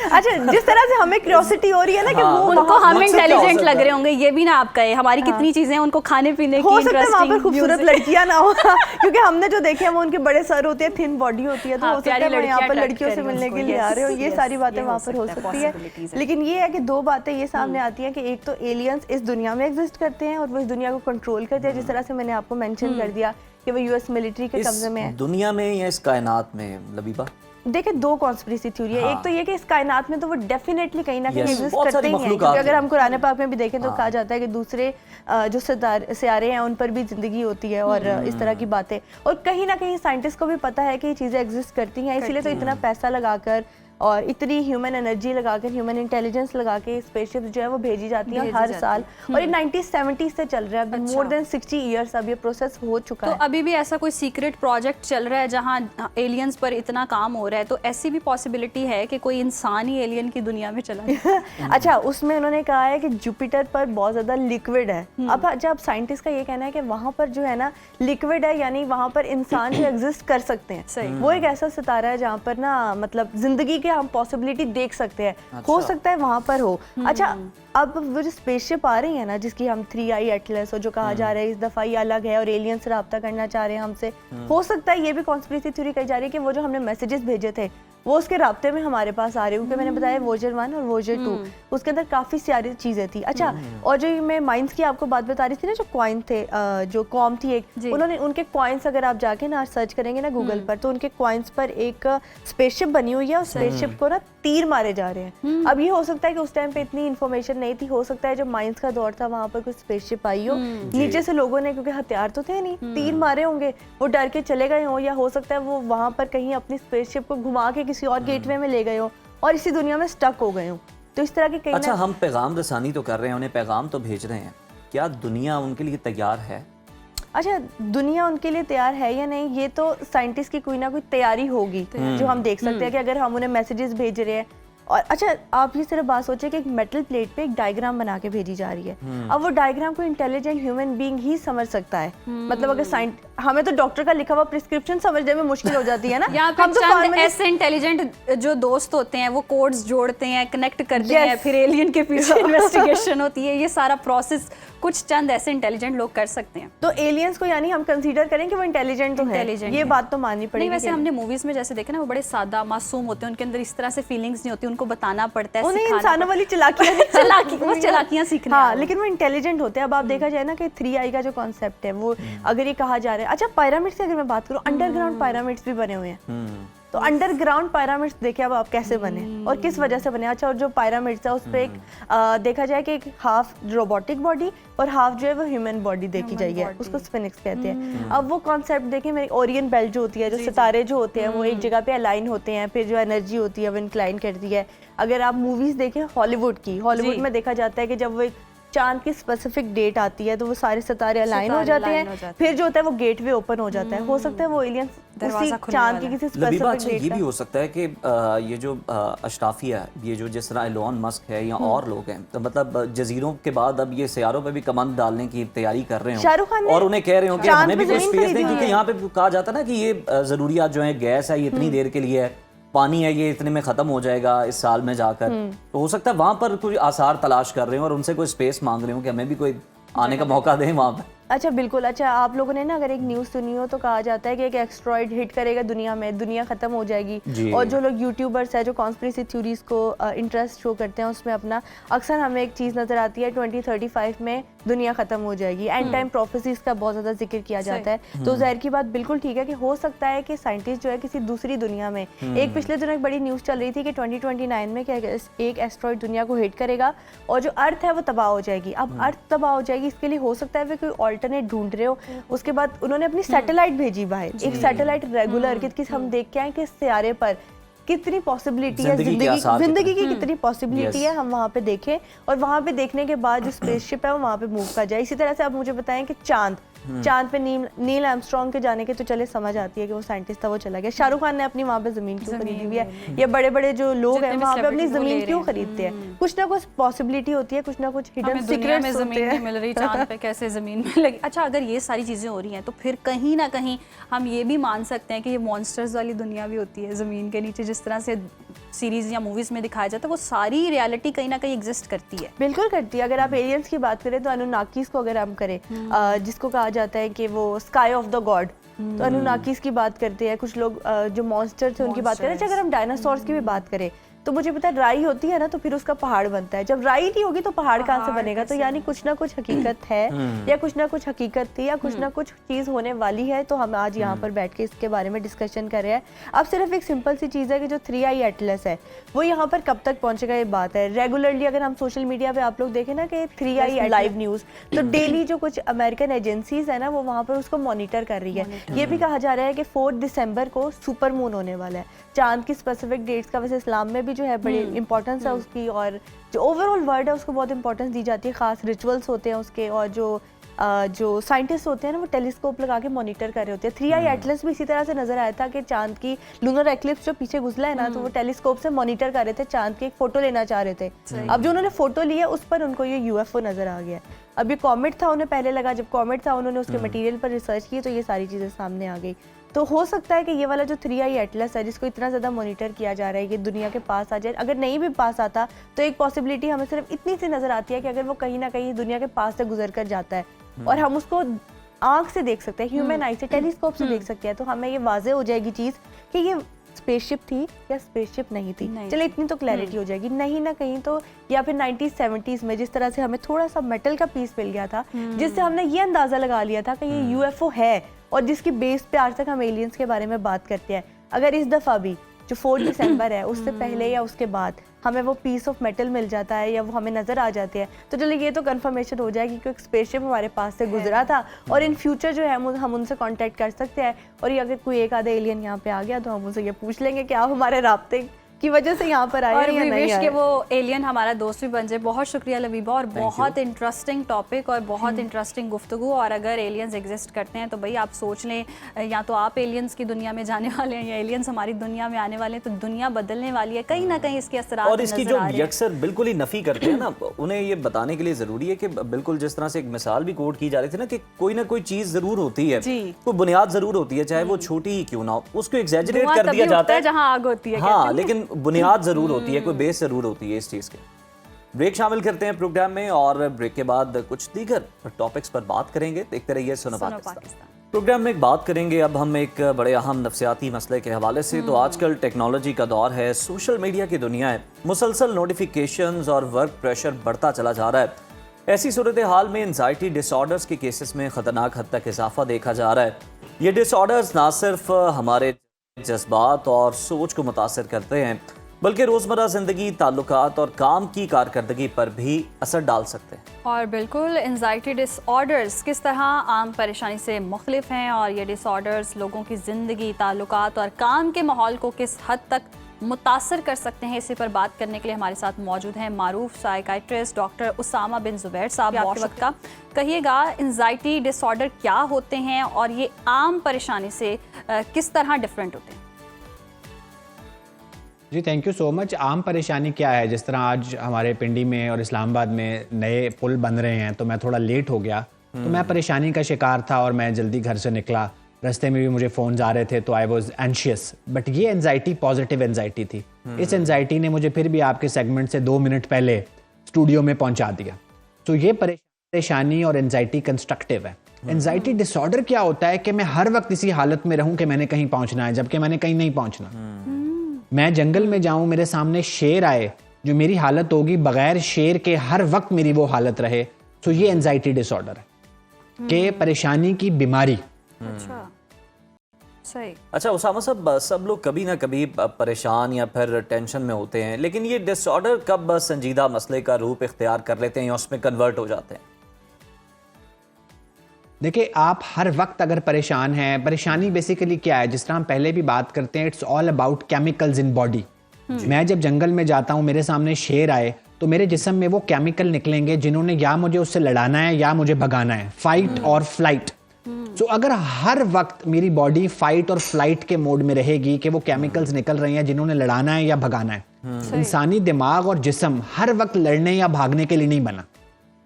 Speaker 12: अच्छा, जिस तरह से हमें क्यूरियोसिटी हो रही है ना कि वो
Speaker 1: उनको हम इंटेलिजेंट लग रहे होंगे, ये भी ना आप कहे, हमारी कितनी चीजें उनको खाने पीने की
Speaker 12: हो सकता है वहाँ पर खूबसूरत
Speaker 1: इंटरेस्टिंग
Speaker 12: लड़कियां ना हो क्योंकि हमने जो देखे हैं वो उनके बड़े सर होते हैं, थिन बॉडी होती है, तो हो सकता है वो यहाँ पर लड़कियों से मिलने के लिए आ रहे हो, ये सारी बातें वहाँ पर हो सकती है। लेकिन ये है कि दो बातें ये सामने आती हैं कि एक तो एलियंस इस दुनिया में एग्जिस्ट करते हैं और वो इस दुनिया को कंट्रोल करते हैं, जिस तरह से मैंने आपको मेंशन कर दिया कि वो यूएस मिलिट्री के कब्जे में है।
Speaker 2: दुनिया में या इस कायनात में लबीबा?
Speaker 12: देखिए, दो कॉन्स्पिरेसी थ्योरी है। एक तो ये कि इस कायनात में तो वो डेफिनेटली कहीं ना कहीं एग्जिस्ट
Speaker 2: बहुत
Speaker 12: करते ही
Speaker 2: सारी
Speaker 12: हैं, क्योंकि अगर हम कुरान पाक में भी देखें तो कहा जाता है कि दूसरे जो सितारे हैं उन पर भी जिंदगी होती है और इस तरह की बातें, और कहीं ना कहीं साइंटिस्ट को भी पता है कि ये चीज़ें एग्जिस्ट करती हैं, इसीलिए तो इतना पैसा लगाकर और इतनी ह्यूमन एनर्जी लगाकर, ह्यूमन इंटेलिजेंस लगा के स्पेसशिप जो है वो भेजी जाती है हर साल, और ये 1970 से चल रहा है, अभी मोर देन 60 इयर्स अब ये प्रोसेस हो चुका है।
Speaker 1: तो अभी भी ऐसा कोई सीक्रेट प्रोजेक्ट चल रहा है जहां एलियंस पर इतना काम हो रहा है, तो ऐसी भी पॉसिबिलिटी है कि कोई इंसान ही एलियन की दुनिया में चला जाए?
Speaker 12: अच्छा, उसमें उन्होंने कहा है कि जुपिटर पर बहुत ज़्यादा लिक्विड है। अब जब साइंटिस्ट का ये कहना है कि वहाँ पर जो है ना लिक्विड है, यानी वहाँ पर इंसान जो एग्जिस्ट कर सकते हैं, वो एक ऐसा सितारा है जहाँ पर ना मतलब जिंदगी हम पॉसिबिलिटी देख सकते हैं। अच्छा। हो सकता है वहां पर हो। अच्छा, अब वो जो स्पेसशिप आ रही है ना, जिसकी हम 3i एटलस और जो कहा जा रहा है इस दफा ये अलग है और एलियन से राब्ता करना चाह रहे हैं हमसे, हो सकता है ये भी कॉन्स्पिरेसी थ्योरी कही जा रही है कि वो जो हमने मैसेजेस भेजे थे वो उसके राब्ते में हमारे पास आ रहे हैं, क्योंकि मैंने बताया वोजर 1 और वोजर 2 उसके अंदर काफी सारी चीजें थी। अच्छा, और जो मैं माइंस की आपको बात बता रही थी ना, जो कॉइन थे, जो कॉम थी एक, उन्होंने उनके कॉइन्स अगर आप जाके ना सर्च करेंगे ना गूगल पर, तो उनके कॉइन्स पर एक स्पेसशिप बनी हुई है और स्पेसशिप को ना तीर मारे जा रहे हैं। अब ये हो सकता है कि उस टाइम पे इतनी इन्फॉर्मेशन नहीं थी, हो सकता है जो माइंस का दौर था वहाँ पर कुछ स्पेसशिप आई हो, नीचे से लोगों ने, क्योंकि हथियार तो थे नहीं, तीर मारे होंगे, वो डर के चले गए हो, या हो सकता है वो वहाँ पर कहीं अपनी स्पेसशिप को घुमा के किसी और गेटवे में ले गए हो और इसी दुनिया में स्टक हो गए हो। तो इस तरह के कई
Speaker 2: अच्छा, हम पैगाम रसानी तो कर रहे हैं, उन्हें पैगाम तो भेज रहे हैं, क्या दुनिया उनके लिए तैयार है?
Speaker 12: अच्छा, दुनिया उनके लिए तैयार है या नहीं, ये तो साइंटिस्ट की कोई ना कोई तैयारी होगी जो हम देख सकते हैं कि अगर हम उन्हें मैसेजेस भेज रहे हैं। और अच्छा, आप ये सिर्फ बात सोचिए कि एक मेटल प्लेट पे एक डायग्राम बना के भेजी जा रही है। अब वो डायग्राम को इंटेलिजेंट ह्यूमन बीइंग ही समझ सकता है। मतलब अगर हमें तो डॉक्टर का लिखा हुआ प्रिस्क्रिप्शन समझने में मुश्किल हो जाती है ना।
Speaker 1: हम तो ऐसे इंटेलिजेंट जो दोस्त होते हैं वो कोड्स जोड़ते हैं, कनेक्ट करते हैं, फिर एलियन के पीछे इन्वेस्टिगेशन होती है, ये सारा प्रोसेस कुछ चंद ऐसे इंटेलिजेंट लोग कर सकते हैं।
Speaker 12: तो एलियंस को यानी हम कंसीडर करें कि वो इंटेलिजेंट तो है, ये बात तो माननी पड़ेगी।
Speaker 1: वैसे हमने मूवीज में जैसे देखा ना, वो बड़े सादा मासूम होते हैं, उनके अंदर इस तरह से फीलिंग्स नहीं होती, उनको बताना पड़ता है,
Speaker 12: उन्हें इंसानों वाली
Speaker 1: चालाकियां सीखना।
Speaker 12: हाँ, लेकिन वो इंटेलिजेंट होते हैं। अब आप देखा जाए ना कि 3i का जो कॉन्सेप्ट है वो अगर ये कहा जा रहा है। अच्छा, पिरामिड से अगर मैं बात करूँ, अंडरग्राउंड पिरामिड्स भी बने हुए हैं। तो अंडरग्राउंड पिरामिड्स देखिए अब आप कैसे बने और किस वजह से बने। अच्छा, और जो पिरामिड्स है उस पर एक देखा जाए कि एक हाफ रोबोटिक बॉडी और हाफ जो है वो ह्यूमन बॉडी देखी जाएगी, उसको स्फिनिक्स कहते हैं। अब वो कॉन्सेप्ट देखिए, मेरी ओरियन बेल्ट जो होती है, जो सितारे जो होते हैं वो एक जगह पे अलाइन होते हैं, फिर जो एनर्जी होती है वो इंक्लाइन करती है। अगर आप मूवीज देखें हॉलीवुड की, हॉलीवुड में देखा जाता है कि जब वो एक चांद की स्पेसिफिक डेट आती है तो वो सारे सितारे अलाइन हो जाते हैं, फिर जो होता है वो गेटवे ओपन हो जाता है। हो सकता है वो एलियंस उसी चांद की किसी स्पेसिफिक डेट
Speaker 2: ये भी हो सकता है कि ये जो अशराफिया, ये जो जिस तरह एलोन मस्क है या और लोग हैं, तो मतलब जजीरों के बाद अब ये सियारों पे भी कमंद डालने की तैयारी कर रहे हो और उन्हें कह रहे हो कि हमें भी कोई स्पेस दें, क्योंकि यहाँ पे कहा जाता है ना कि ये जरूरियात जो है, गैस है, ये इतनी देर के लिए है, पानी है, ये इतने में खत्म हो जाएगा इस साल में जाकर। तो हो सकता है वहां पर कोई आसार तलाश कर रहे हो और उनसे कोई स्पेस मांग रहे हो कि हमें भी कोई आने का मौका दें वहां पर।
Speaker 12: अच्छा, बिल्कुल। अच्छा, आप लोगों ने ना अगर एक न्यूज़ सुनी हो तो कहा जाता है कि एक एस्ट्रॉइड हिट करेगा दुनिया में, दुनिया खत्म हो जाएगी। और जो लोग यूट्यूबर्स हैं जो कॉन्स्पिरेसी थ्योरीज को इंटरेस्ट शो करते हैं, उसमें अपना अक्सर हमें एक चीज़ नज़र आती है, 2035 में दुनिया खत्म हो जाएगी। एंड टाइम प्रोफेसीज का बहुत ज़्यादा जिक्र किया जाता है। तो जाहिर की बात बिल्कुल ठीक है कि हो सकता है कि साइंटिस्ट जो है किसी दूसरी दुनिया में, एक पिछले दिनों एक बड़ी न्यूज़ चल रही थी कि 2029 में क्या एक एस्ट्रॉइड दुनिया को हिट करेगा और जो अर्थ है वो तबाह हो जाएगी। अब अर्थ तबाह हो जाएगी, इसके लिए हो सकता है वे कोई ऑल्टरनेट ढूंढ रहे हो। उसके बाद उन्होंने अपनी सैटेलाइट भेजी बाहर, एक सैटेलाइट रेगुलर कि हम देख के आए कि सितारे पर कितनी पॉसिबिलिटी है, जिंदगी की कितनी पॉसिबिलिटी है, हम वहाँ पे देखें और वहाँ पे देखने के बाद जो स्पेसशिप है वो वहाँ पे मूव कर जाए। इसी तरह से आप मुझे बताएं कि चांद चांद पे नील आर्मस्ट्रॉन्ग के जाने के तो चले समझ आती है कि वो साइंटिस्ट था, वो चला गया। शाहरुख खान ने अपनी वहाँ पे जमीन क्यों खरीदी हुई है, या बड़े बड़े जो लोग हैं वहाँ पे अपनी जमीन क्यों खरीदते हैं? कुछ ना कुछ पॉसिबिलिटी होती है, कुछ ना कुछ हिडन सीक्रेट्स होते
Speaker 1: जमीन
Speaker 12: हैं।
Speaker 1: मिल रही, चांद पे कैसे जमीन मिलेगी। अच्छा, अगर ये सारी चीजें हो रही हैं तो फिर कहीं ना कहीं हम ये भी मान सकते हैं कि ये मॉन्स्टर्स वाली दुनिया भी होती है जमीन के नीचे, जिस तरह से सीरीज या मूवीज में दिखाया जाता है, वो सारी रियलिटी कहीं ना कहीं एग्जिस्ट करती है।
Speaker 12: बिल्कुल करती है। अगर आप एलियंस की बात करें तो अनुनाकीस को अगर हम करें, जिसको कहा जाता है कि वो स्काई ऑफ द गॉड, तो अनुनाकीस की बात करते हैं कुछ लोग, जो मॉन्स्टर थे उनकी बात करें। अच्छा, अगर हम डायनासोर्स की भी बात करें तो मुझे पता है राई होती है ना, तो फिर उसका पहाड़ बनता है। जब राई नहीं होगी तो पहाड़ कहाँ से बनेगा? तो यानी कुछ ना कुछ हकीकत है, या कुछ ना कुछ हकीकत थी, या कुछ ना कुछ चीज़ होने वाली है। तो हम आज यहाँ पर बैठ के इसके बारे में डिस्कशन कर रहे हैं। अब सिर्फ एक सिंपल सी चीज़ है कि जो 3i एटलस है वो यहाँ पर कब तक पहुँचेगा, ये बात है। रेगुलरली अगर हम सोशल मीडिया पे आप लोग देखें ना कि 3i लाइव न्यूज़, तो डेली जो कुछ अमेरिकन एजेंसीज है ना वो वहाँ पर उसको मॉनिटर कर रही है। ये भी कहा जा रहा है कि 4 दिसंबर को सुपर मून होने वाला है। चांद की स्पेसिफिक डेट्स का वैसे इस्लाम में भी जो है बड़ी इंपॉर्टेंस है उसकी, और जो ओवरऑल वर्ल्ड है उसको बहुत इंपॉर्टेंस दी जाती है। खास रिचुअल्स होते हैं उसके, और जो साइंटिस्ट होते हैं ना वो टेलीस्कोप लगा के मॉनिटर कर रहे होते हैं। 3i एटलस भी इसी तरह से नजर आया था कि चांद की लूनर एक्लिप्स जो पीछे गुजला है ना, तो वो टेलीस्कोप से मॉनिटर कर रहे थे, चांद की एक फोटो लेना चाह रहे थे। अब जो उन्होंने फोटो ली है उस पर उनको ये यूएफओ नजर आ गया। अब ये कॉमेट था, उन्हें पहले लगा, जब कॉमेट था उन्होंने उसके मटेरियल पर रिसर्च की तो ये सारी चीज़ें सामने आ गई। तो हो सकता है कि ये वाला जो 3i एटलस है जिसको इतना ज़्यादा मॉनिटर किया जा रहा है कि दुनिया के पास आ जाए। अगर नहीं भी पास आता तो एक पॉसिबिलिटी हमें सिर्फ इतनी सी नज़र आती है कि अगर वो कहीं ना कहीं दुनिया के पास से गुजर कर जाता है और हम उसको आँख से देख सकते हैं, ह्यूमन आई से, टेलीस्कोप से देख सकते हैं, तो हमें ये वाजे हो जाएगी चीज़ कि ये स्पेसशिप थी या स्पेसशिप नहीं थी। चलो इतनी तो क्लैरिटी हो जाएगी। नहीं ना कहीं तो, या फिर 1970s में जिस तरह से हमें थोड़ा सा मेटल का पीस मिल गया था जिससे हमने ये अंदाज़ा लगा लिया था कि ये यूएफओ है, और जिसकी बेस पे आज तक हम एलियंस के बारे में बात करते हैं। अगर इस दफ़ा भी जो 4 दिसंबर है उससे पहले या उसके बाद हमें वो पीस ऑफ मेटल मिल जाता है या वो हमें नज़र आ जाते हैं, तो चलो ये तो कंफर्मेशन हो जाएगी कि एक स्पेसशिप हमारे पास से गुजरा था, और इन फ्यूचर जो है हम उनसे कांटेक्ट कर सकते हैं। और ये अगर कोई एक आधा एलियन यहाँ पे आ गया तो हम उनसे ये पूछ लेंगे कि आप हमारे राब्ते की वजह से यहाँ पर आए
Speaker 1: और
Speaker 12: या नहीं आए।
Speaker 1: कि वो एलियन हमारा दोस्त भी बन जाए। बहुत शुक्रिया लबीबा, और बहुत इंटरेस्टिंग टॉपिक और बहुत इंटरेस्टिंग गुफ्तगू। और अगर एलियंस एग्जिस्ट करते हैं तो भाई आप सोच लें, या तो आप एलियंस की दुनिया में जाने वाले हैं या एलियंस हमारी दुनिया में आने वाले हैं, तो दुनिया बदलने वाली है। कहीं ना कहीं इसके असरात
Speaker 2: और इसकी जो यकसर बिल्कुल ही नफी करते हैं ना, उन्हें ये बताने के लिए जरूरी है कि बिल्कुल जिस तरह से एक मिसाल भी कोट की जा रही थी ना कि कोई ना कोई चीज जरूर होती है, कोई बुनियाद जरूर होती है, चाहे वो छोटी ही क्यों ना हो, उसको एग्जैजरेट कर दिया जाता है
Speaker 1: जहाँ आग होती है।
Speaker 2: हाँ, लेकिन बुनियाद जरूर होती है, कोई बेस जरूर होती है इस चीज के। ब्रेक शामिल करते हैं प्रोग्राम में, और ब्रेक के बाद कुछ दीगर टॉपिक्स पर बात करेंगे। देखते रहिए सुनो पाकिस्तान। प्रोग्राम में एक बात करेंगे अब हम एक बड़े अहम नफ्सियाती मसले के हवाले से। तो आजकल टेक्नोलॉजी का दौर है, सोशल मीडिया की दुनिया है, मुसलसल नोटिफिकेशंस और वर्क प्रेशर बढ़ता चला जा रहा है। ऐसी सूरत हाल में एंजाइटी डिसऑर्डर्स के केसेस में खतरनाक हद तक इजाफा देखा जा रहा है। ये डिसऑर्डर्स ना सिर्फ हमारे जज्बात और सोच को मुतासर करते हैं, बल्कि रोज़मर्रा ज़िंदगी, ताल्लुकात और काम की कारकर्दगी पर भी असर डाल सकते हैं।
Speaker 1: और बिल्कुल, एंजाइटी डिसऑर्डर्स किस तरह आम परेशानी से मुख्तलिफ हैं, और ये डिसऑर्डर्स लोगों की ज़िंदगी, ताल्लुकात और काम के माहौल को किस हद तक मुतासर कर सकते हैं, इसी पर बात करने के लिए हमारे साथ मौजूद हैं मारूफ साइकाइट्रिस्ट डॉक्टर उसामा बिन जुबैर साहब। बहुत वक्त का कहिएगा, एंजाइटी डिसऑर्डर क्या होते हैं और ये आम परेशानी से किस तरह डिफरेंट होते हैं?
Speaker 13: जी थैंक यू सो मच। आम परेशानी क्या है, जिस तरह आज हमारे पिंडी में और इस्लामाबाद में नए पुल बन रहे हैं, तो मैं थोड़ा लेट हो गया, तो मैं परेशानी का शिकार था और मैं जल्दी घर से निकला। रास्ते में भी मुझे फ़ोन आ रहे थे, तो आई वॉज एंशियस, बट ये एंजाइटी पॉजिटिव एंजाइटी थी। इस एंजाइटी ने मुझे फिर भी आपके सेगमेंट से 2 मिनट पहले स्टूडियो में पहुंचा दिया। तो ये परेशानी और एंजाइटी कंस्ट्रक्टिव है। एंजाइटी डिसऑर्डर क्या होता है कि मैं हर वक्त इसी हालत में रहूं कि मैंने कहीं पहुंचना है, जबकि मैंने कहीं नहीं पहुंचना। मैं जंगल में जाऊं, मेरे सामने शेर आए, जो मेरी हालत होगी बगैर शेर के हर वक्त मेरी वो हालत रहे, तो ये एंजाइटी डिसऑर्डर है कि परेशानी की बीमारी।
Speaker 1: अच्छा, सही।
Speaker 2: अच्छा उसामा साहब, सब लोग कभी ना कभी परेशान या फिर टेंशन में होते हैं, लेकिन ये डिसऑर्डर कब संजीदा मसले का रूप इख्तियार कर लेते हैं या उसमें कन्वर्ट हो जाते हैं?
Speaker 13: देखिए, आप हर वक्त अगर परेशान हैं, परेशानी बेसिकली क्या है, जिस तरह हम पहले भी बात करते हैं, it's all about chemicals in body. मैं जब जंगल में जाता हूँ, मेरे सामने शेर आए, तो मेरे जिस्म में वो केमिकल निकलेंगे जिन्होंने या मुझे उससे लड़ाना है या मुझे भगाना है, फाइट और फ्लाइट। सो अगर हर वक्त मेरी बॉडी फाइट और फ्लाइट के मोड में रहेगी कि वो केमिकल्स निकल रहे हैं जिन्होंने लड़ाना है या भगाना है, इंसानी दिमाग और जिस्म हर वक्त लड़ने या भागने के लिए नहीं बना।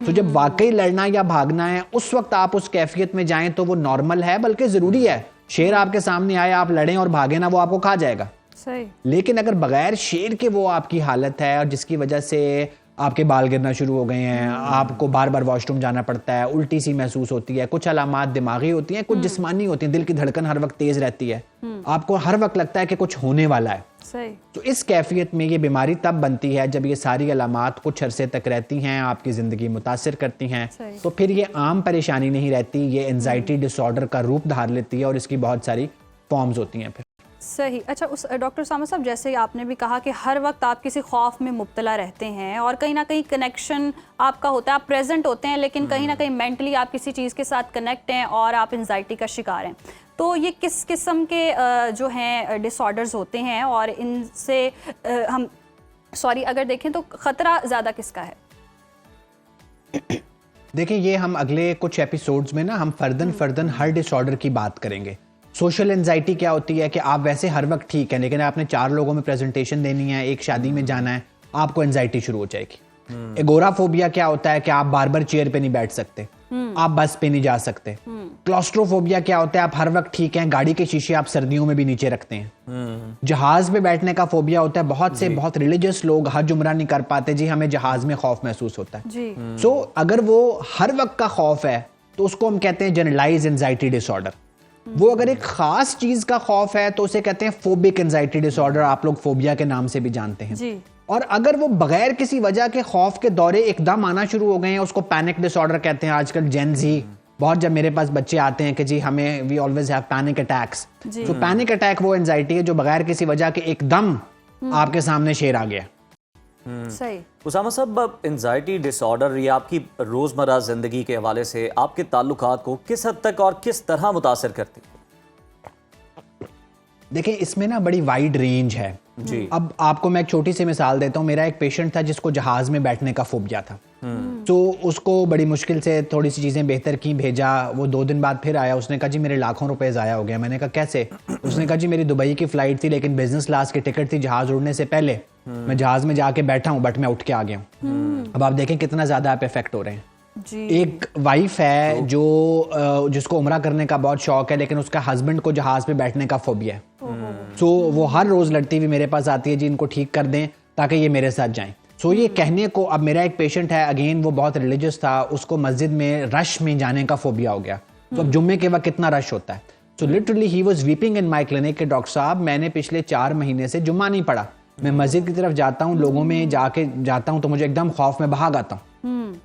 Speaker 13: तो जब वाकई लड़ना या भागना है उस वक्त आप उस कैफियत में जाएं तो वो नॉर्मल है, बल्कि जरूरी है। शेर आपके सामने आए, आप लड़ें और भागे ना, वो आपको खा जाएगा।
Speaker 1: सही।
Speaker 13: लेकिन अगर बगैर शेर के वो आपकी हालत है और जिसकी वजह से आपके बाल गिरना शुरू हो गए हैं, आपको बार बार वॉशरूम जाना पड़ता है, उल्टी सी महसूस होती है, कुछ अलामात दिमागी होती हैं, कुछ जिस्मानी होती हैं, दिल की धड़कन हर वक्त तेज रहती है, आपको हर वक्त लगता है कि कुछ होने वाला है।
Speaker 1: सही।
Speaker 13: तो इस कैफियत में ये बीमारी तब बनती है जब ये सारी अलामात कुछ अरसे तक रहती हैं, आपकी ज़िंदगी मुतासिर करती हैं। तो फिर ये आम परेशानी नहीं रहती, ये एंजाइटी डिसऑर्डर का रूप धार लेती है और इसकी बहुत सारी फॉर्म्स होती हैं फिर।
Speaker 1: सही। अच्छा, उस डॉक्टर उसामा साहब, जैसे आपने भी कहा कि हर वक्त आप किसी खौफ में मुब्तला रहते हैं और कहीं ना कहीं कनेक्शन आपका होता है, आप प्रेजेंट होते हैं लेकिन कहीं ना कहीं मेंटली आप किसी चीज़ के साथ कनेक्ट हैं और आप एंजाइटी का शिकार हैं। तो ये किस किस्म के जो हैं डिसऑर्डर्स होते हैं और इनसे हम अगर देखें तो ख़तरा ज़्यादा किसका है?
Speaker 13: देखिए, ये हम अगले कुछ एपिसोड्स में ना हम फर्दन हर डिसऑर्डर की बात करेंगे। सोशल एंजाइटी क्या होती है कि आप वैसे हर वक्त ठीक है, लेकिन आपने 4 लोगों में प्रेजेंटेशन देनी है, एक शादी में जाना है, आपको एंजाइटी शुरू हो जाएगी। एगोराफोबिया क्या होता है कि आप बार बार चेयर पे नहीं बैठ सकते, आप बस पे नहीं जा सकते। क्लॉस्ट्रोफोबिया क्या होता है, आप हर वक्त ठीक हैं, गाड़ी के शीशे आप सर्दियों में भी नीचे रखते हैं। जहाज में बैठने का फोबिया होता है, बहुत रिलीजियस लोग हज उम्रा नहीं कर पाते, जी हमें जहाज में खौफ महसूस होता है। सो अगर वो हर वक्त का खौफ है तो उसको हम कहते हैं जनरलाइज एंजाइटी डिसऑर्डर। वो अगर एक खास चीज का खौफ है तो उसे कहते हैं फोबिक एंजाइटी डिसऑर्डर, आप लोग फोबिया के नाम से भी जानते हैं जी। और अगर वो बगैर किसी वजह के खौफ के दौरे एकदम आना शुरू हो गए हैं, उसको पैनिक डिसऑर्डर कहते हैं। आजकल जेन जी बहुत, जब मेरे पास बच्चे आते हैं कि जी हमें we always have panic attacks, तो पैनिक अटैक वो एंजाइटी है जो बगैर किसी वजह के एकदम आपके सामने शेर आ गया।
Speaker 1: सही।
Speaker 2: उसामा साहब, एंजाइटी डिसऑर्डर ये आपकी रोज़मर्रा ज़िंदगी के हवाले से आपके ताल्लुकात को किस हद तक और किस तरह मुतासिर करती है?
Speaker 13: देखिए, इसमें ना बड़ी वाइड रेंज है जी। अब आपको मैं एक छोटी सी मिसाल देता हूँ। मेरा एक पेशेंट था जिसको जहाज में बैठने का फोबिया था, तो उसको बड़ी मुश्किल से थोड़ी सी चीज़ें बेहतर की, भेजा। वो 2 दिन बाद फिर आया, उसने कहा जी मेरे लाखों रुपए ज़ाया हो गया। मैंने कहा कैसे? उसने कहा जी मेरी दुबई की फ़्लाइट थी लेकिन बिजनेस क्लास की टिकट थी, जहाज़ उड़ने से पहले मैं जहाज़ में जाके बैठा हूँ बट मैं उठ के आ गया हूँ। अब आप देखें कितना ज़्यादा आप इफेक्ट हो रहे हैं जी। एक वाइफ है जो जिसको उम्रा करने का बहुत शौक है लेकिन उसका हस्बैंड को जहाज पे बैठने का फोबिया है। सो वो हर रोज लड़ती हुई मेरे पास आती है, जी इनको ठीक कर दें ताकि ये मेरे साथ जाएं। सो ये कहने को, अब मेरा एक पेशेंट है, अगेन वो बहुत रिलीजियस था, उसको मस्जिद में रश में जाने का फोबिया हो गया। तो अब जुम्मे के वक्त कितना रश होता है। So literally he was weeping in my clinic कि डॉक्टर साहब मैंने पिछले 4 महीने से जुम्मा नहीं पढ़ा, मैं मस्जिद की तरफ जाता हूँ, लोगों में जाके जाता हूँ तो मुझे एकदम खौफ में भाग आता हूँ।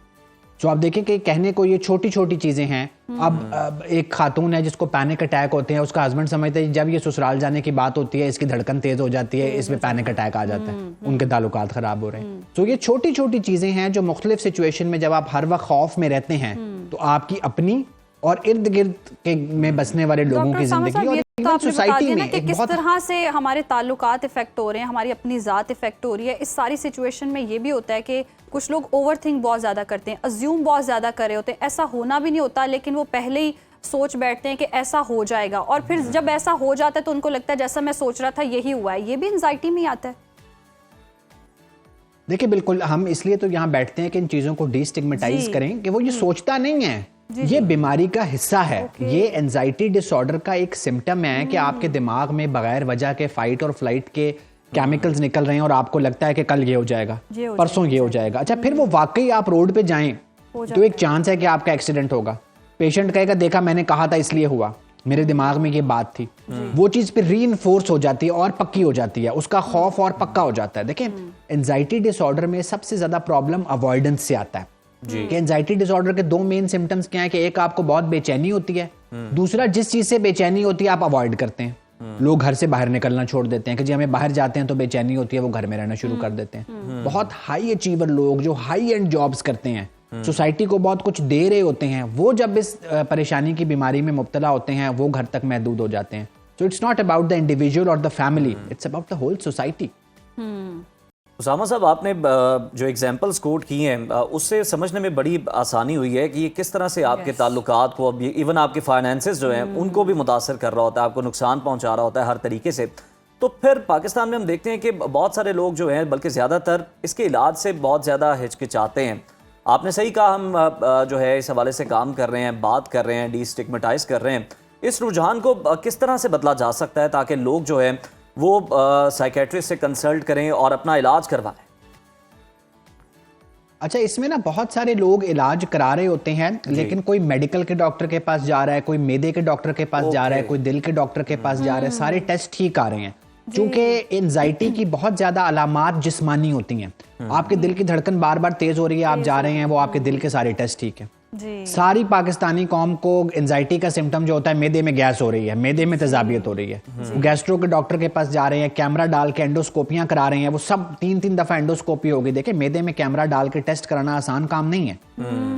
Speaker 13: तो आप देखें कि कहने को ये छोटी छोटी चीजें हैं। अब एक खातून है जिसको पैनिक अटैक होते हैं, उसका हस्बैंड समझते हैं जब ये ससुराल जाने की बात होती है इसकी धड़कन तेज हो जाती है, इसमें पैनिक अटैक आ जाता है, उनके ताल्लुकात खराब हो रहे हैं। तो ये छोटी छोटी चीजें हैं जो मुख्तलिफ सिचुएशन में जब आप हर वक्त खौफ में रहते हैं तो आपकी अपनी और इर्द गिर्द के में बसने वाले लोगों की जिंदगी और
Speaker 1: तो
Speaker 13: सोसाइटी में
Speaker 1: कि किस तरह से हमारे ताल्लुकात इफेक्ट हो रहे हैं, हमारी अपनी ज़ात इफेक्ट हो रही है। इस सारी सिचुएशन में ये भी होता है कि कुछ लोग ओवरथिंक बहुत ज़्यादा करते हैं, अज्यूम बहुत ज़्यादा कर रहे होते हैं। ऐसा होना भी नहीं होता लेकिन वो पहले ही सोच बैठते हैं कि ऐसा हो जाएगा, और फिर जब ऐसा हो जाता है तो उनको लगता है जैसा मैं सोच रहा था यही हुआ है। ये भी एंजाइटी में आता है।
Speaker 13: देखिए, बिल्कुल, हम इसलिए तो यहाँ बैठते हैं कि इन चीज़ों को डिस्टिग्मेटाइज करें कि वो ये सोचता नहीं है, ये बीमारी का हिस्सा है। ये एंजाइटी डिसऑर्डर का एक सिम्टम है कि आपके दिमाग में बगैर वजह के फाइट और फ्लाइट के केमिकल्स निकल रहे हैं और आपको लगता है कि कल ये हो जाएगा, परसों ये हो जाएगा। अच्छा, फिर वो वाकई आप रोड पे जाएं तो एक चांस है कि आपका एक्सीडेंट होगा। पेशेंट कहेगा देखा मैंने कहा था इसलिए हुआ, मेरे दिमाग में ये बात थी। वो चीज फिर रीइंफोर्स हो जाती है और पक्की हो जाती है, उसका खौफ और पक्का हो जाता है। देखिए, एंजाइटी डिसऑर्डर में सबसे ज्यादा प्रॉब्लम अवॉइडेंस से आता है कि एंजाइटी डिसऑर्डर के 2 मेन सिम्टम्स क्या है कि एक आपको बहुत बेचैनी होती है, दूसरा जिस चीज से बेचैनी होती है आप अवॉइड करते हैं। लोग घर से बाहर निकलना छोड़ देते हैं कि जी हमें बाहर जाते हैं तो बेचैनी होती है, वो घर में रहना शुरू कर देते हैं। बहुत हाई अचीवर लोग जो हाई एंड जॉब्स करते हैं, सोसाइटी को बहुत कुछ दे रहे होते हैं, वो जब इस परेशानी की बीमारी में मुब्तला होते हैं वो घर तक महदूद हो जाते हैं। So it's not about the individual और the family, it's about the whole society.
Speaker 2: Usama साहब, आपने जो एग्जांपल्स कोट किए हैं उससे समझने में बड़ी आसानी हुई है कि ये किस तरह से आपके ताल्लुकात को, अब इवन आपके फाइनेंसेस जो हैं उनको भी मुतासर कर रहा होता है, आपको नुकसान पहुंचा रहा होता है हर तरीके से। तो फिर पाकिस्तान में हम देखते हैं कि बहुत सारे लोग जो हैं, बल्कि ज़्यादातर इसके इलाज से बहुत ज़्यादा हिचकिचाते हैं। आपने सही कहा, हम जो है इस हवाले से काम कर रहे हैं, बात कर रहे हैं, डिस्टिग्मेटाइज कर रहे हैं। इस रुझान को किस तरह से बदला जा सकता है ताकि लोग जो है वो साइकेट्रिस्ट से कंसल्ट करें और अपना इलाज करवाएं?
Speaker 13: अच्छा, इसमें ना बहुत सारे लोग इलाज करा रहे होते हैं, लेकिन कोई मेडिकल के डॉक्टर के पास जा रहा है, कोई मैदे के डॉक्टर के पास जा रहा है, कोई दिल के डॉक्टर के पास जा रहा है, सारे टेस्ट ठीक आ रहे हैं। क्योंकि एंजाइटी की बहुत ज्यादा अलामात जिस्मानी होती हैं। आपके दिल की धड़कन बार बार तेज हो रही है, आप जा रहे हैं, वो आपके दिल के सारे टेस्ट ठीक है। सारी पाकिस्तानी कौम को एंजाइटी का सिम्टम जो होता है, मैदे में गैस हो रही है, मैदे में तेजाबियत हो रही है, गैस्ट्रो के डॉक्टर के पास जा रहे हैं, कैमरा डाल के एंडोस्कोपियां करा रहे हैं, वो सब 3-3 दफा एंडोस्कोपी होगी। देखिए, मैदे में कैमरा डाल के टेस्ट कराना आसान काम नहीं है।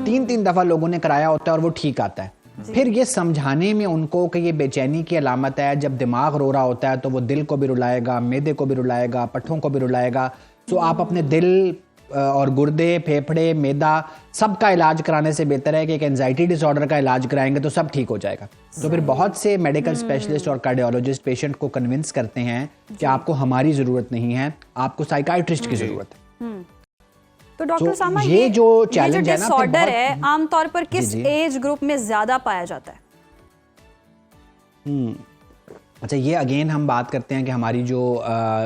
Speaker 13: 3-3 दफा लोगों ने कराया होता है और वो ठीक आता है। फिर ये समझाने में उनको कि ये बेचैनी की अलामत है, जब दिमाग रो रहा होता है तो वो दिल को भी रुलाएगा, मैदे को भी रुलाएगा, पट्ठों को भी रुलाएगा। तो आप अपने दिल और गुर्दे, फेफड़े, मैदा सबका इलाज कराने से बेहतर है कि एक एंजाइटी डिसऑर्डर का इलाज कराएंगे तो सब ठीक हो जाएगा। तो फिर बहुत से मेडिकल स्पेशलिस्ट और कार्डियोलॉजिस्ट पेशेंट को कन्विंस करते हैं कि आपको हमारी ज़रूरत नहीं है, आपको साइकाइट्रिस्ट की ज़रूरत है।
Speaker 1: तो डॉक्टर सामा,
Speaker 13: ये जो चैलेंज है ना,
Speaker 1: डिसऑर्डर है, आमतौर पर किस एज ग्रुप में ज्यादा पाया जाता है?
Speaker 13: अच्छा, ये अगेन हम बात करते हैं कि हमारी जो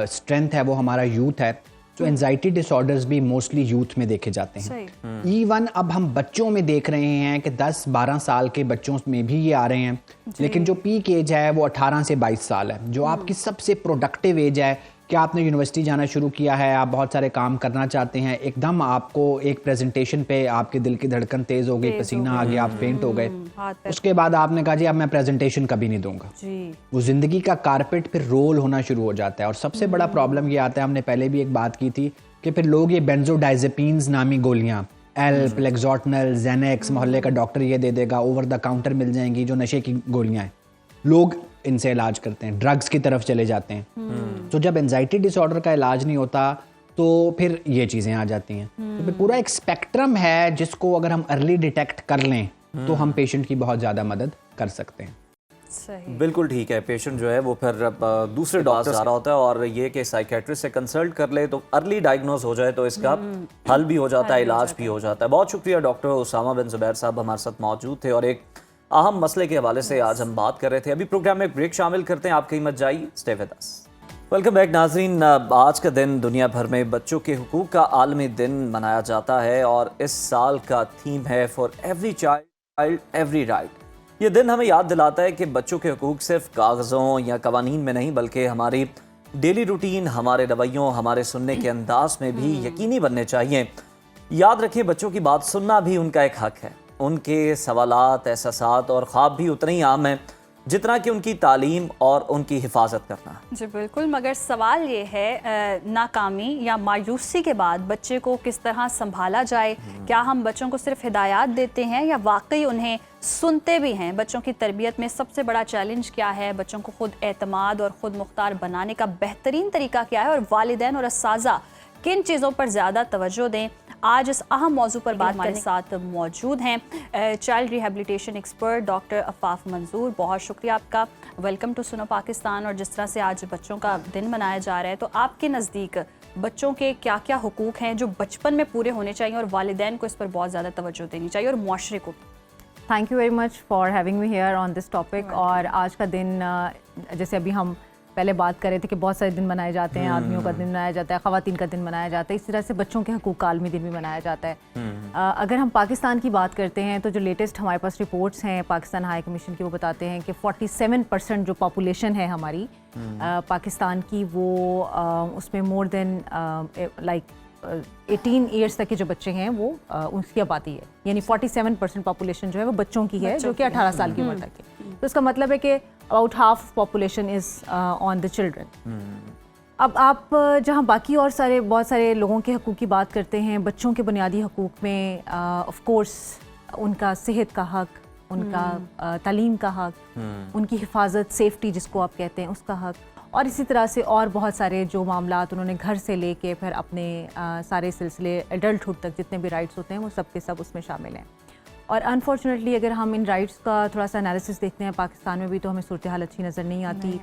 Speaker 13: स्ट्रेंथ है वो हमारा यूथ है। तो एंजाइटी डिसऑर्डर्स भी मोस्टली यूथ में देखे जाते हैं। इवन अब हम बच्चों में देख रहे हैं कि 10-12 साल के बच्चों में भी ये आ रहे हैं, लेकिन जो पीक एज है वो 18 से 22 साल है, जो आपकी सबसे प्रोडक्टिव एज है कि आपने यूनिवर्सिटी जाना शुरू किया है, आप बहुत सारे काम करना चाहते हैं, एकदम आपको एक प्रेजेंटेशन पे आपके दिल की धड़कन तेज हो गई, पसीना आ गया, आप फेंट हो गए, उसके बाद आपने कहा जी अब मैं प्रेजेंटेशन कभी नहीं दूंगा। वो जिंदगी का कारपेट फिर रोल होना शुरू हो जाता है। और सबसे बड़ा प्रॉब्लम ये आता है, हमने पहले भी एक बात की थी कि फिर लोग ये बेंजोडाइजेपिन्स नामी गोलियां, एल्प, लेक्सोटनल, ज़ेनेक्स, मोहल्ले का डॉक्टर ये दे देगा, ओवर द काउंटर मिल जाएंगी जो नशे की गोलियां हैं, लोग इनसे इलाज करते हैं, ड्रग्स की तरफ चले जाते हैं। तो जब एंजाइटी डिसऑर्डर का इलाज नहीं होता तो फिर ये चीज़ें आ जाती हैं। तो फिर पूरा एक स्पेक्ट्रम है जिसको अगर हम अर्ली डिटेक्ट कर लें तो हम पेशेंट की बहुत ज़्यादा मदद कर सकते हैं।
Speaker 1: सही,
Speaker 2: बिल्कुल ठीक है। पेशेंट जो है वो फिर दूसरे डॉक्टर आ रहा होता है और ये कि साइकेट्रिस्ट से कंसल्ट कर ले तो अर्ली डायग्नोज हो जाए तो इसका हल भी हो जाता है, इलाज भी हो जाता है। बहुत शुक्रिया डॉक्टर उसामा बिन जुबैर साहब हमारे साथ मौजूद थे और एक अहम मसले के हवाले से आज हम बात कर रहे थे। अभी प्रोग्राम में एक ब्रेक शामिल करते हैं, आप कहीं मत जाइए, stay with us. Welcome back नाजरीन। आज का दिन दुनिया भर में बच्चों के हुकूक का आलमी दिन मनाया जाता है और इस साल का थीम है for every child every right. ये दिन हमें याद दिलाता है कि बच्चों के हुकूक सिर्फ कागज़ों या कवानीन में नहीं बल्कि हमारी डेली रूटीन, हमारे रवैयों, हमारे सुनने के अंदाज में भी यकीनी बनने चाहिए। याद रखिए, बच्चों की बात सुनना भी उनका एक हक है। उनके सवालात, एहसासात और ख्वाब भी उतने ही आम हैं जितना कि उनकी तालीम और उनकी हिफाजत करना।
Speaker 1: जी बिल्कुल, मगर सवाल ये है नाकामी या मायूसी के बाद बच्चे को किस तरह संभाला जाए। क्या हम बच्चों को सिर्फ हिदायत देते हैं या वाकई उन्हें सुनते भी हैं? बच्चों की तरबियत में सबसे बड़ा चैलेंज क्या है? बच्चों को खुद एतमाद और ख़ुद मुख्तार बनाने का बेहतरीन तरीका क्या है? और वालिदैन और असाज़ा किन चीज़ों पर ज़्यादा तवज्जो दें? आज इस अहम मौजू पर बात करने के साथ मौजूद हैं child rehabilitation expert doctor Afaf मंजूर। बहुत शुक्रिया आपका, वेलकम टू सुनो पाकिस्तान। और जिस तरह से आज बच्चों का दिन मनाया जा रहा है, तो आपके नज़दीक बच्चों के क्या क्या हुकूक हैं जो बचपन में पूरे होने चाहिए और वालिदैन को इस पर बहुत ज़्यादा तवज्जो देनी चाहिए और मुआशरे को?
Speaker 14: Thank you very much for having me here on this topic. और आज का दिन, जैसे अभी हम पहले बात कर रहे थे कि बहुत सारे दिन मनाए जाते हैं, आदमियों का दिन मनाया जाता है, ख़वातीन का दिन मनाया जाता है, इस तरह से बच्चों के हकूक़ का आलमी दिन भी मनाया जाता है। अगर हम पाकिस्तान की बात करते हैं तो जो लेटेस्ट हमारे पास रिपोर्ट्स हैं पाकिस्तान हाई कमीशन की, वो बताते हैं कि 47% जो पॉपुलेशन है हमारी पाकिस्तान की, वो उसमें मोर देन 18 ईयर्स तक के जो बच्चे हैं वो उसकी आबादी है, यानी 47% पॉपुलेशन जो है वो बच्चों की है, जो कि 18 साल की उम्र तक है। तो इसका मतलब है कि about half population is on the children. अब आप जहाँ बाकी और बहुत सारे लोगों के हकूक़ की बात करते हैं, बच्चों के बुनियादी हकूक़ में ऑफ कोर्स उनका सेहत का हक, उनका तालीम का हक, उनकी हिफाजत, सेफ्टी जिसको आप कहते हैं उसका हक, और इसी तरह से और बहुत सारे जो मामलात उन्होंने घर से लेके फिर अपने सारे सिलसिले एडल्टहुड तक जितने भी राइट्स होते हैं वो सब के सब उसमें शामिल हैं। और अनफॉर्चुनेटली अगर हम इन राइट्स का थोड़ा सा एनालिसिस देखते हैं पाकिस्तान में भी तो हमें सूरत हाल अच्छी नज़र नहीं आती।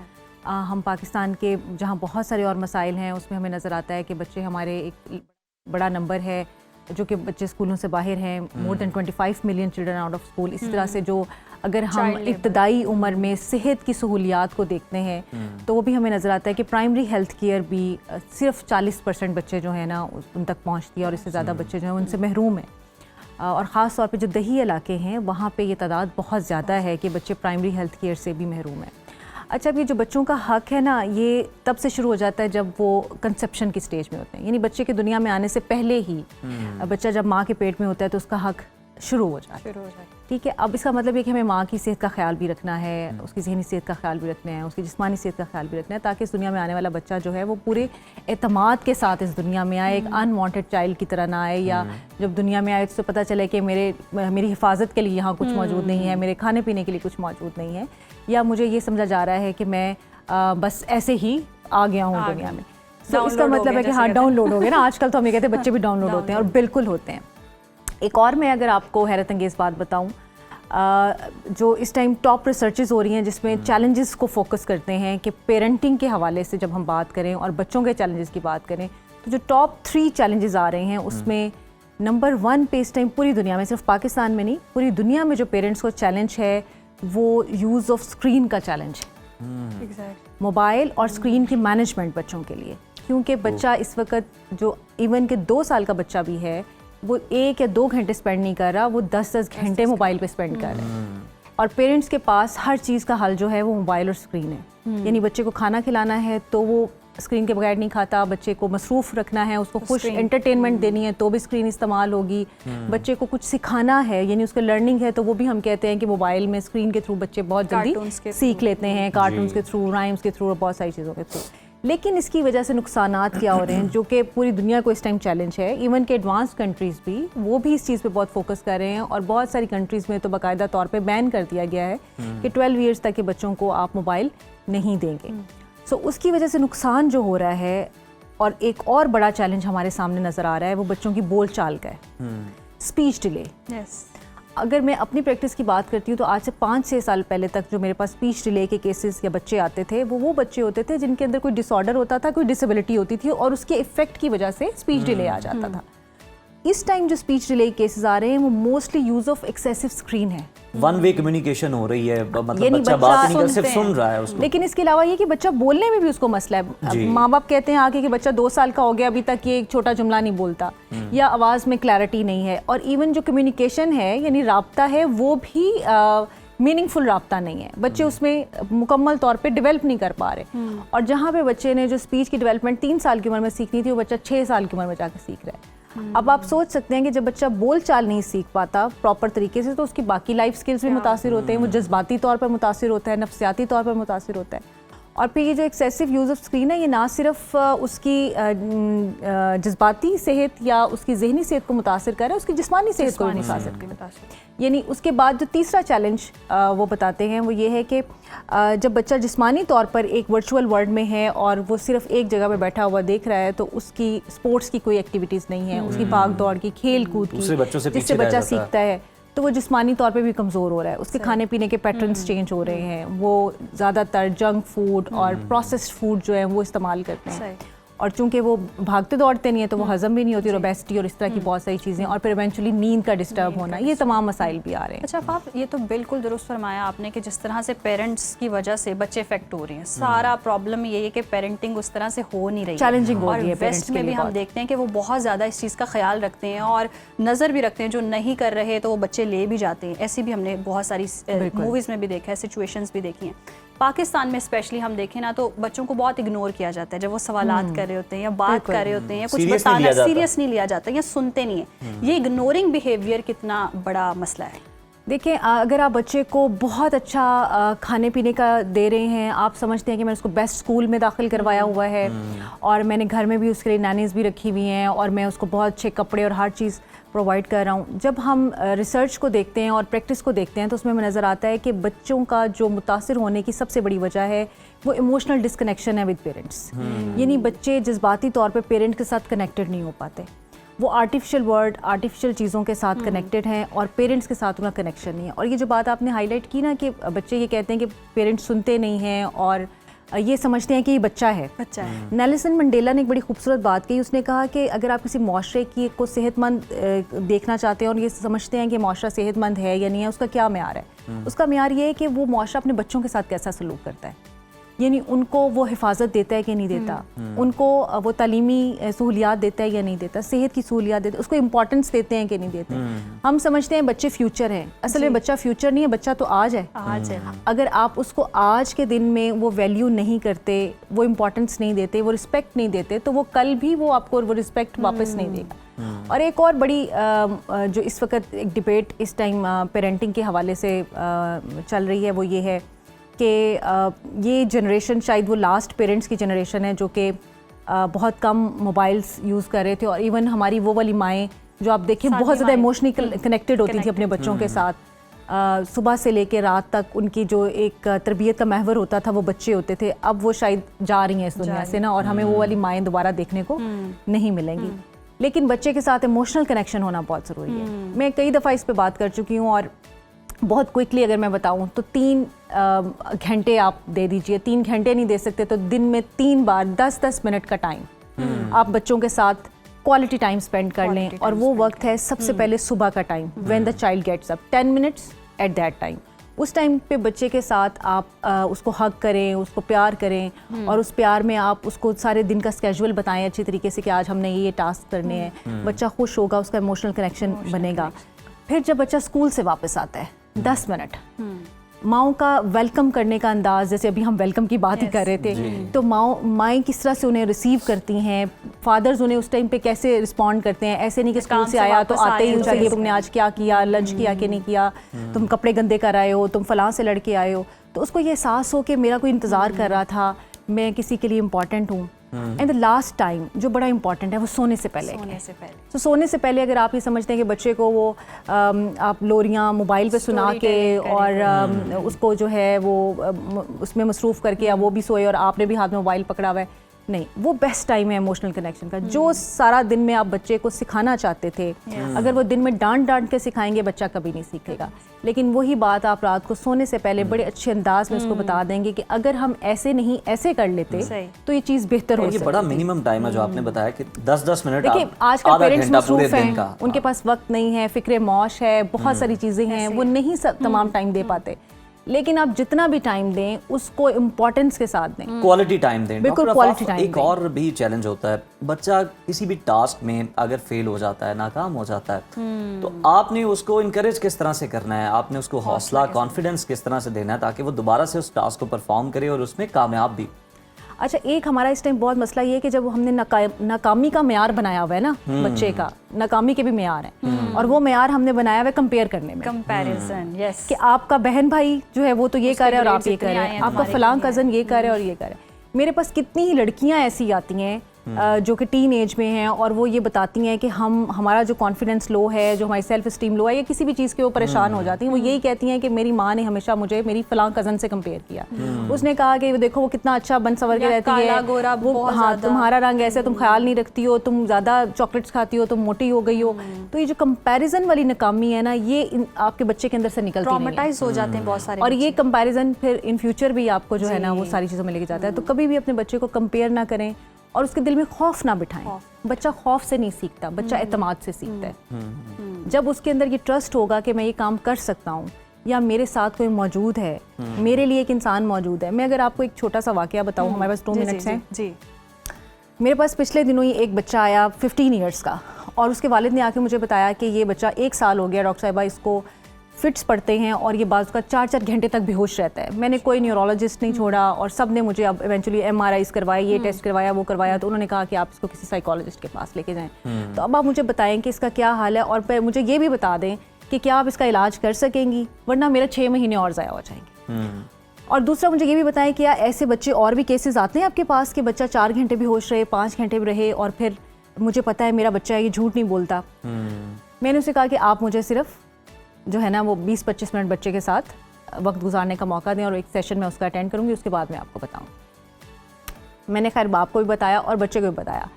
Speaker 14: हम पाकिस्तान के जहाँ बहुत सारे और मसाइल हैं उसमें हमें नज़र आता है कि बच्चे हमारे एक बड़ा नंबर है जो कि बच्चे स्कूलों से बाहर हैं, more than 25 million children out of school. इसी तरह से जो अगर हम इब्तदाई उम्र में सेहत की सहूलियात को देखते हैं तो वो भी हमें नज़र आता है कि प्राइमरी हेल्थ केयर भी सिर्फ 40% बच्चे जो हैं ना उन तक पहुँचती है और इससे ज़्यादा बच्चे जो हैं उनसे महरूम हैं। और ख़ास तौर पे जो दही इलाके हैं वहाँ पे ये तादाद बहुत ज़्यादा है कि बच्चे प्राइमरी हेल्थ केयर से भी महरूम हैं। अच्छा, अब ये जो बच्चों का हक है ना ये तब से शुरू हो जाता है जब वो कंसेप्शन की स्टेज में होते हैं, यानी बच्चे के दुनिया में आने से पहले ही बच्चा जब माँ के पेट में होता है तो उसका हक शुरू हो जाए। ठीक है, अब इसका मतलब ये कि हमें माँ की सेहत का ख्याल भी रखना है, उसकी ज़हनी सेहत का ख्याल भी रखना है, उसकी जिस्मानी सेहत का ख्याल भी रखना है, ताकि इस दुनिया में आने वाला बच्चा जो है वो पूरे एतमाद के साथ इस दुनिया में आए, एक अनवांटेड चाइल्ड की तरह ना आए, या जब दुनिया में आए तो पता चले कि मेरी हिफाजत के लिए यहाँ कुछ मौजूद नहीं है, मेरे खाने पीने के लिए कुछ मौजूद नहीं है, या मुझे ये समझा जा रहा है कि मैं बस ऐसे ही आ गया हूँ दुनिया में। तो इसका मतलब है कि हाँ, डाउनलोड हो गया ना, आजकल तो हम ये कहते हैं बच्चे भी डाउनलोड होते हैं, और बिल्कुल होते हैं। एक और मैं अगर आपको हैरत अंगेज़ बात बताऊं, जो इस टाइम टॉप रिसर्चेस हो रही हैं जिसमें चैलेंजेस को फोकस करते हैं कि पेरेंटिंग के हवाले से जब हम बात करें और बच्चों के चैलेंजेस की बात करें तो जो टॉप 3 चैलेंजेस आ रहे हैं उसमें नंबर 1 पे इस टाइम पूरी दुनिया में, सिर्फ पाकिस्तान में नहीं पूरी दुनिया में जो पेरेंट्स को चैलेंज है वो यूज़ ऑफ स्क्रीन का चैलेंज है। मोबाइल और स्क्रीन की मैनेजमेंट बच्चों के लिए, क्योंकि बच्चा इस वक्त जो इवन के 2 साल का बच्चा भी है वो 1 या 2 घंटे स्पेंड नहीं कर रहा, वो 10-10 घंटे मोबाइल पे स्पेंड कर रहे हैं। और पेरेंट्स के पास हर चीज़ का हल जो है वो मोबाइल और स्क्रीन है। यानी बच्चे को खाना खिलाना है तो वो स्क्रीन के बगैर नहीं खाता, बच्चे को मसरूफ़ रखना है, उसको खुश एंटरटेनमेंट देनी है तो भी स्क्रीन इस्तेमाल होगी, बच्चे को कुछ सिखाना है यानी उसको लर्निंग है तो वो भी हम कहते हैं कि मोबाइल में स्क्रीन के थ्रू बच्चे बहुत जल्दी सीख लेते हैं, कार्टून्स के थ्रू, राइम्स के थ्रू और बहुत सारी चीज़ों के थ्रू। लेकिन इसकी वजह से नुकसानात क्या हो रहे हैं जो कि पूरी दुनिया को इस टाइम चैलेंज है। इवन के एडवांस कंट्रीज़ भी वो भी इस चीज़ पे बहुत फोकस कर रहे हैं, और बहुत सारी कंट्रीज़ में तो बाकायदा तौर पे बैन कर दिया गया है कि 12 ईयर्स तक के बच्चों को आप मोबाइल नहीं देंगे। सो उसकी वजह से नुकसान जो हो रहा है, और एक और बड़ा चैलेंज हमारे सामने नज़र आ रहा है वो बच्चों की बोल चाल का है, स्पीच डिले। अगर मैं अपनी प्रैक्टिस की बात करती हूँ तो आज से 5-6 साल पहले तक जो मेरे पास स्पीच डिले के केसेस या बच्चे आते थे वो बच्चे होते थे जिनके अंदर कोई डिसऑर्डर होता था, कोई डिसेबिलिटी होती थी और उसके इफेक्ट की वजह से स्पीच डिले आ जाता था। इस टाइम जो स्पीच डिले केसेस आ रहे हैं वो mostly use of excessive screen है,
Speaker 2: वन वे कम्युनिकेशन हो रही है, मतलब बच्चा बात नहीं कर, सिर्फ सुन रहा है उसको।
Speaker 14: लेकिन इसके अलावा ये कि बच्चा बोलने में भी उसको मसला है। माँ बाप कहते हैं आके कि बच्चा 2 साल का हो गया अभी तक ये एक छोटा जुमला नहीं बोलता, या आवाज़ में क्लैरिटी नहीं है, और इवन जो कम्युनिकेशन है यानी राब्ता है वो भी मीनिंगफुल राब्ता नहीं है, बच्चे उसमें मुकम्मल तौर पे डेवलप नहीं कर पा रहे। और जहाँ पे बच्चे ने जो स्पीच की डेवलपमेंट 3 साल की उम्र में सीखनी थी वो बच्चा 6 साल की उम्र में जाकर सीख रहा है। अब आप सोच सकते हैं कि जब बच्चा बोल चाल नहीं सीख पाता प्रॉपर तरीके से तो उसकी बाकी लाइफ स्किल्स भी मुतासिर होते हैं, वो जज्बाती तौर पर मुतासिर होता है, नफ्सियाती तौर पर मुतासिर होता है। और फिर ये जो एक्सेसिव यूज़ ऑफ स्क्रीन है ये ना सिर्फ उसकी जज्बाती सेहत या उसकी जहनी सेहत को मुतासिर कर रहा है, उसकी जिस्मानी सेहत को भी मुतासिर कर रहा है। यानी उसके बाद जो तीसरा चैलेंज वो बताते हैं वो ये है कि जब बच्चा जिस्मानी तौर पर एक वर्चुअल वर्ल्ड में है और वो सिर्फ एक जगह पे बैठा हुआ देख रहा है तो उसकी स्पोर्ट्स की कोई एक्टिविटीज़ नहीं है, उसकी भाग दौड़ की, खेल कूद की, जिससे बच्चा सीखता है तो वो जिस्मानी तौर पे भी कमज़ोर हो रहा है, उसके खाने पीने के पैटर्न्स चेंज हो रहे हैं, वो ज़्यादातर जंक फूड और प्रोसेस्ड फूड जो है वो इस्तेमाल करते हैं, और चूंकि वो भागते दौड़ते नहीं है तो वो हजम भी नहीं होती, ओबेसिटी और इस तरह की बहुत सारी चीज़ें, और फिर इवेंचुअली नींद का डिस्टर्ब होना, ये तमाम मसाइल भी आ रहे हैं।
Speaker 1: अच्छा आप ये तो बिल्कुल दुरुस्त फरमाया आपने कि जिस तरह से पेरेंट्स की वजह से बच्चे इफेक्ट हो रहे हैं, सारा प्रॉब्लम ये है कि पेरेंटिंग उस तरह से हो नहीं रही,
Speaker 14: चैलेंजिंग हो रही है।
Speaker 1: वेस्ट में भी हम देखते हैं कि वो बहुत ज़्यादा इस चीज़ का ख्याल रखते हैं और नज़र भी रखते हैं, जो नहीं कर रहे तो वो बच्चे ले भी जाते हैं। ऐसी भी हमने बहुत सारी मूवीज़ में भी देखा है, सिचुएशंस भी देखी हैं। पाकिस्तान में स्पेशली हम देखें ना तो बच्चों को बहुत इग्नोर किया जाता है जब वो सवालात कर रहे होते हैं या बात कर रहे होते हैं या कुछ बताना सीरियस नहीं लिया जाता या सुनते नहीं है। ये इग्नोरिंग बिहेवियर कितना बड़ा मसला है।
Speaker 14: देखिए अगर आप बच्चे को बहुत अच्छा खाने पीने का दे रहे हैं, आप समझते हैं कि मैंने उसको बेस्ट स्कूल में दाखिल करवाया हुआ है और मैंने घर में भी उसके लिए नैनीज़ भी रखी हुई हैं और मैं उसको बहुत अच्छे कपड़े और हर चीज़ प्रोवाइड कर रहा हूँ, जब हम रिसर्च को देखते हैं और प्रैक्टिस को देखते हैं तो उसमें हमें नज़र आता है कि बच्चों का जो मुतासिर होने की सबसे बड़ी वजह है वो इमोशनल डिस्कनेक्शन है विद पेरेंट्स। यानी बच्चे जज्बाती तौर पे पेरेंट के साथ कनेक्टेड नहीं हो पाते, वो आर्टिफिशियल वर्ड आर्टिफिशियल चीज़ों के साथ कनेक्टेड हैं और पेरेंट्स के साथ उनका कनेक्शन नहीं है। और ये जो बात आपने हाईलाइट की ना कि बच्चे ये कहते हैं कि पेरेंट्स सुनते नहीं हैं और ये समझते हैं कि ये बच्चा है। नेल्सन मंडेला ने एक बड़ी खूबसूरत बात कही, उसने कहा कि अगर आप किसी माशरे की को सेहतमंद देखना चाहते हैं और ये समझते हैं कि माशरा सेहतमंद है या नहीं है, उसका क्या म्यार है? उसका म्यार ये है कि वो माशरा अपने बच्चों के साथ कैसा सलूक करता है, यानी उनको वो हिफाजत देता है कि नहीं देता, उनको वो तालीमी सहूलियात देता है या नहीं देता, सेहत की सहूलियात देता है, उसको इम्पोर्टेंस देते हैं कि नहीं देते। हम समझते हैं बच्चे फ्यूचर हैं, असल में बच्चा फ्यूचर नहीं है, बच्चा तो आज है। आज है। अगर आप उसको आज के दिन में वो वैल्यू नहीं करते, वो इम्पोर्टेंस नहीं देते, वो रिस्पेक्ट नहीं देते, तो वो कल भी वो आपको वो रिस्पेक्ट वापस नहीं देगा। और एक और बड़ी जो इस वक्त एक डिबेट इस टाइम पेरेंटिंग के हवाले से चल रही है वो ये है कि ये जनरेशन शायद वो लास्ट पेरेंट्स की जनरेशन है जो कि बहुत कम मोबाइल्स यूज़ कर रहे थे और इवन हमारी वो वाली माएँ जो आप देखें बहुत ज़्यादा इमोशनली कनेक्टेड होती थी अपने बच्चों के साथ। सुबह से लेकर रात तक उनकी जो एक तरबियत का महवर होता था वो बच्चे होते थे। अब वो शायद जा रही हैं इस दुनिया से ना, और हमें वो वाली माएँ दोबारा देखने को नहीं मिलेंगी। लेकिन बच्चे के साथ इमोशनल कनेक्शन होना बहुत ज़रूरी है। मैं कई दफ़ा इस पर बात कर चुकी हूँ और बहुत क्विकली अगर मैं बताऊं तो 3 घंटे आप दे दीजिए, 3 घंटे नहीं दे सकते तो दिन में 3 बार 10-10 मिनट का टाइम आप बच्चों के साथ क्वालिटी टाइम स्पेंड कर लें। और वो वक्त है सबसे पहले सुबह का time, when the child gets up, 10 minutes at that time. उस टाइम पे बच्चे के साथ आप उसको हग करें, उसको प्यार करें और उस प्यार में आप उसको सारे दिन का स्केड्यूल बताएं अच्छी तरीके से कि आज हमने ये टास्क करने हैं। बच्चा खुश होगा, उसका इमोशनल कनेक्शन बनेगा। फिर जब बच्चा स्कूल से वापस आता है 10 मिनट माओं का वेलकम करने का अंदाज, जैसे अभी हम वेलकम की बात ही कर रहे थे, तो माएँ किस तरह से उन्हें रिसीव करती हैं, फादर्स उन्हें उस टाइम पे कैसे रिस्पॉन्ड करते हैं। ऐसे नहीं कि स्कूल से आया तो आते ही चाहिए तुमने आज क्या किया, लंच किया कि नहीं किया, तुम कपड़े गंदे कर आए हो, तुम फलां से लड़के आए हो। तो उसको ये एहसास हो कि मेरा कोई इंतज़ार कर रहा था, मैं किसी के लिए इम्पॉर्टेंट हूँ। एंड द लास्ट टाइम जो बड़ा इंपॉर्टेंट है वो सोने से पहले। तो सोने से पहले अगर आप ये समझते हैं कि बच्चे को वो आप लोरियाँ मोबाइल पे सुना के और उसको जो है वो उसमें मसरूफ़ करके या वो भी सोए और आपने भी हाथ में मोबाइल पकड़ा हुआ है, नहीं, वो बेस्ट टाइम है इमोशनल कनेक्शन का। जो सारा दिन में आप बच्चे को सिखाना चाहते थे, अगर वो दिन में डांट के सिखाएंगे बच्चा कभी नहीं सीखेगा। लेकिन वही बात आप रात को सोने से पहले बड़े अच्छे अंदाज में उसको बता देंगे कि अगर हम ऐसे नहीं ऐसे कर लेते तो ये चीज़ बेहतर हो सकती है।
Speaker 2: ये बड़ा मिनिमम टाइम है जो आपने बताया कि 10-10 मिनट।
Speaker 14: देखिए आज का पेरेंट्स मसरूफ हैं, उनके पास वक्त नहीं है, फिक्र मौश है, बहुत सारी चीज़ें हैं, वो नहीं तमाम टाइम दे पाते। लेकिन आप जितना भी टाइम दें उसको इम्पोर्टेंस के साथ दें,
Speaker 2: क्वालिटी टाइम दें।
Speaker 14: बिल्कुल क्वालिटी टाइम।
Speaker 2: एक और भी चैलेंज होता है, बच्चा किसी भी टास्क में अगर फेल हो जाता है, नाकाम हो जाता है, तो आपने उसको इनकरेज किस तरह से करना है, आपने उसको हौसला कॉन्फिडेंस किस तरह से देना है ताकि वो दोबारा से उस टास्क को परफॉर्म करे और उसमें कामयाब भी।
Speaker 14: अच्छा, एक हमारा इस टाइम बहुत मसला ये है कि जब हमने नाकामी का मेयार बनाया हुआ है ना, बच्चे का नाकामी के भी मेयार हैं और वो मेयार हमने बनाया हुआ है कंपेयर करने में,
Speaker 1: कंपैरिजन। यस,
Speaker 14: कि आपका बहन भाई जो है वो तो ये कर रहा है और आप ये कर रहे हैं, आपका फलां कज़न ये कर रहा है और ये कर रहा है। मेरे पास कितनी ही लड़कियां ऐसी आती हैं जो कि टीन एज में हैं और वो ये बताती हैं कि हमारा जो कॉन्फिडेंस लो है, जो हमारी सेल्फ स्टीम लो है, या किसी भी चीज़ के वो परेशान हो जाती हैं। वो यही कहती हैं कि मेरी माँ ने हमेशा मुझे मेरी फलां कज़न से कंपेयर किया। उसने कहा कि देखो वो कितना अच्छा बन सवर के रहती है, वो हाँ तुम्हारा रंग ऐसे, तुम ख्याल नहीं रखती हो, तुम ज़्यादा चॉकलेट्स खाती हो, तुम मोटी हो गई हो। तो ये जो कंपैरिजन वाली नाकामी है ना, ये आपके बच्चे के अंदर से निकलती है,
Speaker 1: ट्रॉमेटाइज हो जाते हैं बहुत सारे।
Speaker 14: और ये कंपैरिजन फिर इन फ्यूचर भी आपको जो है ना वो सारी चीज़ों में लेके जाता है। तो कभी भी अपने बच्चे को कंपेयर ना करें और उसके दिल में खौफ ना बिठाएं। बच्चा खौफ से नहीं सीखता, बच्चा एतमाद से सीखता है। जब उसके अंदर ये ट्रस्ट होगा कि मैं ये काम कर सकता हूँ या मेरे साथ कोई मौजूद है, मेरे लिए एक इंसान मौजूद है। मैं अगर आपको एक छोटा सा वाकया बताऊँ, हमारे पास 2 मिनट्स हैं जी। मेरे पास पिछले दिनों ही एक बच्चा आया 15 ईयर्स का, और उसके वालिद ने आके मुझे बताया कि ये बच्चा 1 साल हो गया डॉक्टर साहिबा, इसको फिट्स पड़ते हैं और ये बाज़ का 4-4 घंटे तक बेहोश रहता है। मैंने कोई न्यूरोलॉजिस्ट नहीं छोड़ा और सब ने मुझे अब इवेंचुअली MRIs करवाए, ये टेस्ट करवाया, वो करवाया, तो उन्होंने कहा कि आप इसको किसी साइकोलॉजिस्ट के पास लेके जाएं। तो अब आप मुझे बताएं कि इसका क्या हाल है और मुझे ये भी बता दें कि क्या आप इसका इलाज कर सकेंगी, वरना मेरा 6 महीने और ज़ाया हो जाएंगे। और दूसरा मुझे ये भी बताएं कि ऐसे बच्चे और भी केसेस आते हैं आपके पास कि बच्चा 4 घंटे भी होश रहे, 5 घंटे भी रहे और फिर मुझे पता है मेरा बच्चा है ये झूठ नहीं बोलता। मैंने उसे कहा कि आप मुझे सिर्फ जो है ना वो 20-25 मिनट बच्चे के साथ वक्त गुजारने का मौका दें और एक सेशन में उसका अटेंड करूँगी, उसके बाद मैं आपको बताऊँ। मैंने खैर बाप को भी बताया और बच्चे को भी बताया।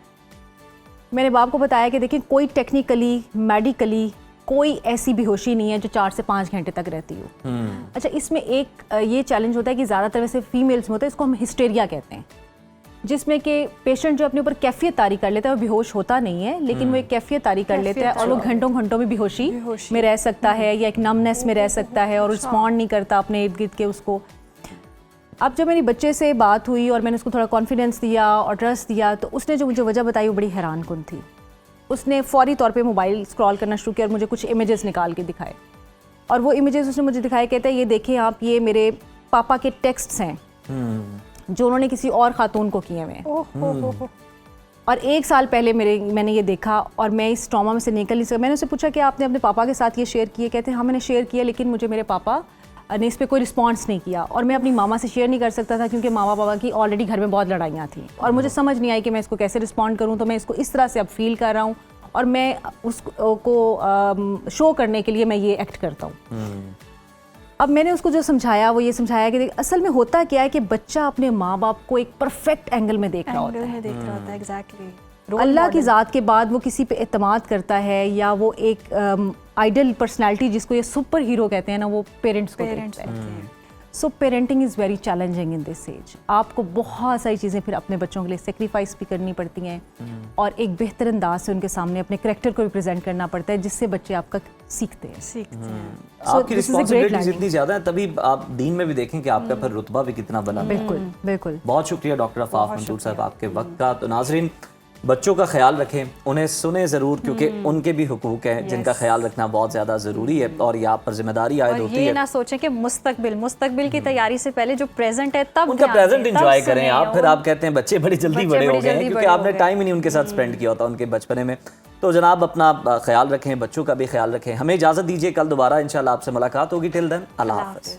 Speaker 14: मैंने बाप को बताया कि देखिए कोई टेक्निकली मेडिकली कोई ऐसी बेहोशी नहीं है जो 4 से 5 घंटे तक रहती हो। अच्छा, इसमें एक ये चैलेंज होता है कि ज़्यादातर वैसे फीमेल्स में होता है, इसको हम हिस्टेरिया कहते हैं, जिसमें कि पेशेंट जो अपने ऊपर कैफियत तारी कर लेता है, वो बेहोश होता नहीं है लेकिन वो एक कैफियत तारी कर लेता है और वो घंटों घंटों में बेहोशी में रह सकता है या एक नमनेस में रह सकता है और रिस्पॉन्ड नहीं करता अपने इर्द गिर्द के उसको। अब जब मेरी बच्चे से बात हुई और मैंने उसको थोड़ा कॉन्फिडेंस दिया और ट्रस्ट दिया, तो उसने जो मुझे वजह बताई वो बड़ी हैरान कुन थी। उसने फौरी तौर पे मोबाइल स्क्रॉल करना शुरू किया और मुझे कुछ इमेजेस निकाल के दिखाए और वो इमेजेस उसने मुझे दिखाए, कहते हैं ये देखें आप, ये मेरे पापा के टेक्स्ट्स हैं जो उन्होंने किसी और खातून को किए हुए हैं और 1 साल पहले मैंने ये देखा और मैं इस ट्रॉमा में से निकल नहीं सका। मैंने उससे पूछा कि आपने अपने पापा के साथ ये शेयर किए? कहते हैं हाँ मैंने शेयर किया, लेकिन मुझे मेरे पापा ने इस पर कोई रिस्पॉन्स नहीं किया और मैं अपनी मामा से शेयर नहीं कर सकता था क्योंकि मामा पापा की ऑलरेडी घर में बहुत लड़ाइयाँ थी और मुझे समझ नहीं आई कि मैं इसको कैसे रिस्पॉन्ड करूँ। तो मैं इसको इस तरह से अब फील कर रहा हूँ और मैं उसको शो करने के लिए मैं ये एक्ट करता हूँ। अब मैंने उसको जो समझाया वो ये समझाया कि असल में होता क्या है कि बच्चा अपने माँ बाप को एक परफेक्ट एंगल में देख रहा होता है।
Speaker 1: एग्जैक्टली।
Speaker 14: अल्लाह की ज़ात के बाद वो किसी पे एतमाद करता है या वो एक आइडल पर्सनालिटी जिसको ये सुपर हीरो कहते हैं ना, वो पेरेंट्स को देखता है। So parenting is very challenging in this age. आपको बहुत सारी चीज़ें फिर अपने बच्चों के लिए सेक्रीफाइस भी करनी पड़ती हैं और एक बेहतर अंदाज से उनके सामने अपने करैक्टर को भी प्रेजेंट करना पड़ता है जिससे बच्चे आपका सीखते हैं।
Speaker 2: आपकी रिस्पॉन्सिबिलिटीज इतनी ज़्यादा है, तभी आप दीन में भी देखें कि आपका फिर रुतबा भी कितना बना।
Speaker 14: बिल्कुल बिल्कुल।
Speaker 2: बहुत शुक्रिया डॉक्टर आफाफ मंसूर साहब आपके वक्त का। तो नाजरीन, बच्चों का ख्याल रखें, उन्हें सुने ज़रूर क्योंकि उनके भी हुकूक हैं जिनका ख्याल रखना बहुत ज़्यादा ज़रूरी है और ये आप पर जिम्मेदारी आयद होती है।
Speaker 1: ये ना सोचें कि मुस्तकबिल की तैयारी से पहले जो प्रेजेंट है तब
Speaker 2: उनका प्रेजेंट एंजॉय करें आप। फिर आप कहते हैं बच्चे बड़ी जल्दी बड़े हो गए हैं क्योंकि आपने टाइम ही नहीं उनके साथ स्पेंड किया होता उनके बचपने में। तो जनाब अपना ख्याल रखें, बच्चों का भी ख्याल रखें। हमें इजाज़त दीजिए, कल दोबारा इंशाल्लाह आपसे मुलाकात होगी। टिल देन अल्लाह हाफ़िज़।